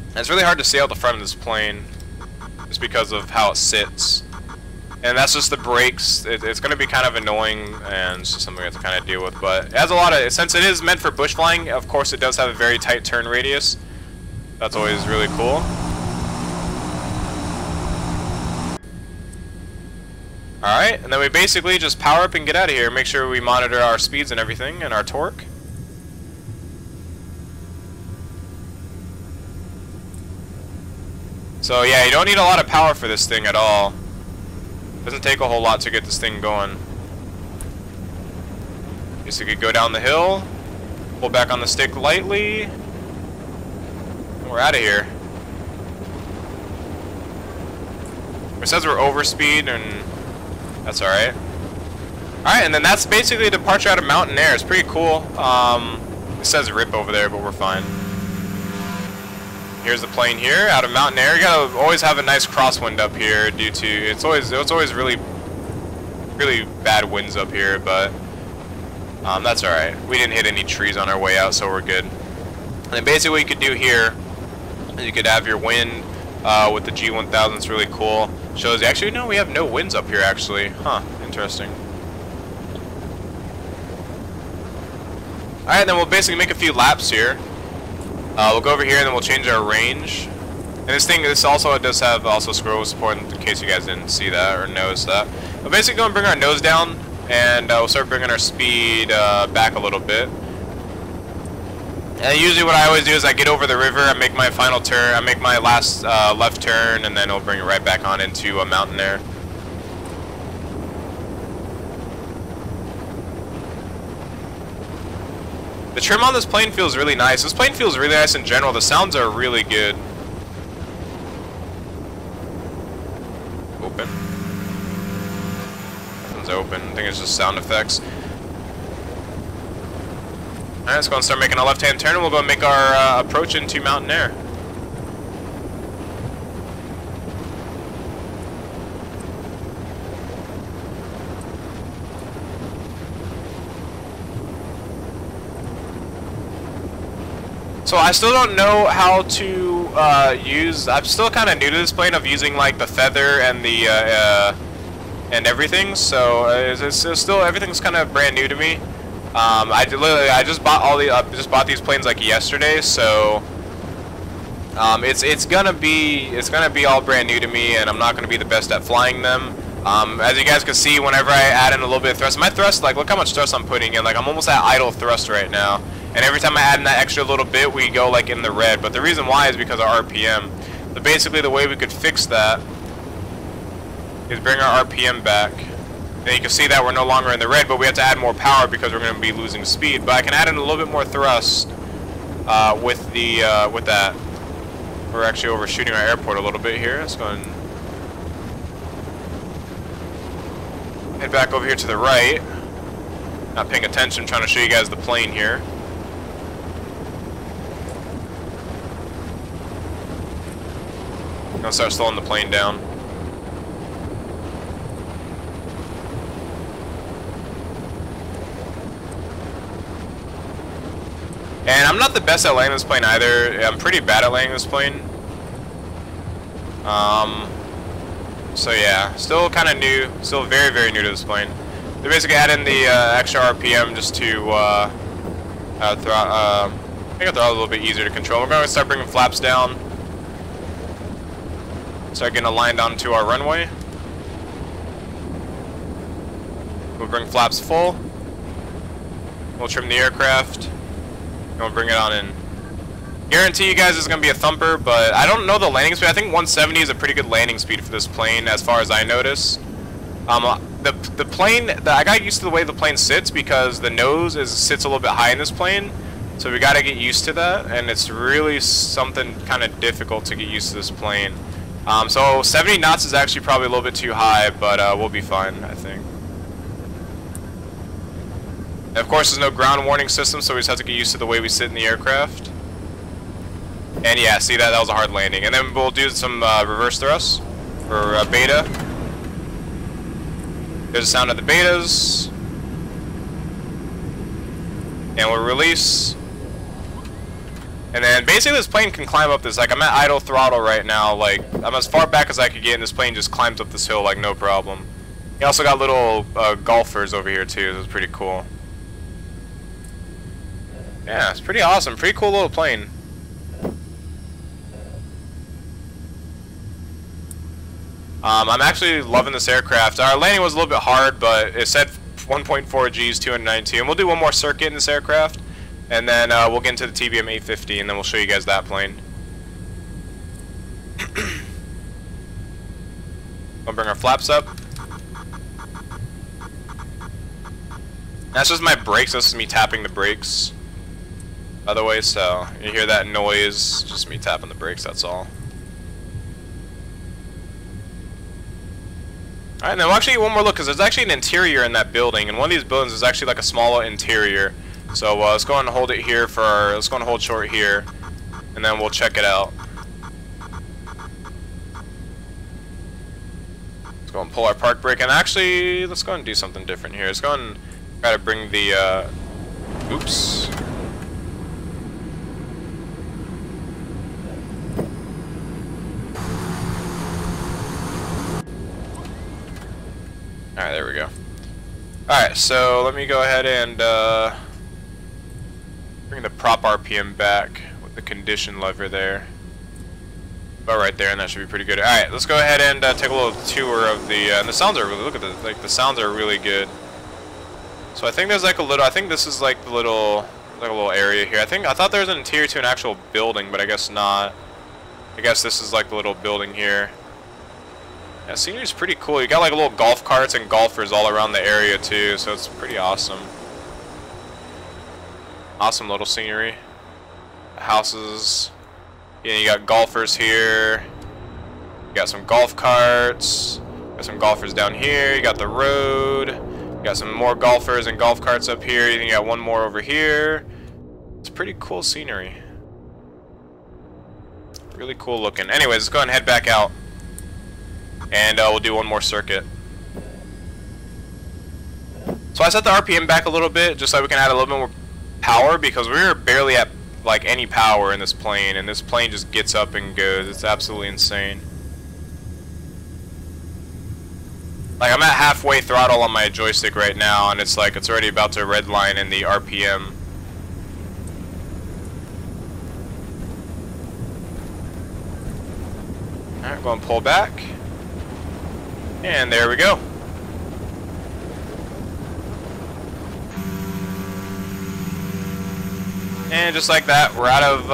A: And it's really hard to see out the front of this plane, just because of how it sits. And that's just the brakes. It's going to be kind of annoying, and it's just something we have to kind of deal with. But it has a lot of, since it is meant for bush flying, of course it does have a very tight turn radius. That's always really cool. Alright, and then we basically just power up and get out of here. Make sure we monitor our speeds and everything, and our torque. So yeah, you don't need a lot of power for this thing at all. Doesn't take a whole lot to get this thing going. Just you could go down the hill, pull back on the stick lightly, and we're out of here. It says we're over speed, and that's alright. Alright, and then that's basically a departure out of mountain air. It's pretty cool. It says RIP over there, but we're fine. Here's the plane here, out of mountain air. You gotta always have a nice crosswind up here due to, it's always really bad winds up here, but that's alright. We didn't hit any trees on our way out, so we're good. And then basically what you could do here, you could have your wind with the G1000. It's really cool. Shows you, actually, no, we have no winds up here, actually. Huh, interesting. Alright, then we'll basically make a few laps here. We'll go over here and then we'll change our range. And this also does have scroll support in case you guys didn't see that or notice that. We're basically going to bring our nose down, and we'll start bringing our speed back a little bit. And usually what I always do is I get over the river, I make my final turn, I make my last left turn, and then it'll bring it right back on into a mountain air. The trim on this plane feels really nice. This plane feels really nice in general. The sounds are really good. Open. Nothing's open. I think it's just sound effects. Alright, let's go and start making a left-hand turn, and we'll go and make our approach into mountain air. So I still don't know how to use. I'm still kind of new to this plane of using like the feather and the and everything. So it's still, everything's kind of brand new to me. I just bought these planes like yesterday, so it's gonna be all brand new to me, and I'm not gonna be the best at flying them. As you guys can see, whenever I add in a little bit of thrust, my thrust, like, look how much thrust I'm putting in. Like, I'm almost at idle thrust right now, and every time I add in that extra little bit, we go like in the red. But the reason why is because of RPM. So basically, the way we could fix that is bring our RPM back. And you can see that we're no longer in the red, but we have to add more power because we're going to be losing speed. But I can add in a little bit more thrust with that. We're actually overshooting our airport a little bit here. Let's go and head back over here to the right. Not paying attention, trying to show you guys the plane here. I'm going to start slowing the plane down. And I'm not the best at landing this plane either. I'm pretty bad at landing this plane. So yeah, still kind of new. Still very, very new to this plane. They basically add in the extra RPM just to make the throttle a little bit easier to control. We're going to start bringing flaps down. Start getting aligned onto our runway. We'll bring flaps full. We'll trim the aircraft. And we'll bring it on in. Guarantee you guys it's going to be a thumper, but I don't know the landing speed. I think 170 is a pretty good landing speed for this plane as far as I notice. The plane, I got used to the way the plane sits because the nose sits a little bit high in this plane. So we got to get used to that, and it's really something kind of difficult to get used to this plane. So 70 knots is actually probably a little bit too high, but we'll be fine, I think. And of course, there's no ground warning system, so we just have to get used to the way we sit in the aircraft. And yeah, see that was a hard landing. And then we'll do some reverse thrust for beta. There's the sound of the betas. And we'll release. And then basically this plane can climb up this, like I'm at idle throttle right now, like I'm as far back as I could get and this plane just climbs up this hill like no problem. You also got little golfers over here too, so it's pretty cool. Yeah, it's pretty awesome, pretty cool little plane. I'm actually loving this aircraft. Our landing was a little bit hard, but it said 1.4 Gs, 292, and we'll do one more circuit in this aircraft, and then we'll get into the TBM850, and then we'll show you guys that plane. We'll bring our flaps up. That's just my brakes. This is me tapping the brakes, by the way, so you hear that noise, just me tapping the brakes, that's all. Alright, now we'll actually get one more look, because there's actually an interior in that building, and one of these buildings is actually like a smaller interior. So let's go and hold it here for our, let's go and hold short here, and then we'll check it out. Let's go and pull our park brake, and actually, let's go and do something different here. Let's go and try to bring the, oops. Alright, there we go. Alright, so let me go ahead and bring the prop RPM back with the condition lever there. About right there, and that should be pretty good. Alright, let's go ahead and take a little tour of the, and the sounds are really, look at the, like, the sounds are really good. So I think there's like a little, I think this is like the little, like a little area here. I thought there was an interior to an actual building, but I guess not. I guess this is like the little building here. Yeah, scenery's pretty cool. You got like little golf carts and golfers all around the area too, so it's pretty awesome. Awesome little scenery. Houses. Yeah, you got golfers here. You got some golf carts. Got some golfers down here. You got the road. You got some more golfers and golf carts up here. You got one more over here. It's pretty cool scenery. Really cool looking. Anyways, let's go ahead and head back out. And we'll do one more circuit. So I set the RPM back a little bit just so we can add a little bit more power, because we were barely at like any power in this plane, and this plane just gets up and goes. It's absolutely insane. Like I'm at halfway throttle on my joystick right now, and it's like it's already about to redline in the RPM. Alright, go and pull back. And there we go. And just like that, we're out of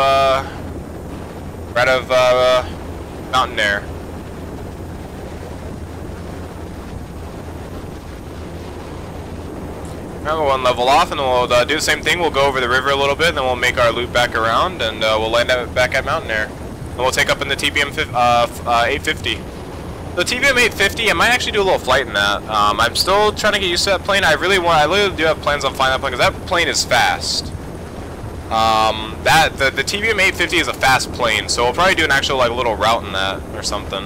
A: mountain air. Now we'll one level off, and we'll do the same thing. We'll go over the river a little bit, and then we'll make our loop back around, and we'll land back at mountain air. And we'll take up in the TBM850. The TBM850, I might actually do a little flight in that. I'm still trying to get used to that plane. I really do have plans on flying that plane, because that plane is fast. The TBM850 is a fast plane, so we'll probably do an actual like little route in that or something.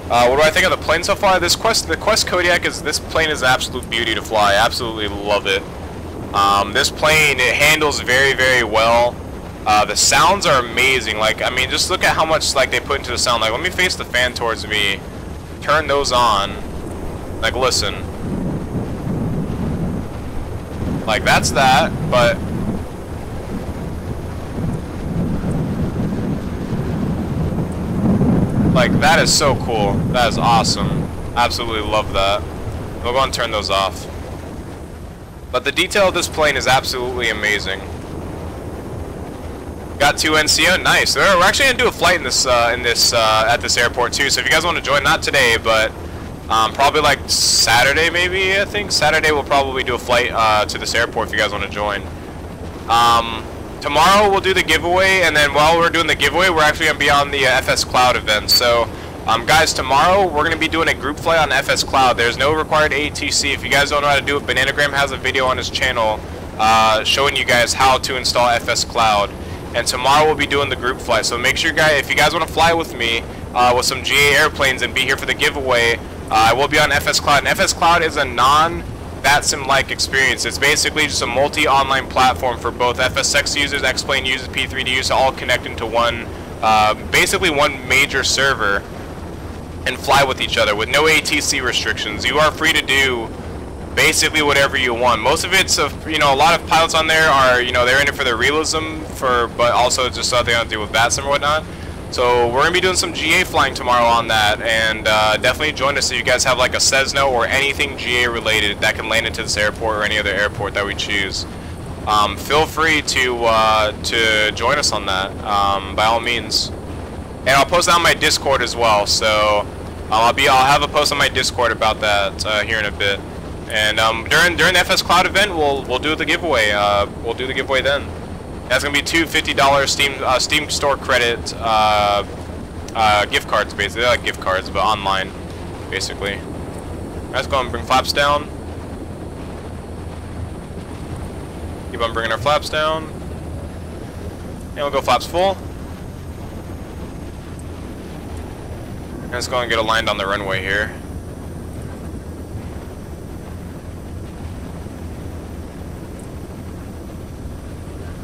A: What do I think of the plane so far? The Quest Kodiak this plane is an absolute beauty to fly. I absolutely love it. This plane, it handles very, very well. The sounds are amazing. Like, I mean, just look at how much like they put into the sound. Like, let me face the fan towards me. Turn those on. Like, listen. Like, that's that, but like, that is so cool. That is awesome. Absolutely love that. We'll go and turn those off. But the detail of this plane is absolutely amazing. Got 2 NCO, nice. We're actually gonna do a flight in this at this airport too. So if you guys want to join, not today, but probably like Saturday maybe. I think Saturday we'll probably do a flight to this airport if you guys want to join. Tomorrow we'll do the giveaway, and then while we're doing the giveaway, we're actually gonna be on the FS Cloud event. So Guys, tomorrow we're going to be doing a group flight on FS Cloud. There's no required ATC. If you guys don't know how to do it, Bananagram has a video on his channel showing you guys how to install FS Cloud. And tomorrow we'll be doing the group flight. So make sure, guys, if you guys want to fly with me with some GA airplanes and be here for the giveaway, I will be on FS Cloud. And FS Cloud is a non-VATSIM-like experience. It's basically just a multi-online platform for both FSX users, X-Plane users, P3D users, all connect into one, basically one major server, and fly with each other with no ATC restrictions. You are free to do basically whatever you want. Most of it's, you know, a lot of pilots on there are, you know, they're in it for the realism, but also just so they don't deal with VATSIM or whatnot. So we're gonna be doing some GA flying tomorrow on that, and definitely join us if you guys have like a Cessna or anything GA related that can land into this airport or any other airport that we choose. Feel free to join us on that by all means. And I'll post that on my Discord as well. So I'll have a post on my Discord about that here in a bit. And during the FS Cloud event, we'll do the giveaway. We'll do the giveaway then. That's gonna be two $50 Steam store credit gift cards, basically. They're like gift cards, but online, basically. Let's go and bring flaps down. Keep on bringing our flaps down. And we'll go flaps full. And let's go and get aligned on the runway here.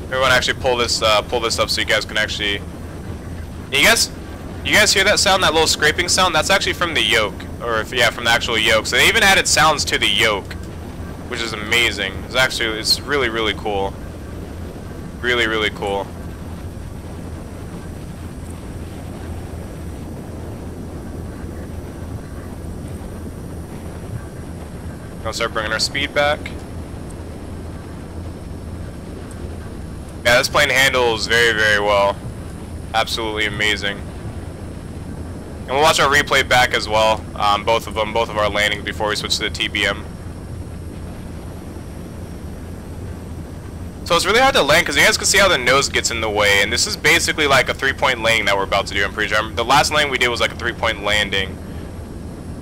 A: Everyone actually pull this up so you guys can actually. You guys hear that sound? That little scraping sound? That's actually from the yoke, or yeah, from the actual yoke. So they even added sounds to the yoke, which is amazing. It's really, really cool. Really, really cool. Gonna start bringing our speed back. Yeah, this plane handles very, very well. Absolutely amazing. And we'll watch our replay back as well. Both of our landings before we switch to the TBM. So it's really hard to land because you guys can see how the nose gets in the way. And this is basically like a 3-point landing that we're about to do, I'm pretty sure. The last landing we did was like a 3-point landing.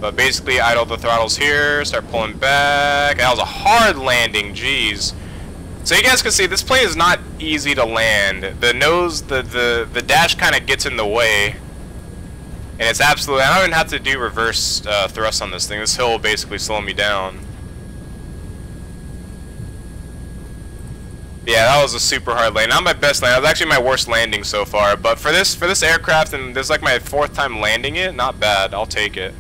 A: But basically idle the throttles here, start pulling back. That was a hard landing, jeez. So you guys can see this plane is not easy to land. The nose, the dash kind of gets in the way, and it's absolutely. I don't even have to do reverse thrust on this thing. This hill will basically slow me down. Yeah, that was a super hard landing. Not my best landing. That was actually my worst landing so far. But for this aircraft, and this is like my 4th time landing it, not bad. I'll take it.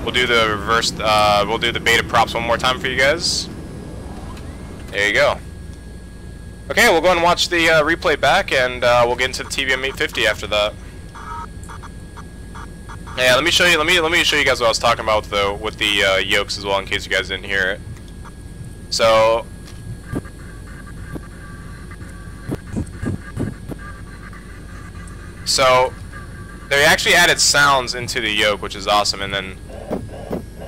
A: We'll do the reverse. We'll do the beta props one more time for you guys. There you go. Okay, we'll go and watch the replay back, and we'll get into the TBM850 after that. Yeah, let me show you. Let me show you guys what I was talking about with the yokes as well, in case you guys didn't hear it. So they actually added sounds into the yoke, which is awesome, and then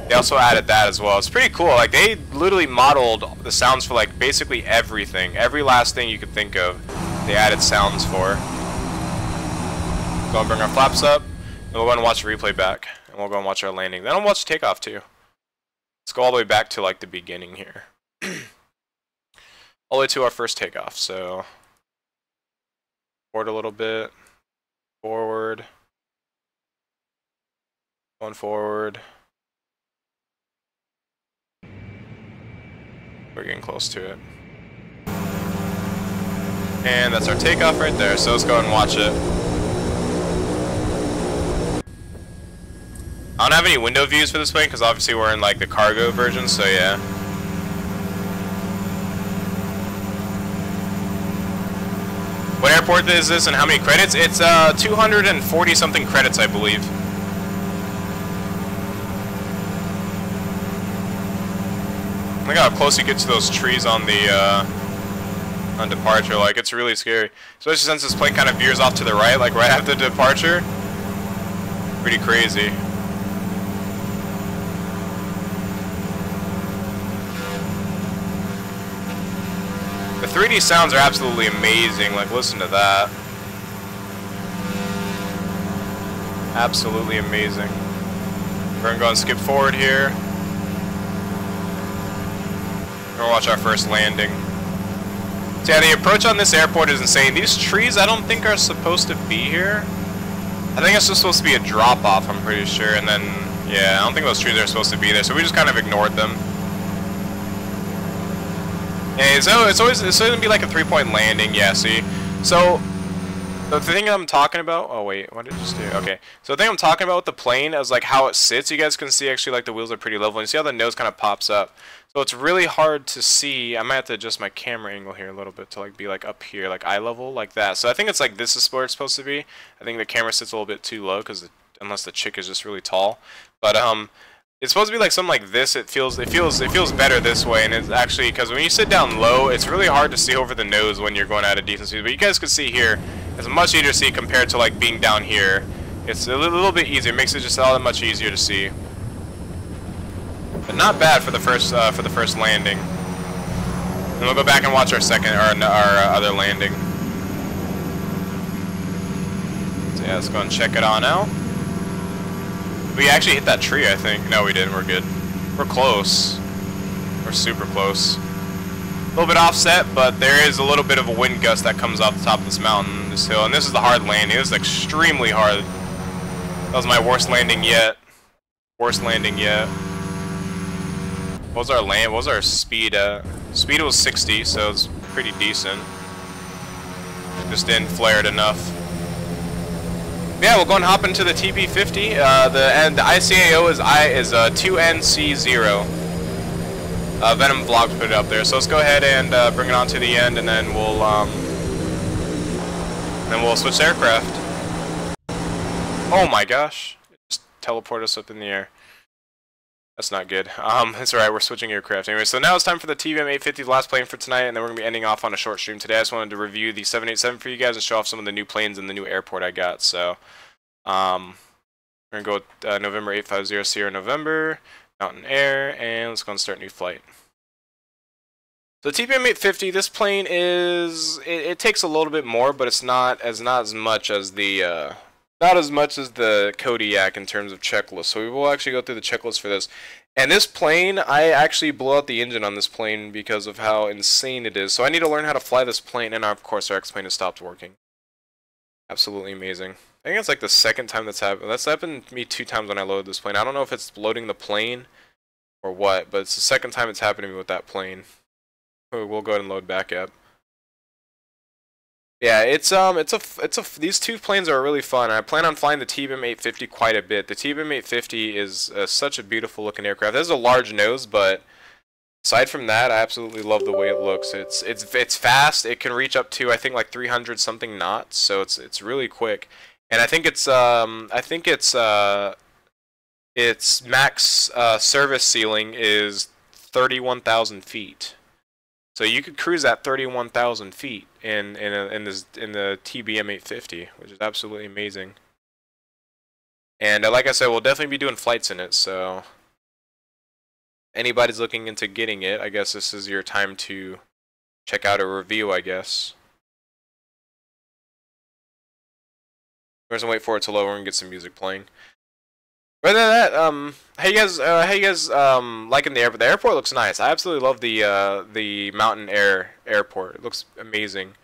A: they also added that as well. It's pretty cool. Like, they literally modeled the sounds for like basically everything. Every last thing you could think of, they added sounds for. Go and bring our flaps up, and we'll go and watch the replay back. And we'll go and watch our landing. Then we'll watch takeoff too. Let's go all the way back to like the beginning here. All the way to our first takeoff. So forward a little bit. Forward. Going forward. We're getting close to it. And that's our takeoff right there, so let's go and watch it. I don't have any window views for this plane because obviously we're in like the cargo version, so yeah. What airport is this and how many credits? It's 240 something credits, I believe. Look how close you get to those trees on the on departure. Like, it's really scary, especially since this plane kind of veers off to the right, like right after departure. Pretty crazy. The 3D sounds are absolutely amazing. Like, listen to that. Absolutely amazing. We're gonna go and skip forward here. We're gonna watch our first landing. So yeah, the approach on this airport is insane. These trees I don't think are supposed to be here. I think it's just supposed to be a drop-off, I'm pretty sure, and then, yeah, I don't think those trees are supposed to be there, so we just kind of ignored them. Hey, so it's gonna be like a 3-point landing, yeah, see? So, the thing I'm talking about, oh wait, what did I just do? Okay, so the thing I'm talking about with the plane is like how it sits. You guys can see actually like the wheels are pretty level, and you see how the nose kind of pops up. So it's really hard to see. I might have to adjust my camera angle here a little bit to like be like up here, like eye level, like that. So I think it's like this is where it's supposed to be. I think the camera sits a little bit too low because unless the chick is just really tall, but it's supposed to be like something like this. It feels better this way, and it's actually because when you sit down low, it's really hard to see over the nose when you're going at a decent speed. But you guys can see here, it's much easier to see compared to like being down here. It's a little bit easier. It makes it just all that much easier to see. But not bad for the first landing. And we'll go back and watch our other landing. So yeah, let's go and check it on out. We actually hit that tree, I think. No, we didn't. We're good. We're close. We're super close. A little bit offset, but there is a little bit of a wind gust that comes off the top of this mountain, this hill, and this is the hard landing. This is extremely hard. That was my worst landing yet. Worst landing yet. What was our land? What was our speed? Speed was 60, so it's pretty decent. Just didn't flare it enough. Yeah, we'll go and hop into the TB850. The ICAO is 2NC0. Venom Vlogs put it up there, so let's go ahead and bring it on to the end, and then we'll switch aircraft. Oh my gosh! Just teleport us up in the air. That's not good. It's alright, we're switching aircraft anyway. So now it's time for the TBM850, the last plane for tonight, and then we're going to be ending off on a short stream today. I just wanted to review the 787 for you guys and show off some of the new planes and the new airport I got. So, we're going to go with November 850 Sierra November, Mountain Air, and let's go and start a new flight. So the TBM850, this plane is, it takes a little bit more, but it's not as much as the Kodiak in terms of checklist. So we will actually go through the checklist for this. And this plane, I actually blew out the engine on this plane because of how insane it is. So I need to learn how to fly this plane, and of course our X-plane has stopped working. Absolutely amazing. I think it's like the second time that's happened. That's happened to me 2 times when I loaded this plane. I don't know if it's loading the plane or what, but it's the second time it's happened to me with that plane. We'll go ahead and load back up. Yeah, these 2 planes are really fun. I plan on flying the TBM850 quite a bit. The TBM850 is such a beautiful looking aircraft. It has a large nose, but aside from that, I absolutely love the way it looks. It's fast. It can reach up to I think like 300 something knots, so it's really quick. And I think its max service ceiling is 31,000 feet. So you could cruise at 31,000 feet in the TBM850, which is absolutely amazing. And like I said, we'll definitely be doing flights in it. So anybody's looking into getting it, I guess this is your time to check out a review, I guess. We're just gonna wait for it to load. We're gonna get some music playing. Other than that, how you guys liking the airport? The airport looks nice. I absolutely love the Mountain Air airport. It looks amazing.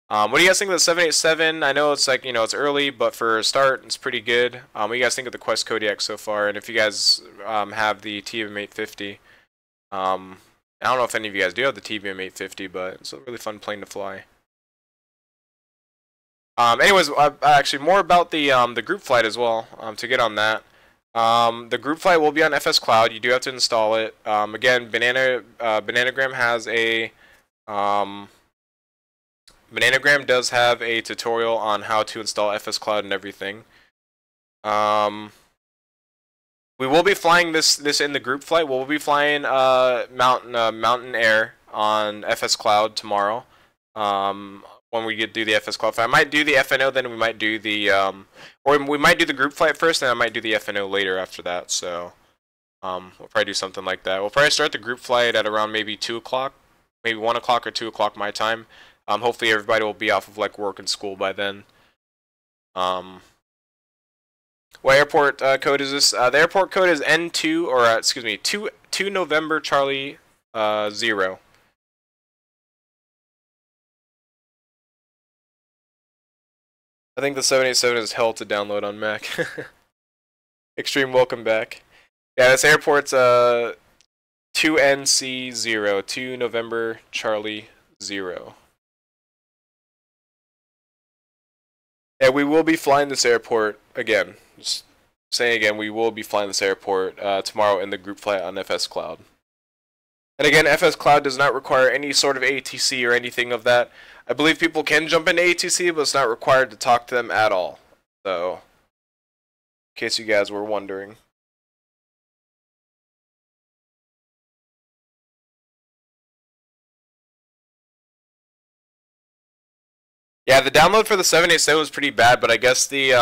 A: What do you guys think of the 787? I know it's like, you know, it's early, but for a start, it's pretty good. What do you guys think of the Quest Kodiak so far? And if you guys have the TBM850, I don't know if any of you guys do have the TBM850, but it's a really fun plane to fly. Anyways, actually more about the group flight as well. To get on that. The group flight will be on FS Cloud. You do have to install it. Again, Bananagram has a Bananagram does have a tutorial on how to install FS Cloud and everything. We will be flying this in the group flight. We'll be flying Mountain Air on FS Cloud tomorrow. When we do the FS Cloud flight, I might do the FNO, then we might do the or we might do the group flight first, and I might do the FNO later after that. So we'll probably do something like that. We'll probably start the group flight at around maybe 2 o'clock, maybe 1 o'clock or 2 o'clock my time. Hopefully everybody will be off of like work and school by then. What airport code is this? The airport code is N2, or excuse me, 2 November Charlie 0. I think the 787 is hell to download on Mac. Extreme welcome back. Yeah, this airport's 2NC0, 2 November Charlie 0. Yeah, we will be flying this airport again. Just saying again, we will be flying this airport tomorrow in the group flight on FS Cloud. And again, FS Cloud does not require any sort of ATC or anything of that. I believe people can jump into ATC, but it's not required to talk to them at all. So, in case you guys were wondering. Yeah, the download for the 787 was pretty bad, but I guess the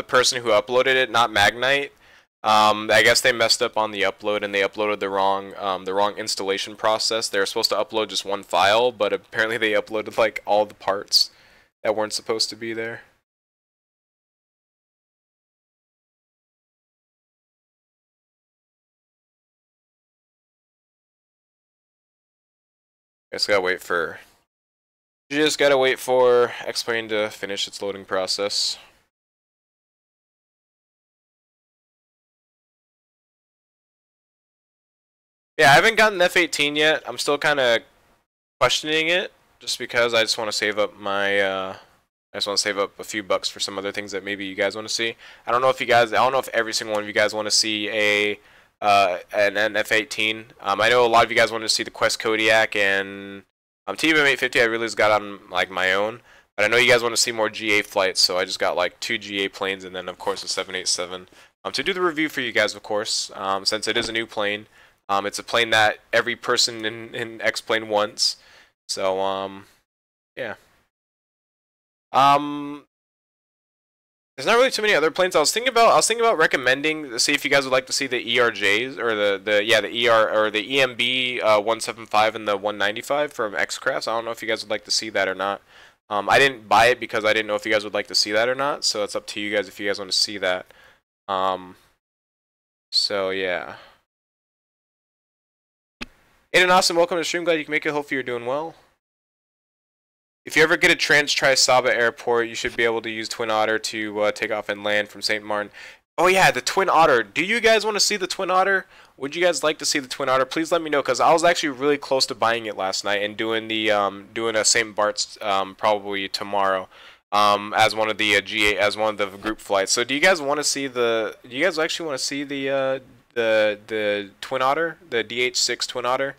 A: person who uploaded it, not Magnite, I guess they messed up on the upload and they uploaded the wrong installation process. They were supposed to upload just one file, but apparently they uploaded like all the parts that weren't supposed to be there. You just gotta wait for X-Plane to finish its loading process. Yeah, I haven't gotten F-18 yet. I'm still kind of questioning it, just because I just want to save up a few bucks for some other things that maybe you guys want to see. I don't know if every single one of you guys want to see an F-18. I know a lot of you guys want to see the Quest Kodiak and TBM850. I really just got on like my own, but I know you guys want to see more GA flights, so I just got like 2 GA planes and then of course a 787 to do the review for you guys, of course. Since it is a new plane, it's a plane that every person in X-Plane wants. So yeah. There's not really too many other planes. I was thinking about recommending to see if you guys would like to see the ERJs or the EMB 175 and the 195 from X-Crafts. I don't know if you guys would like to see that or not. I didn't buy it because I didn't know if you guys would like to see that or not. So it's up to you guys if you guys want to see that. So yeah. Aiden Austin, welcome to the stream. Glad you can make it. Hopefully you're doing well. If you ever get a Trans-Tri-Saba airport, you should be able to use Twin Otter to take off and land from St. Martin. Oh yeah, the Twin Otter. Do you guys want to see the Twin Otter? Would you guys like to see the Twin Otter? Please let me know, because I was actually really close to buying it last night and doing a St. Bart's probably tomorrow as one of the group flights. So do you guys want to see the? Do you guys actually want to see the Twin Otter, the DH6 Twin Otter?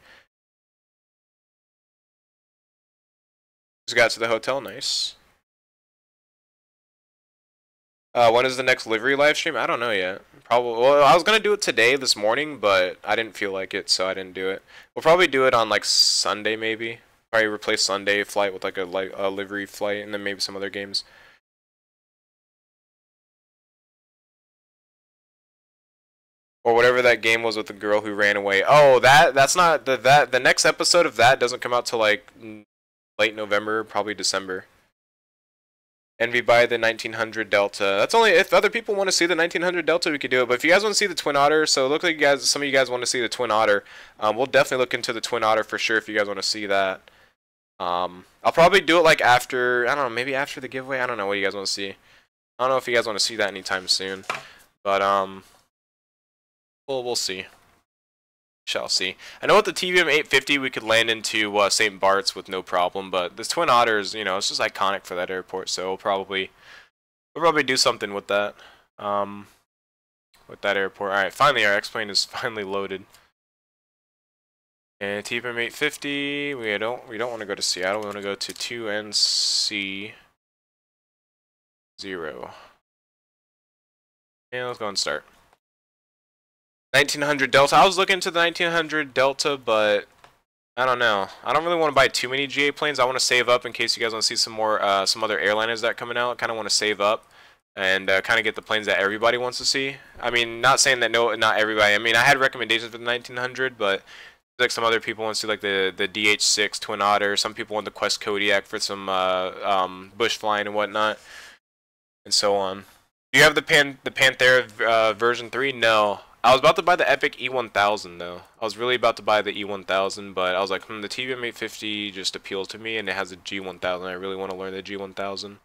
A: Just got to the hotel, nice. When is the next livery live stream? I don't know yet. Probably. Well, I was gonna do it today, this morning, but I didn't feel like it, so I didn't do it. We'll probably do it on like Sunday, maybe. Probably replace Sunday flight with like a livery flight, and then maybe some other games. Or whatever that game was with the girl who ran away. Oh, that's not the next episode of that doesn't come out till like late November, probably December. Envy by the 1900 Delta. That's only if other people want to see the 1900 Delta, we could do it. But if you guys want to see the Twin Otter, so it looks like some of you guys want to see the Twin Otter. We'll definitely look into the Twin Otter for sure if you guys want to see that. I'll probably do it like after, I don't know, maybe after the giveaway. I don't know what you guys want to see. I don't know if you guys want to see that anytime soon, but we'll see. Shall see. I know with the TBM850 we could land into St. Bart's with no problem, but this Twin Otters, you know, it's just iconic for that airport, so we'll probably do something with that. With that airport. Alright, finally our X-Plane is finally loaded. And TBM850, we don't want to go to Seattle, we want to go to 2NC0. And let's go and start. 1900 Delta. I was looking into the 1900 Delta, but I don't know. I don't really want to buy too many GA planes. I want to save up in case you guys want to see some more, some other airliners that are coming out. I kind of want to save up and kind of get the planes that everybody wants to see. I mean, not saying that not everybody. I mean, I had recommendations for the 1900, but like some other people want to see like the DH6 Twin Otter. Some people want the Quest Kodiak for some bush flying and whatnot, and so on. Do you have the Panthera version 3? No. I was about to buy the Epic E1000 though. I was really about to buy the E1000, but I was like, the TBM850 just appeals to me, and it has a G1000. I really want to learn the G1000.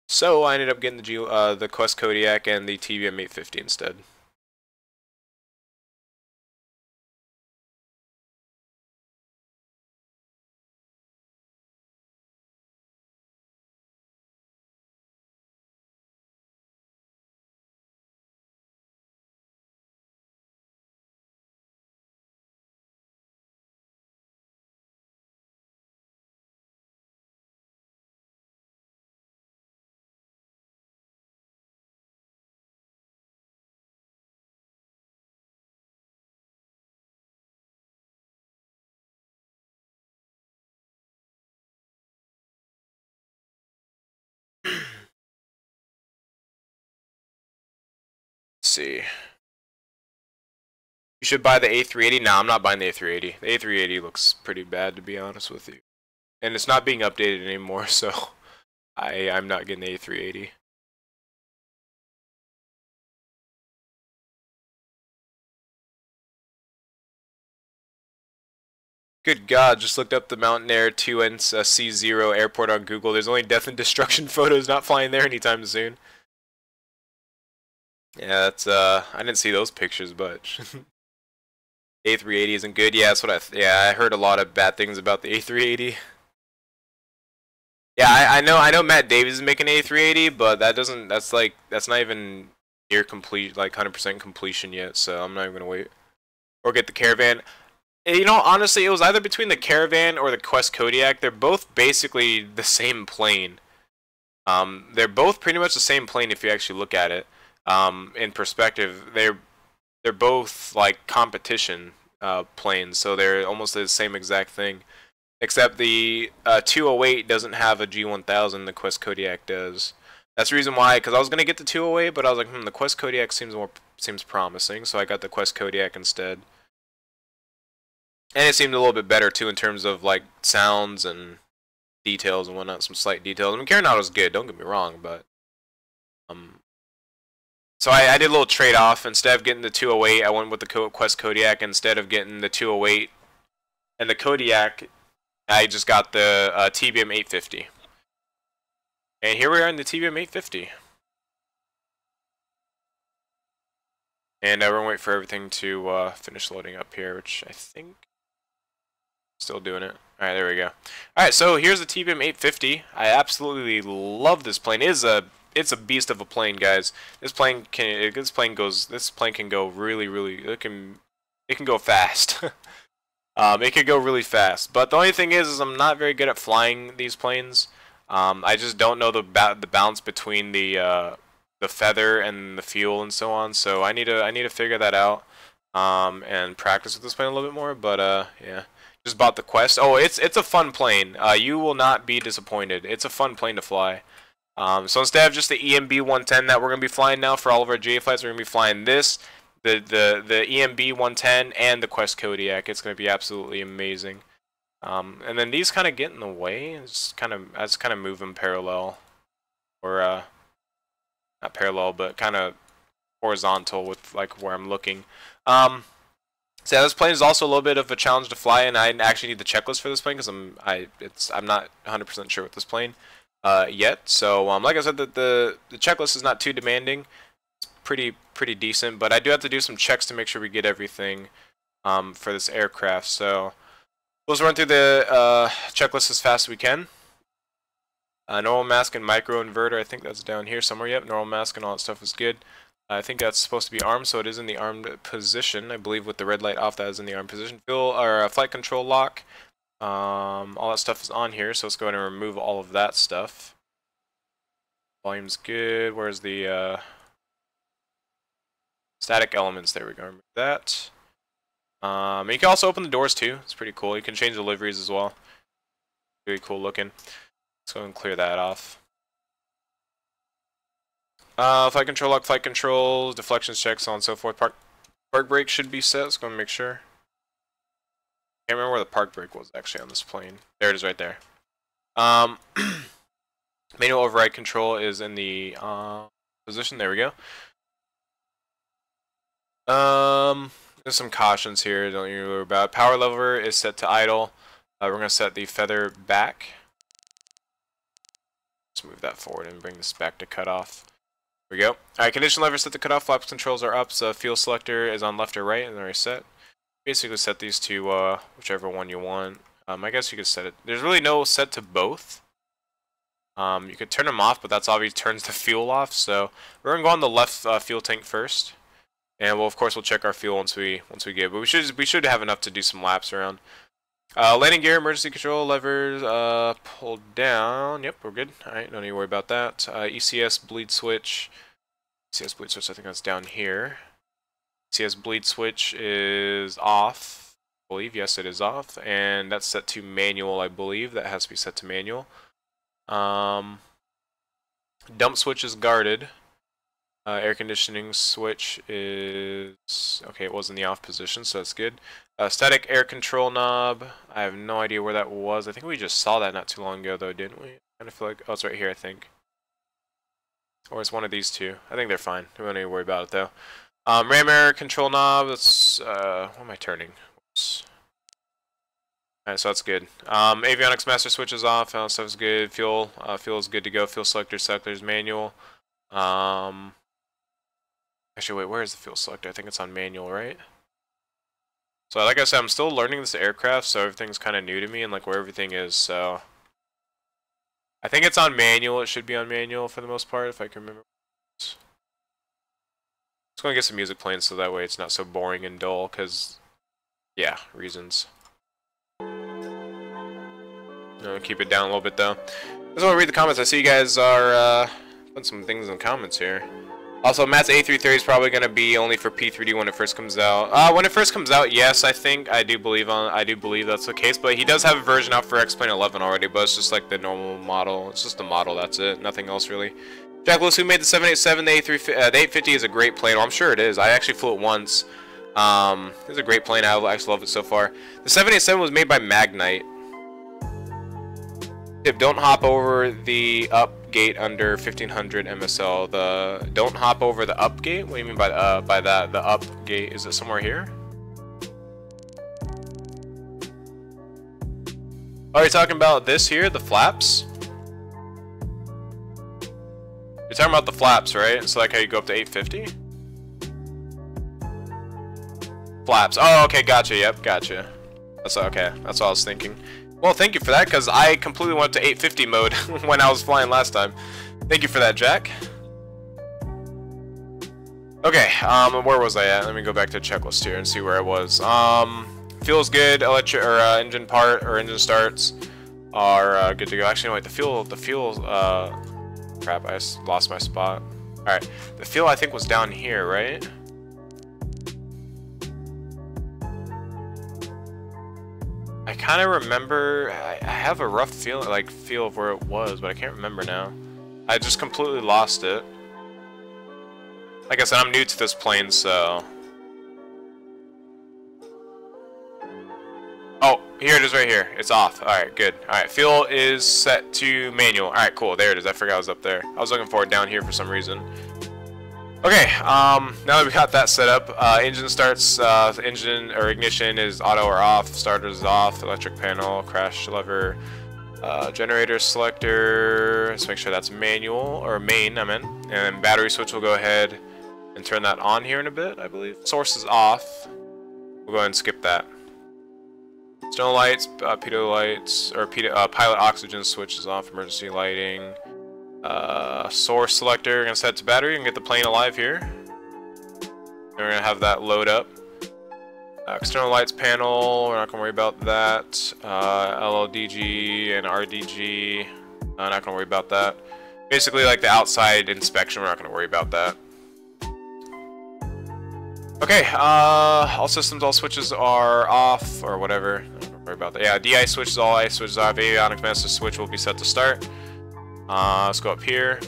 A: So I ended up getting the Quest Kodiak and the TBM850 instead. See. You should buy the A380. No, I'm not buying the A380. The A380 looks pretty bad, to be honest with you. And it's not being updated anymore, so I'm not getting the A380. Good God, just looked up the Mountain Air 2N C0 airport on Google. There's only death and destruction photos, not flying there anytime soon. Yeah, that's, I didn't see those pictures, but A380 isn't good. Yeah, that's what I heard a lot of bad things about the A380. Yeah, I know Matt Davies is making A380, but that's not even near complete, like 100% completion yet, so I'm not even gonna wait. Or get the Caravan. You know, honestly, it was either between the Caravan or the Quest Kodiak. They're both basically the same plane. They're both pretty much the same plane if you actually look at it. In perspective, they're both like competition planes, so they're almost the same exact thing, except the 208 doesn't have a G1000. The Quest Kodiak does. That's the reason why, because I was gonna get the 208, but I was like, the Quest Kodiak seems promising, so I got the Quest Kodiak instead. And it seemed a little bit better too in terms of like sounds and details and whatnot, some slight details. I mean, Carinato's good, don't get me wrong, but so I did a little trade-off. Instead of getting the 208, I went with the Quest Kodiak. Instead of getting the 208 and the Kodiak, I just got the TBM850. And here we are in the TBM850. And we're going to wait for everything to finish loading up here, which I think... Still doing it. Alright, there we go. Alright, so here's the TBM850. I absolutely love this plane. It's a beast of a plane, guys. This plane can go really it can go fast. It can go really fast. But the only thing is I'm not very good at flying these planes. I just don't know the balance between the feather and the fuel and so on. So I need to figure that out and practice with this plane a little bit more. But yeah. Just bought the Quest. Oh, it's a fun plane. You will not be disappointed. It's a fun plane to fly. So instead of just the EMB 110 that we're gonna be flying now for all of our GA flights, we're gonna be flying this, the EMB 110, and the Quest Kodiak. It's gonna be absolutely amazing. And then these kind of get in the way. I just kind of move them parallel, or not parallel, but kind of horizontal with like where I'm looking. So yeah, this plane is also a little bit of a challenge to fly, and I actually need the checklist for this plane because I'm not 100% sure with this plane yet. So like I said, the checklist is not too demanding. It's pretty decent, but I do have to do some checks to make sure we get everything for this aircraft. So let's run through the checklist as fast as we can. Normal mask and micro inverter, I think that's down here somewhere. Yep, normal mask and all that stuff is good. I think that's supposed to be armed, so it is in the armed position. I believe with the red light off, that is in the armed position. Fuel or flight control lock. All that stuff is on here, so let's go ahead and remove all of that stuff. Volume's good. Where's the static elements? There we go. Remove that. You can also open the doors too. It's pretty cool. You can change the liveries as well. Really cool looking. Let's go and clear that off. Flight control lock, flight controls, deflections checks, so on and so forth. Park brake should be set. Let's go and make sure. Can't remember where the park brake was actually on this plane. There it is right there. Manual override control is in the position. There we go. There's some cautions here. Don't you worry about. Power lever is set to idle. We're gonna set the feather back. Let's move that forward and bring this back to cutoff. There we go. Alright, condition lever set to cutoff. Flaps controls are up. So fuel selector is on left or right, and they're set. Basically set these to whichever one you want. I guess you could set it. There's really no set to both. You could turn them off, but that's obviously turns the fuel off. So we're gonna go on the left fuel tank first, and we'll of course we'll check our fuel once we get. But we should have enough to do some laps around. Landing gear, emergency control levers, pulled down. Yep, we're good. Alright, don't need to worry about that. ECS bleed switch. ECS bleed switch, I think that's down here. ECS bleed switch is off. I believe, yes, it is off. And that's set to manual, I believe. That has to be set to manual. Dump switch is guarded. Air conditioning switch is... okay, it was in the off position, so that's good. Static air control knob. I have no idea where that was. I think we just saw that not too long ago, though, didn't we? I kind of feel like... oh, it's right here, I think. Or it's one of these two. I think they're fine. We don't need to worry about it, though. RAM air control knob. Let's... what am I turning? Oops. Alright, so that's good. Avionics master switch is off. Stuff is good. Fuel is good to go. Fuel selector is manual. Actually, wait, where is the fuel selector? I think it's on manual, right? So, like I said, I'm still learning this aircraft, so everything's kind of new to me and like where everything is. So, I think it's on manual. It should be on manual for the most part, if I can remember. Just gonna get some music playing so that way it's not so boring and dull. Cause, yeah, reasons. Keep it down a little bit though. I just want to read the comments. I see you guys are putting some things in the comments here. Also, Matt's A330 is probably going to be only for P3D when it first comes out. When it first comes out, yes, I think I do believe that's the case. But he does have a version out for X-Plane 11 already. But it's just like the normal model. It's just the model. That's it. Nothing else really. Jack Lewis, who made the 787, the A850 is a great plane. Well, I'm sure it is. I actually flew it once. It's a great plane. I actually love it so far. The 787 was made by Magnite. Don't hop over the up gate under 1500 MSL. Don't hop over the up gate. What do you mean by that? The up gate, is it somewhere here? Oh, you're talking about this here, the flaps? You're talking about the flaps, right? So like how you go up to 850? Flaps. Oh, okay, gotcha. Yep, gotcha. That's okay. That's what I was thinking. Well, thank you for that, because I completely went to 850 mode when I was flying last time. Thank you for that, Jack. Okay, where was I at? Let me go back to the checklist here and see where I was. Fuel's good. Engine part or engine starts are good to go. Actually, wait, the fuel. Crap, I lost my spot. All right, the fuel I think was down here, right? I kind of remember, I have a rough feel of where it was, but I can't remember now. I just completely lost it. Like I said, I'm new to this plane, so... oh, here it is right here. It's off. Alright, good. Alright, fuel is set to manual. Alright, cool. There it is. I forgot I was up there. I was looking for it down here for some reason. Okay, now that we got that set up, engine starts, engine or ignition is auto or off, starter is off, electric panel, crash lever, generator selector, let's make sure that's manual, or main, I meant, and then battery switch will go ahead and turn that on here in a bit, I believe. Source is off, we'll go ahead and skip that. External lights, pitot lights, or pilot oxygen switch is off, emergency lighting. Source selector, we're gonna set it to battery and get the plane alive here. And we're gonna have that load up. External lights panel, we're not gonna worry about that. LLDG and RDG, not gonna worry about that. Basically, like the outside inspection, we're not gonna worry about that. Okay, all systems, all switches are off, or whatever. Don't worry about that. Yeah, DI switches, all I switches off. Avionics master switch will be set to start. Let's go up here.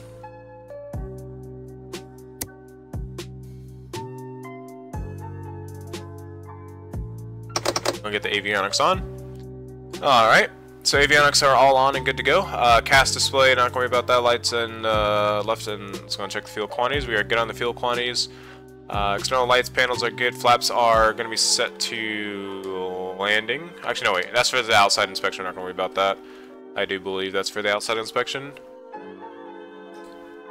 A: We'll get the avionics on. Alright. So avionics are all on and good to go. Cast display, not going to worry about that. Lights and left, and let's go and check the fuel quantities. We are good on the fuel quantities. External lights panels are good. Flaps are going to be set to landing. Actually, no, wait. That's for the outside inspection. We're not going to worry about that. I do believe that's for the outside inspection.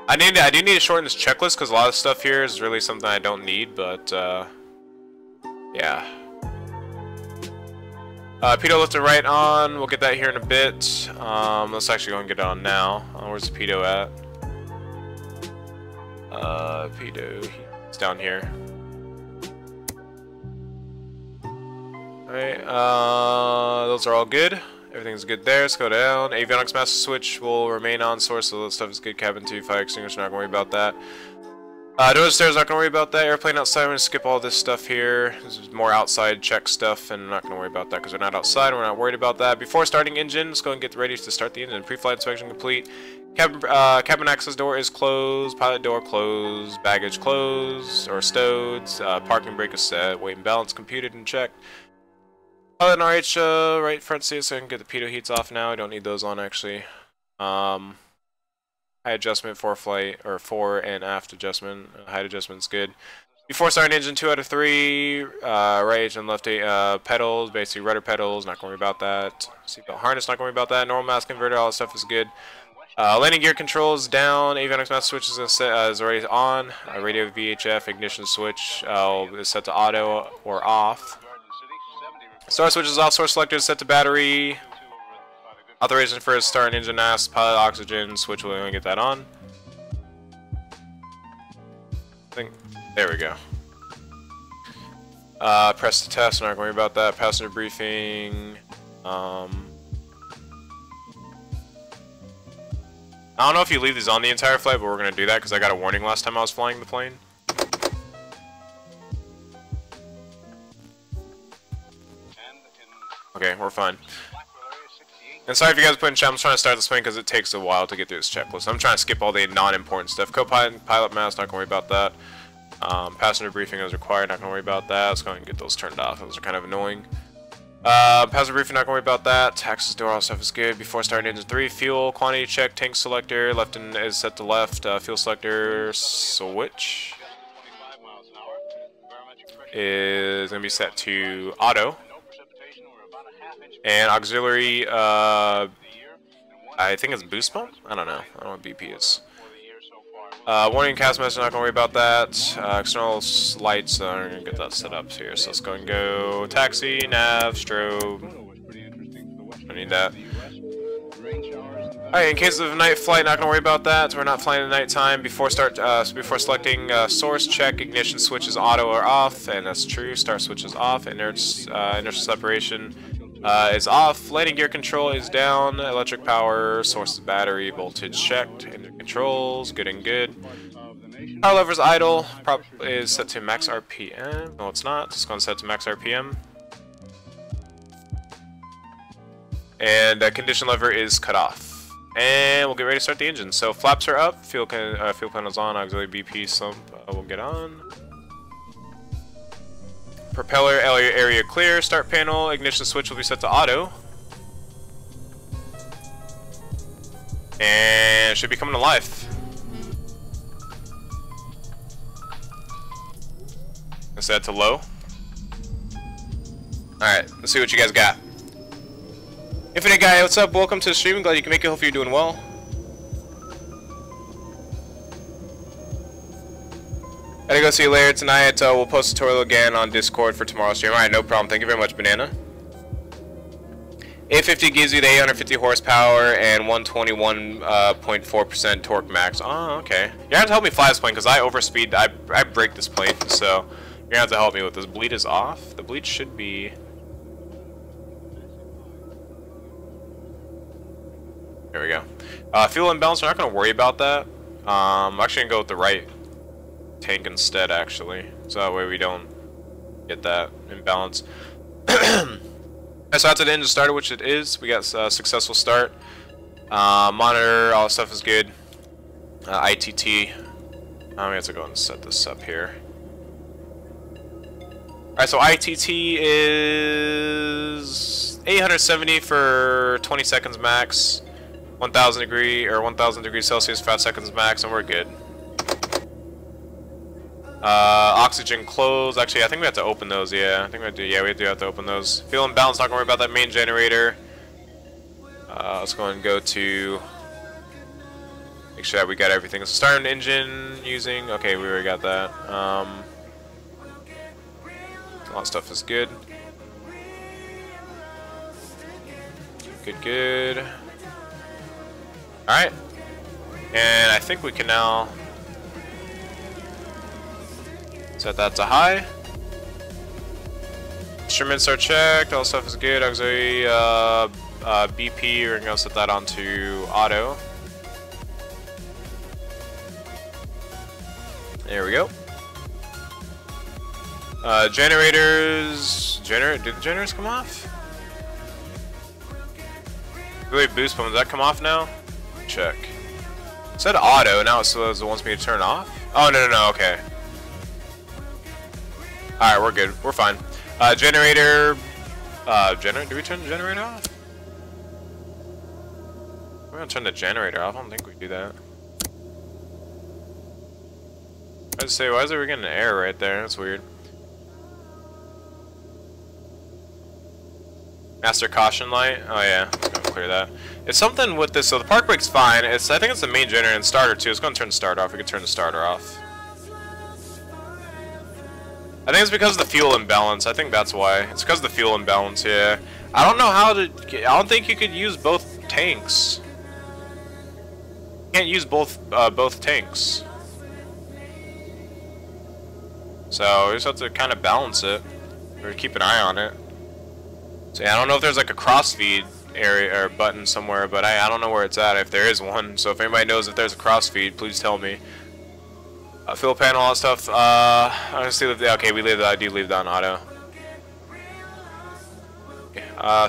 A: I do need to shorten this checklist because a lot of stuff here is really something I don't need, but yeah. Pitot left and right on. We'll get that here in a bit. Let's actually go and get it on now. Where's the pitot at? Pitot, it's down here. Alright, those are all good. Everything's good there. Let's go down. Avionics master switch will remain on source, so that stuff is good. Cabin 2, fire extinguisher, not gonna worry about that. Doors stairs, not gonna worry about that. Airplane outside, I'm gonna skip all this stuff here. This is more outside check stuff, and I'm not gonna worry about that because we're not outside. We're not worried about that. Before starting engine, let's go and get ready to start the engine. Pre-flight inspection complete. Cabin access door is closed. Pilot door closed. Baggage closed or stowed. Parking brake is set. Weight and balance computed and checked. Pilot and RH right front seat, so I can get the pitot heats off now. I don't need those on actually. High adjustment, fore and aft adjustment. Height adjustment's good. Before starting engine, 2 out of 3. Right and left pedals, basically rudder pedals, not going to worry about that. Seatbelt harness, not going to worry about that. Normal mass converter, all that stuff is good. Landing gear controls down. Avionics master switch is already on. Radio VHF ignition switch is set to auto or off. Star switch is off. Source selector is set to battery. Authorization for start engine asked. Pilot oxygen switch. We're going to get that on. There we go. Press to test. Not going to worry about that. Passenger briefing. I don't know if you leave these on the entire flight, but we're going to do that because I got a warning last time I was flying the plane. Okay, we're fine. And sorry if you guys put in chat, I'm trying to start this plane because it takes a while to get through this checklist. I'm trying to skip all the non-important stuff. Co-pilot and pilot mask, not going to worry about that. Passenger briefing is required, not going to worry about that. Let's go ahead and get those turned off. Those are kind of annoying. Passenger briefing, not going to worry about that. Access door, all stuff is good. Before starting engine 3, fuel, quantity check, tank selector, left and is set to left. Fuel selector switch is going to be set to auto. And auxiliary, I think it's boost pump? I don't know. I don't know what BP is. Warning cast message, not going to worry about that. External lights, I'm going to get that set up here. So let's go and go taxi, nav, strobe. I need that. Alright, in case of night flight, not going to worry about that. We're not flying at night time. Before before selecting source, check ignition switch is auto or off, and that's true. Start switch is off. Inertial separation is off. Landing gear control is down. Electric power, source is battery, voltage checked. Engine controls, good and good. Power lever's idle. Prop is set to max RPM. No, it's not. It's going to set to max RPM. And condition lever is cut off. And we'll get ready to start the engine. So flaps are up. Fuel panel's on. Auxiliary BP sump will get on. Propeller area clear. Start panel. Ignition switch will be set to auto. And it should be coming to life. Set to low. Alright, let's see what you guys got. Infinite Guy, what's up? Welcome to the stream. Glad you can make it. Hopefully you're doing well. Gotta go see you later tonight. We'll post a tutorial again on Discord for tomorrow's stream. Alright, no problem. Thank you very much, Banana. 850 gives you the 850 horsepower and 121.4% torque max. Oh, okay. You're gonna have to help me fly this plane because I overspeed. I break this plane, so you're gonna have to help me with this. Bleed is off. The bleed should be. There we go. Fuel imbalance, we're not going to worry about that. I'm actually going to go with the right tank instead, actually. So that way we don't get that imbalance. So after the engine started, which it is, we got a successful start. Monitor, all that stuff is good. ITT. We have to go and set this up here. Alright, so ITT is 870 for 20 seconds max, 1000 degrees Celsius 5 seconds max, and we're good. Oxygen closed. Actually, I think we have to open those. Yeah, I think we do. Yeah, we do have to open those. Fuel imbalance. Not gonna worry about that main generator. Let's go and go to. Make sure that we got everything. So start an engine using. Okay, we already got that. A lot of stuff is good. Good. All right, and I think we can now. Set that to high. Instruments are checked. All stuff is good. Auxiliary BP. We're gonna set that onto auto. There we go. Generators. Did the generators come off? Really boost pump. Did that come off now? Check. It said auto. Now it still wants me to turn off. Oh no. Okay. Alright, we're good. We're fine. Generator... do we turn the generator off? We're gonna turn the generator off. I don't think we do that. I'd say, why is it getting an error right there? That's weird. Master caution light? Oh yeah, let's go clear that. It's something with this, so the park brake's fine. I think it's the main generator and starter too. It's gonna turn the starter off. We can turn the starter off. I think it's because of the fuel imbalance. I think that's why. It's because of the fuel imbalance, yeah. I don't know how to... I don't think you could use both tanks. You can't use both tanks. So, we just have to kind of balance it. Or keep an eye on it. So, yeah, I don't know if there's like a crossfeed area or button somewhere, but I don't know where it's at, if there is one. So, if anybody knows if there's a crossfeed, please tell me. Fuel panel, all that stuff. Honestly, okay, I do leave that on auto.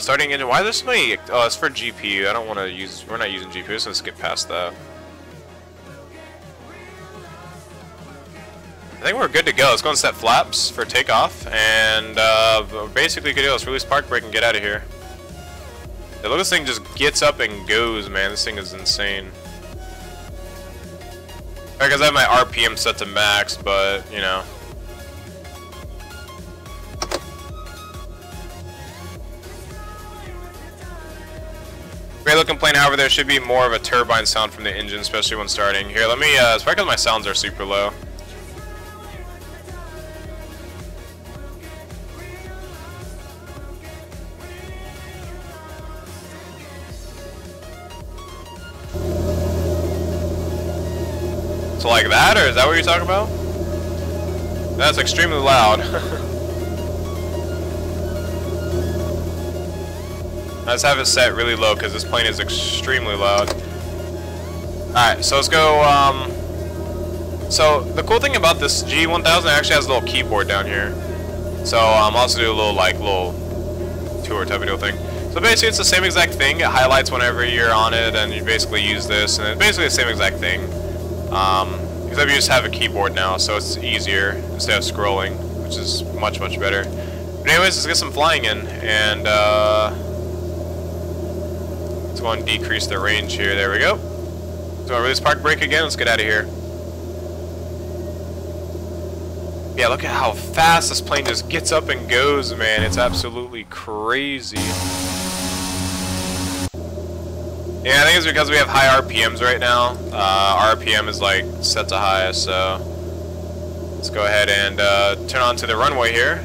A: Starting engine. Why is there so many? Oh, it's for GPU. I don't want to use. We're not using GPU, so let's skip past that. I think we're good to go. Let's go and set flaps for takeoff, and we're basically good to go. Let's release park brake and get out of here. Yeah, look, this thing just gets up and goes, man. This thing is insane. Because I have my RPM set to max, but, you know. Great looking plane, however, there should be more of a turbine sound from the engine, especially when starting. Here, let me, it's probably because my sounds are super low. So like that, or is that what you're talking about? That's extremely loud. I just have it set really low because this plane is extremely loud. Alright, so let's go, so the cool thing about this G1000 actually has a little keyboard down here. So I'm also do a little tour type of deal thing. So basically it's the same exact thing. It highlights whenever you're on it, and you basically use this, and it's basically the same exact thing. Except you just have a keyboard now, so it's easier instead of scrolling, which is much better. But anyways, let's get some flying in, and let's go and decrease the range here. There we go. So I'll release park brake again. Let's get out of here. Yeah, look at how fast this plane just gets up and goes, man. It's absolutely crazy. Yeah, I think it's because we have high RPMs right now. RPM is like set to high, so let's go ahead and turn on to the runway here.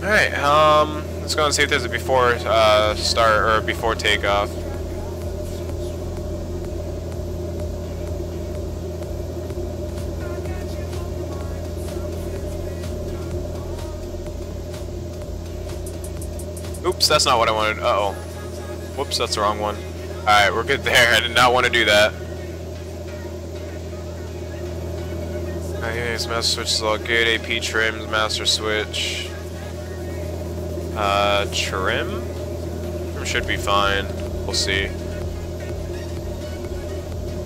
A: Alright, let's go and see if there's a before start or before takeoff. Oops, that's not what I wanted. Uh-oh. Whoops, that's the wrong one. Alright, we're good there. I did not want to do that. Anyways, master switch is all good. AP trims, master switch. Trim should be fine. We'll see.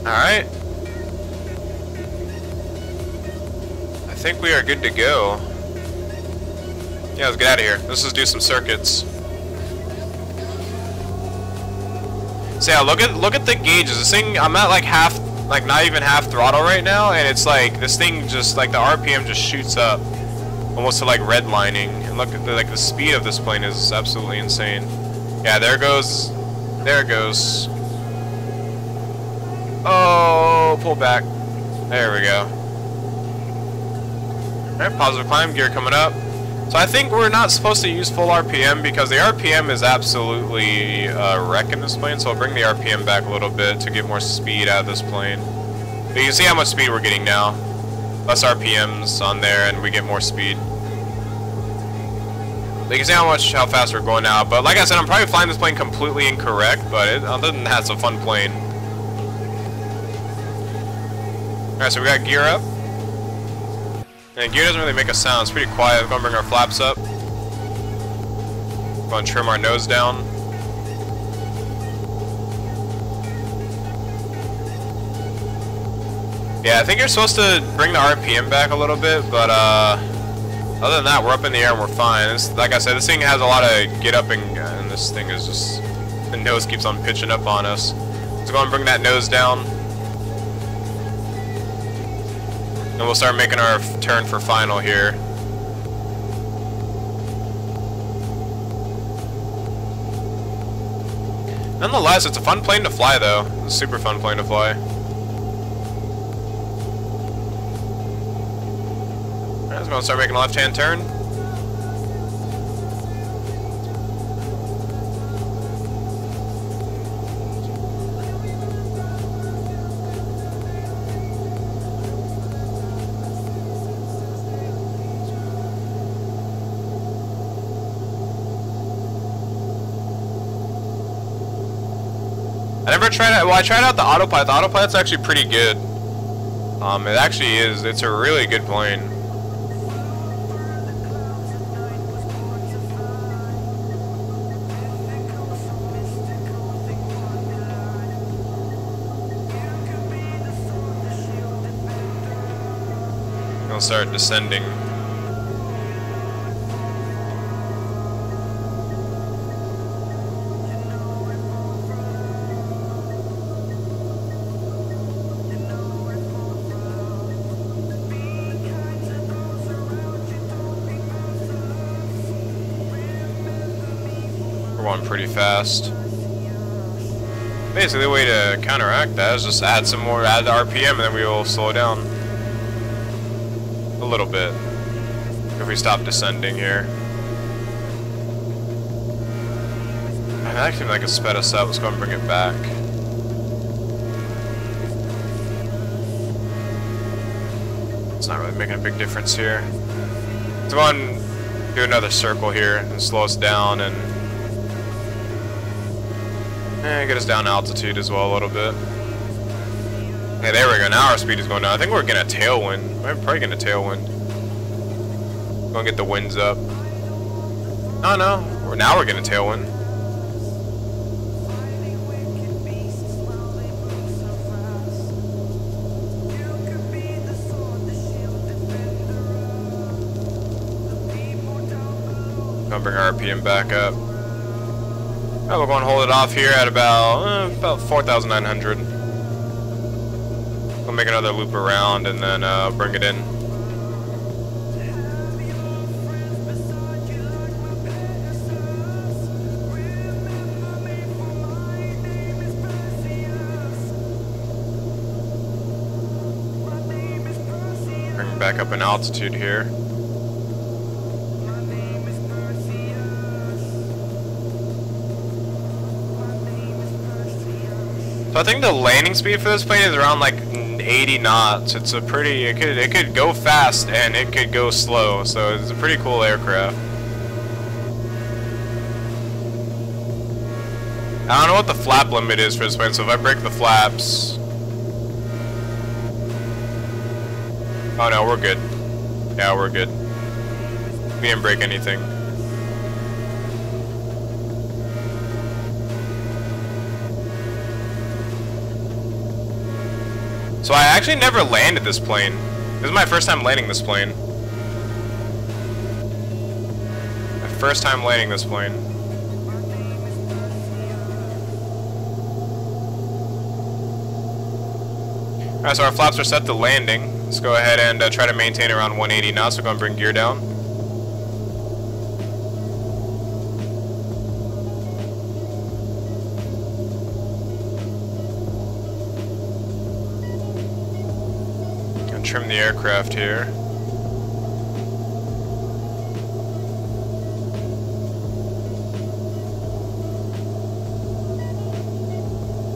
A: Alright. I think we are good to go. Yeah, let's get out of here. Let's just do some circuits. So yeah, look at the gauges. This thing, I'm at like half, like not even half throttle right now, and it's like this thing just like the RPM just shoots up, almost to like redlining. And look at the speed of this plane is absolutely insane. Yeah, there it goes. There it goes. Oh, pull back. There we go. Alright, positive climb, gear coming up. So I think we're not supposed to use full RPM because the RPM is absolutely wrecking this plane. So I'll bring the RPM back a little bit to get more speed out of this plane. But you can see how much speed we're getting now. Less RPMs on there and we get more speed. You can see how fast we're going now. But like I said, I'm probably flying this plane completely incorrect. But other than that, it's a fun plane. Alright, so we got gear up. And gear doesn't really make a sound, it's pretty quiet. We're gonna bring our flaps up. We're gonna trim our nose down. Yeah, I think you're supposed to bring the RPM back a little bit, but other than that, we're up in the air and we're fine. Like I said, this thing has a lot of get up and this thing is just, the nose keeps on pitching up on us. So go and bring that nose down. And we'll start making our turn for final here. Nonetheless, it's a fun plane to fly though. It's a super fun plane to fly. Alright, so we're gonna start making a left-hand turn. I tried out the autopilot. The autopilot's actually pretty good. It actually is. It's a really good plane. I'll start descending. Going pretty fast. Basically, the way to counteract that is just add the RPM, and then we will slow down a little bit if we stop descending here. And actually, like it sped us up. Let's go and bring it back. It's not really making a big difference here. Let's go and do another circle here and slow us down and get us down altitude as well a little bit. Hey, there we go. Now our speed is going down. I think we're getting a tailwind. We're probably getting a tailwind. Gonna get the winds up. Oh no. Now we're getting a tailwind. Gonna bring our RPM back up. Oh, we're going to hold it off here at about 4,900. We'll make another loop around and then bring it in. Bring back up in altitude here. So I think the landing speed for this plane is around like 80 knots. It's a pretty, it could go fast and it could go slow. So it's a pretty cool aircraft. I don't know what the flap limit is for this plane, so if I break the flaps... Oh no, we're good. Yeah, we're good. We didn't break anything. So I actually never landed this plane. This is my first time landing this plane. My first time landing this plane. Alright, so our flaps are set to landing. Let's go ahead and try to maintain around 180 knots. We're going to bring gear down. And trim the aircraft here.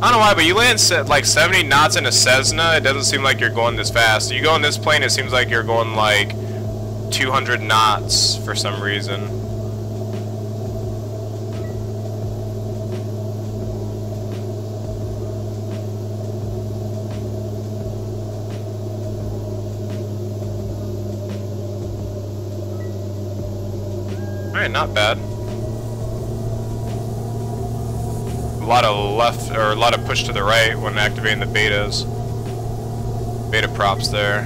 A: I don't know why, but you land like 70 knots in a Cessna, it doesn't seem like you're going this fast. You go in this plane, it seems like you're going like 200 knots for some reason. Alright, not bad. A lot of left, or a lot of push to the right when activating the betas. Beta props there.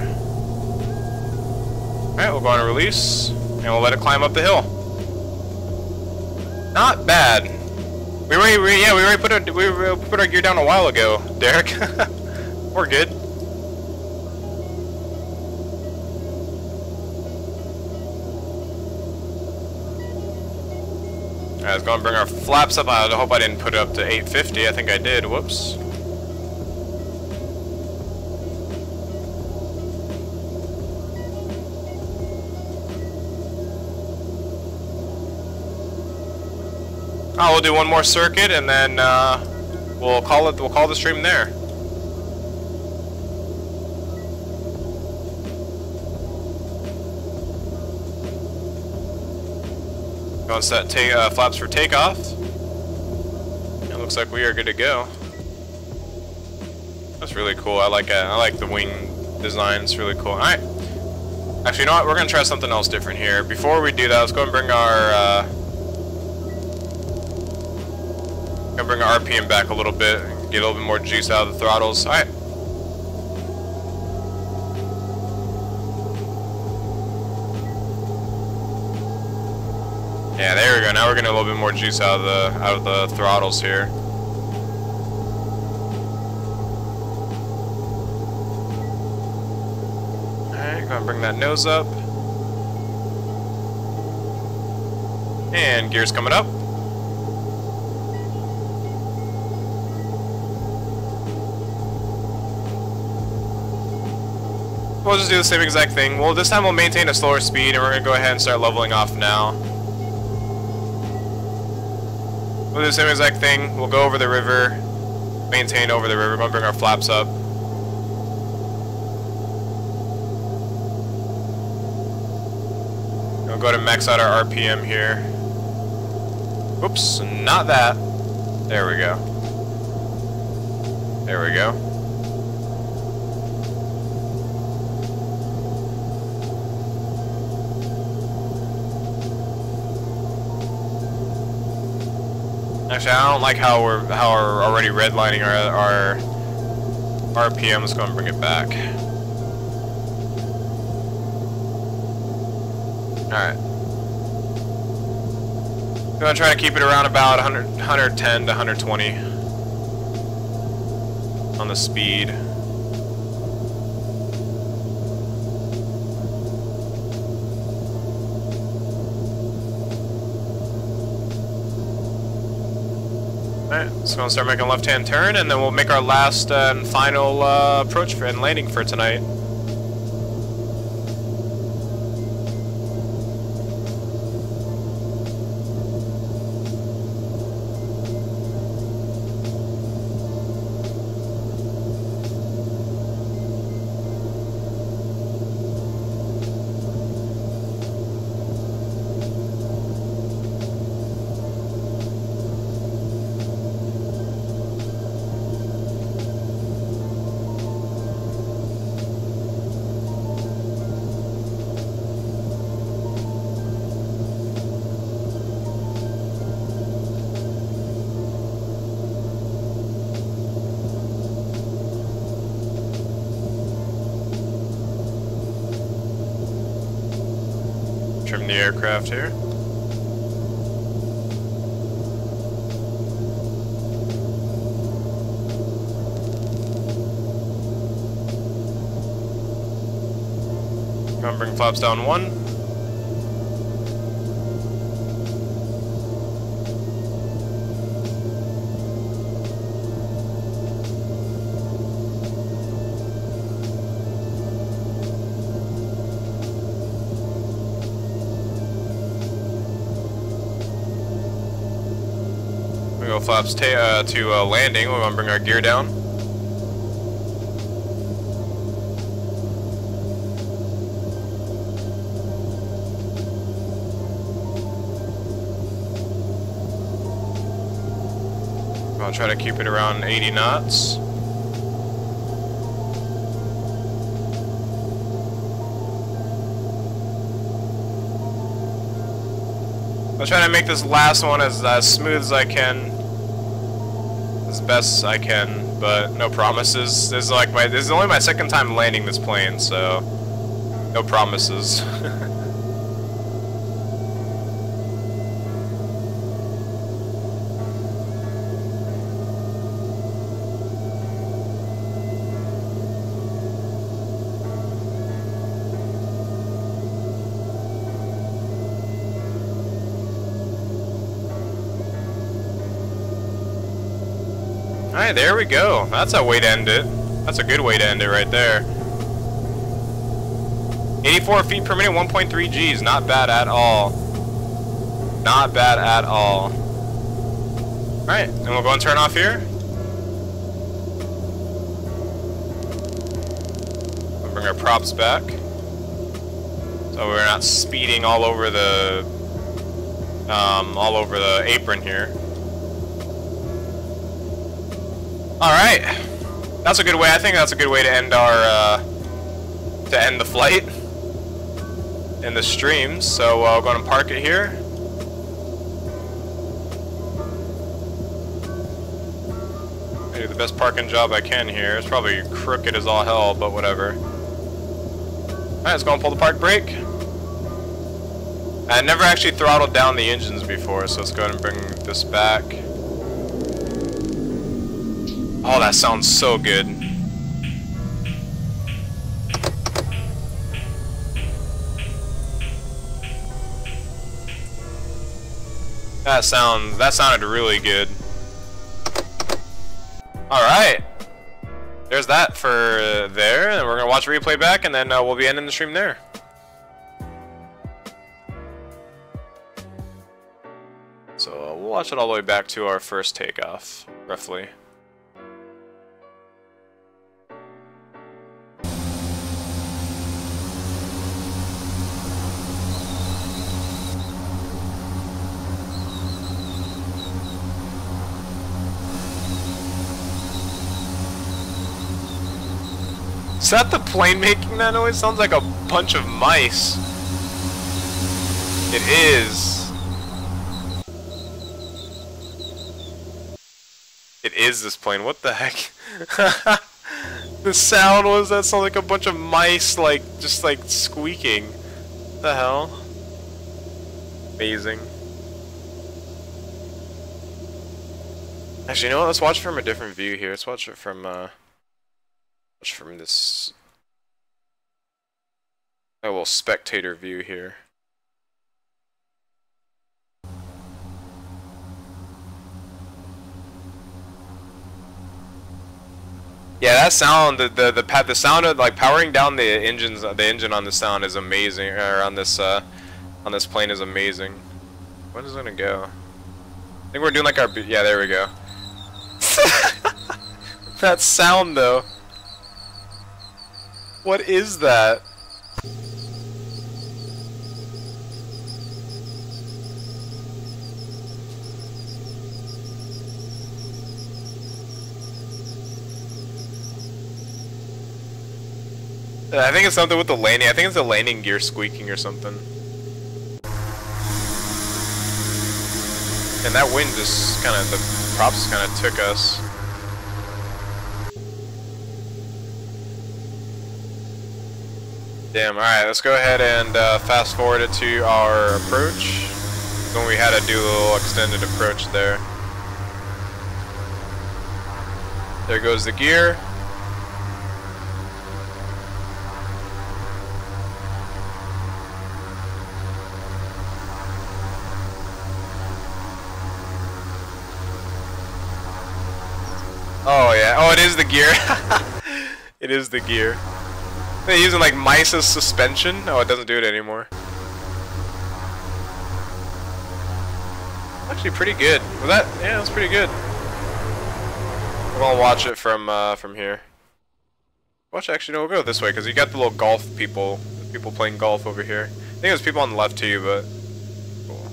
A: Alright, we'll go on a release, and we'll let it climb up the hill. Not bad. We already put our gear down a while ago, Derek. We're good. Alright, let's go and bring our flaps up. I hope I didn't put it up to 850. I think I did. Whoops. Oh, we'll do one more circuit and then we'll call the stream there. Go and set flaps for takeoff. It looks like we are good to go. That's really cool. I like it. I like the wing design. It's really cool. All right. Actually, you know what? We're gonna try something else different here. Before we do that, let's go and bring our RPM back a little bit. Get a little bit more juice out of the throttles. All right. Yeah, there we go. Now we're getting a little bit more juice out of the throttles here. Alright, go and bring that nose up. And gear's coming up. We'll just do the same exact thing. Well, this time we'll maintain a slower speed and we're going to go ahead and start leveling off now. We'll do the same exact thing. We'll go over the river, maintain over the river. We're going to bring our flaps up. We'll go to max out our RPM here. Oops, not that. There we go. There we go. Actually, I don't like how we're already redlining our RPM. Let's go and bring it back. Alright. I'm gonna try to keep it around about 110 to 120 on the speed. Alright, so we'll start making a left-hand turn, and then we'll make our last and final approach and landing for tonight. Trim the aircraft here. Gonna bring flaps down 1. We go flaps to landing. We want to bring our gear down. I'll try to keep it around 80 knots. I'll try to make this last one as smooth as I can, as best as I can, but no promises. This is only my second time landing this plane, so no promises. Alright, there we go. That's a way to end it. That's a good way to end it right there. 84 feet per minute, 1.3 Gs. Not bad at all. Not bad at all. Alright, and we'll go and turn off here. We'll bring our props back, so we're not speeding all over the apron here. Alright, that's a good way. I think that's a good way to end our the flight in the stream. So we're going to park it here. I do the best parking job I can here. It's probably crooked as all hell, but whatever. Alright, let's go and pull the park brake. I never actually throttled down the engines before, so let's go ahead and bring this back. Oh, that sounds so good. That sounded really good. Alright. There's that for there, and we're gonna watch the replay back, and then we'll be ending the stream there. So we'll watch it all the way back to our first takeoff, roughly. Is that the plane making that noise? Sounds like a bunch of mice. It is. It is this plane. What the heck? The sound was that sounded like a bunch of mice, just squeaking. What the hell? Amazing. Actually, you know what? Let's watch it from a different view here. Let's watch it from this a little spectator view here. Yeah, that sound, the sound of powering down the engine on the sound is amazing. Or on this plane is amazing. When is it gonna go? I think we're doing our, yeah, there we go. That sound though. What is that? I think it's something with the landing. I think it's the landing gear squeaking or something. And that wind just the props took us. Damn, alright, let's go ahead and fast forward it to our approach. When we had to do a little extended approach there. There goes the gear. Oh yeah, oh it is the gear. It is the gear. They're using like Mice's suspension. Oh, it doesn't do it anymore. Actually, pretty good. Was that? Yeah, that's pretty good. We're gonna watch it from here. Actually, no, we'll go this way because you got the little golf people playing golf over here. I think there's people on the left too, but cool.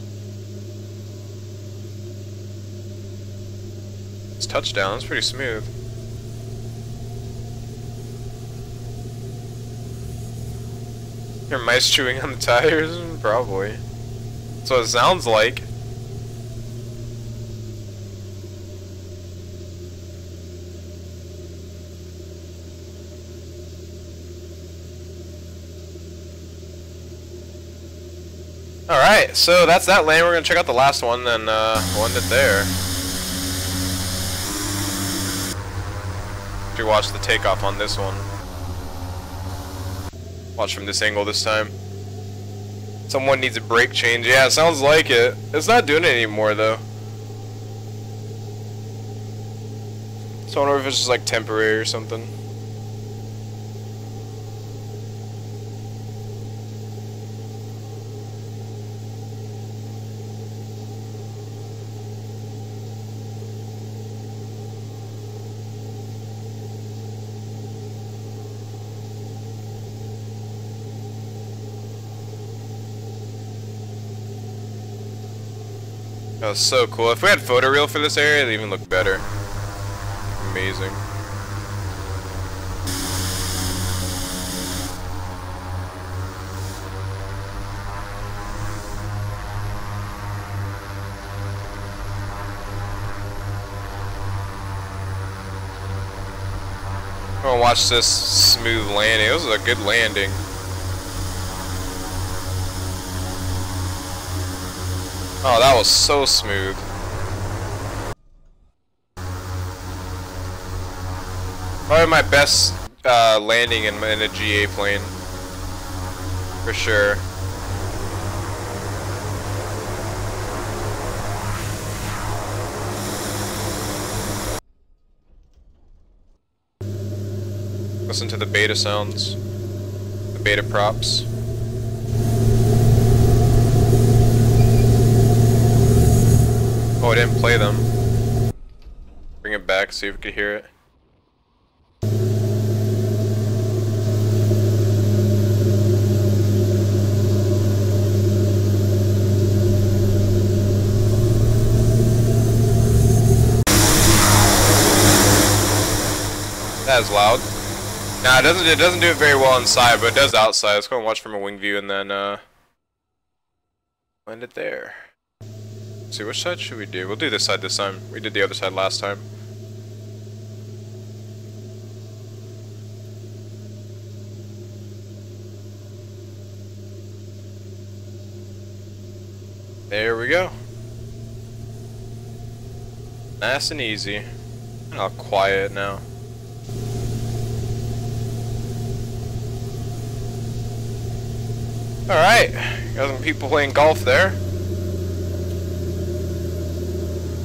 A: It's touchdown. It's pretty smooth. Hear mice chewing on the tires? Probably. That's what it sounds like. Alright, so that's that lane. We're gonna check out the last one, then we'll end it there. We watch the takeoff on this one. Watch from this angle this time. Someone needs a brake change. Yeah, it sounds like it. It's not doing it anymore though. So I wonder if it's just like temporary or something. That was so cool. If we had photoreal for this area, it'd even look better. Amazing. I'm gonna watch this smooth landing. It was a good landing. Oh, that was so smooth. Probably my best landing in a GA plane. For sure. Listen to the beta sounds. The beta props. Oh, I didn't play them. Bring it back, see if we could hear it. That is loud. Nah, it doesn't do it very well inside, but it does outside. Let's go and watch from a wing view and then land it there. Let's see, which side should we do? We'll do this side this time. We did the other side last time. There we go. Nice and easy. I'll quiet now. Alright, got some people playing golf there.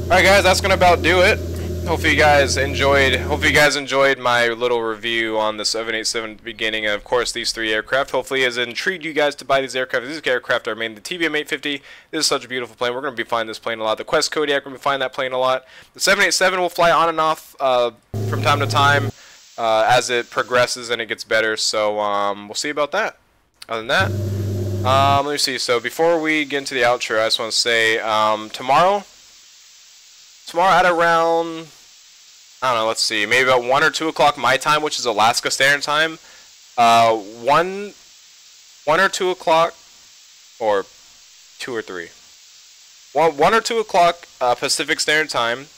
A: Alright guys, that's gonna about do it. Hopefully you guys enjoyed my little review on the 787 beginning, and of course these three aircraft. Hopefully it has intrigued you guys to buy these aircraft. These aircraft are made. The TBM850 is such a beautiful plane. We're going to be flying this plane a lot. The Quest Kodiak, we're going to be flying that plane a lot. The 787 will fly on and off from time to time as it progresses and it gets better. So we'll see about that. Other than that, let me see. So before we get into the outro, I just want to say tomorrow at around, I don't know, let's see, maybe about 1 or 2 o'clock my time, which is Alaska Standard Time. 1 or 2 o'clock, or 2 or 3. 1 or 2 o'clock Pacific Standard Time.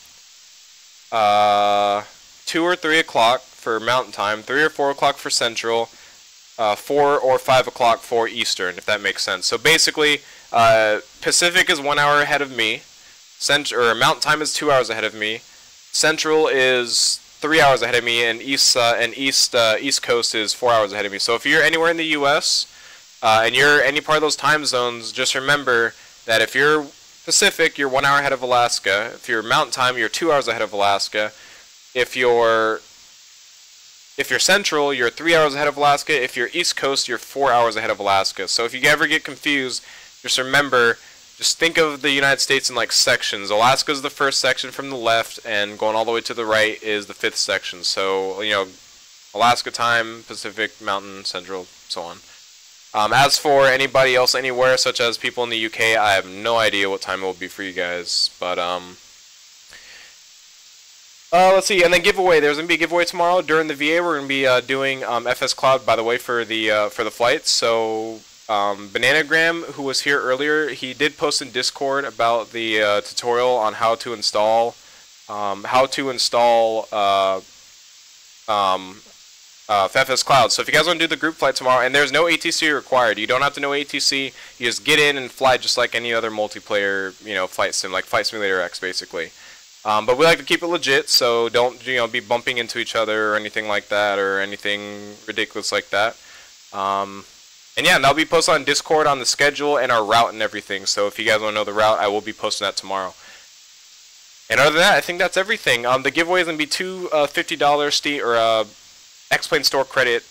A: 2 or 3 o'clock for Mountain Time. 3 or 4 o'clock for Central. 4 or 5 o'clock for Eastern, if that makes sense. So basically, Pacific is 1 hour ahead of me. Mountain Time is 2 hours ahead of me. Central is 3 hours ahead of me, and East Coast is 4 hours ahead of me. So if you're anywhere in the U.S. And you're any part of those time zones, just remember that if you're Pacific, you're 1 hour ahead of Alaska. If you're Mountain Time, you're 2 hours ahead of Alaska. If you're Central, you're 3 hours ahead of Alaska. If you're East Coast, you're 4 hours ahead of Alaska. So if you ever get confused, just remember, just think of the United States in like sections. Alaska is the first section from the left, and going all the way to the right is the 5th section. So, you know, Alaska time, Pacific, Mountain, Central, so on. As for anybody else anywhere, such as people in the UK, I have no idea what time it will be for you guys. But, let's see, and then giveaway. There's going to be a giveaway tomorrow during the VA. We're going to be doing FS Cloud, by the way, for the flights. So, Bananagram, who was here earlier, he did post in Discord about the tutorial on how to install FS Cloud. So if you guys want to do the group flight tomorrow, and there's no ATC required, you don't have to know ATC, you just get in and fly just like any other multiplayer, you know, flight sim, like Flight Simulator X, basically. But we like to keep it legit, so don't, you know, be bumping into each other or anything like that, or anything ridiculous like that. And yeah, and that'll be posted on Discord on the schedule and our route and everything. So if you guys want to know the route, I will be posting that tomorrow. And other than that, I think that's everything. The giveaway is going to be two $50 X-Plane store credit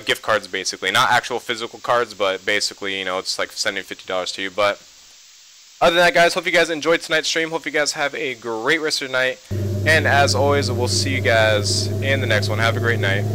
A: gift cards, basically. Not actual physical cards, but basically, you know, it's like sending $50 to you. But other than that, guys, hope you guys enjoyed tonight's stream. Hope you guys have a great rest of your night. And as always, we'll see you guys in the next one. Have a great night.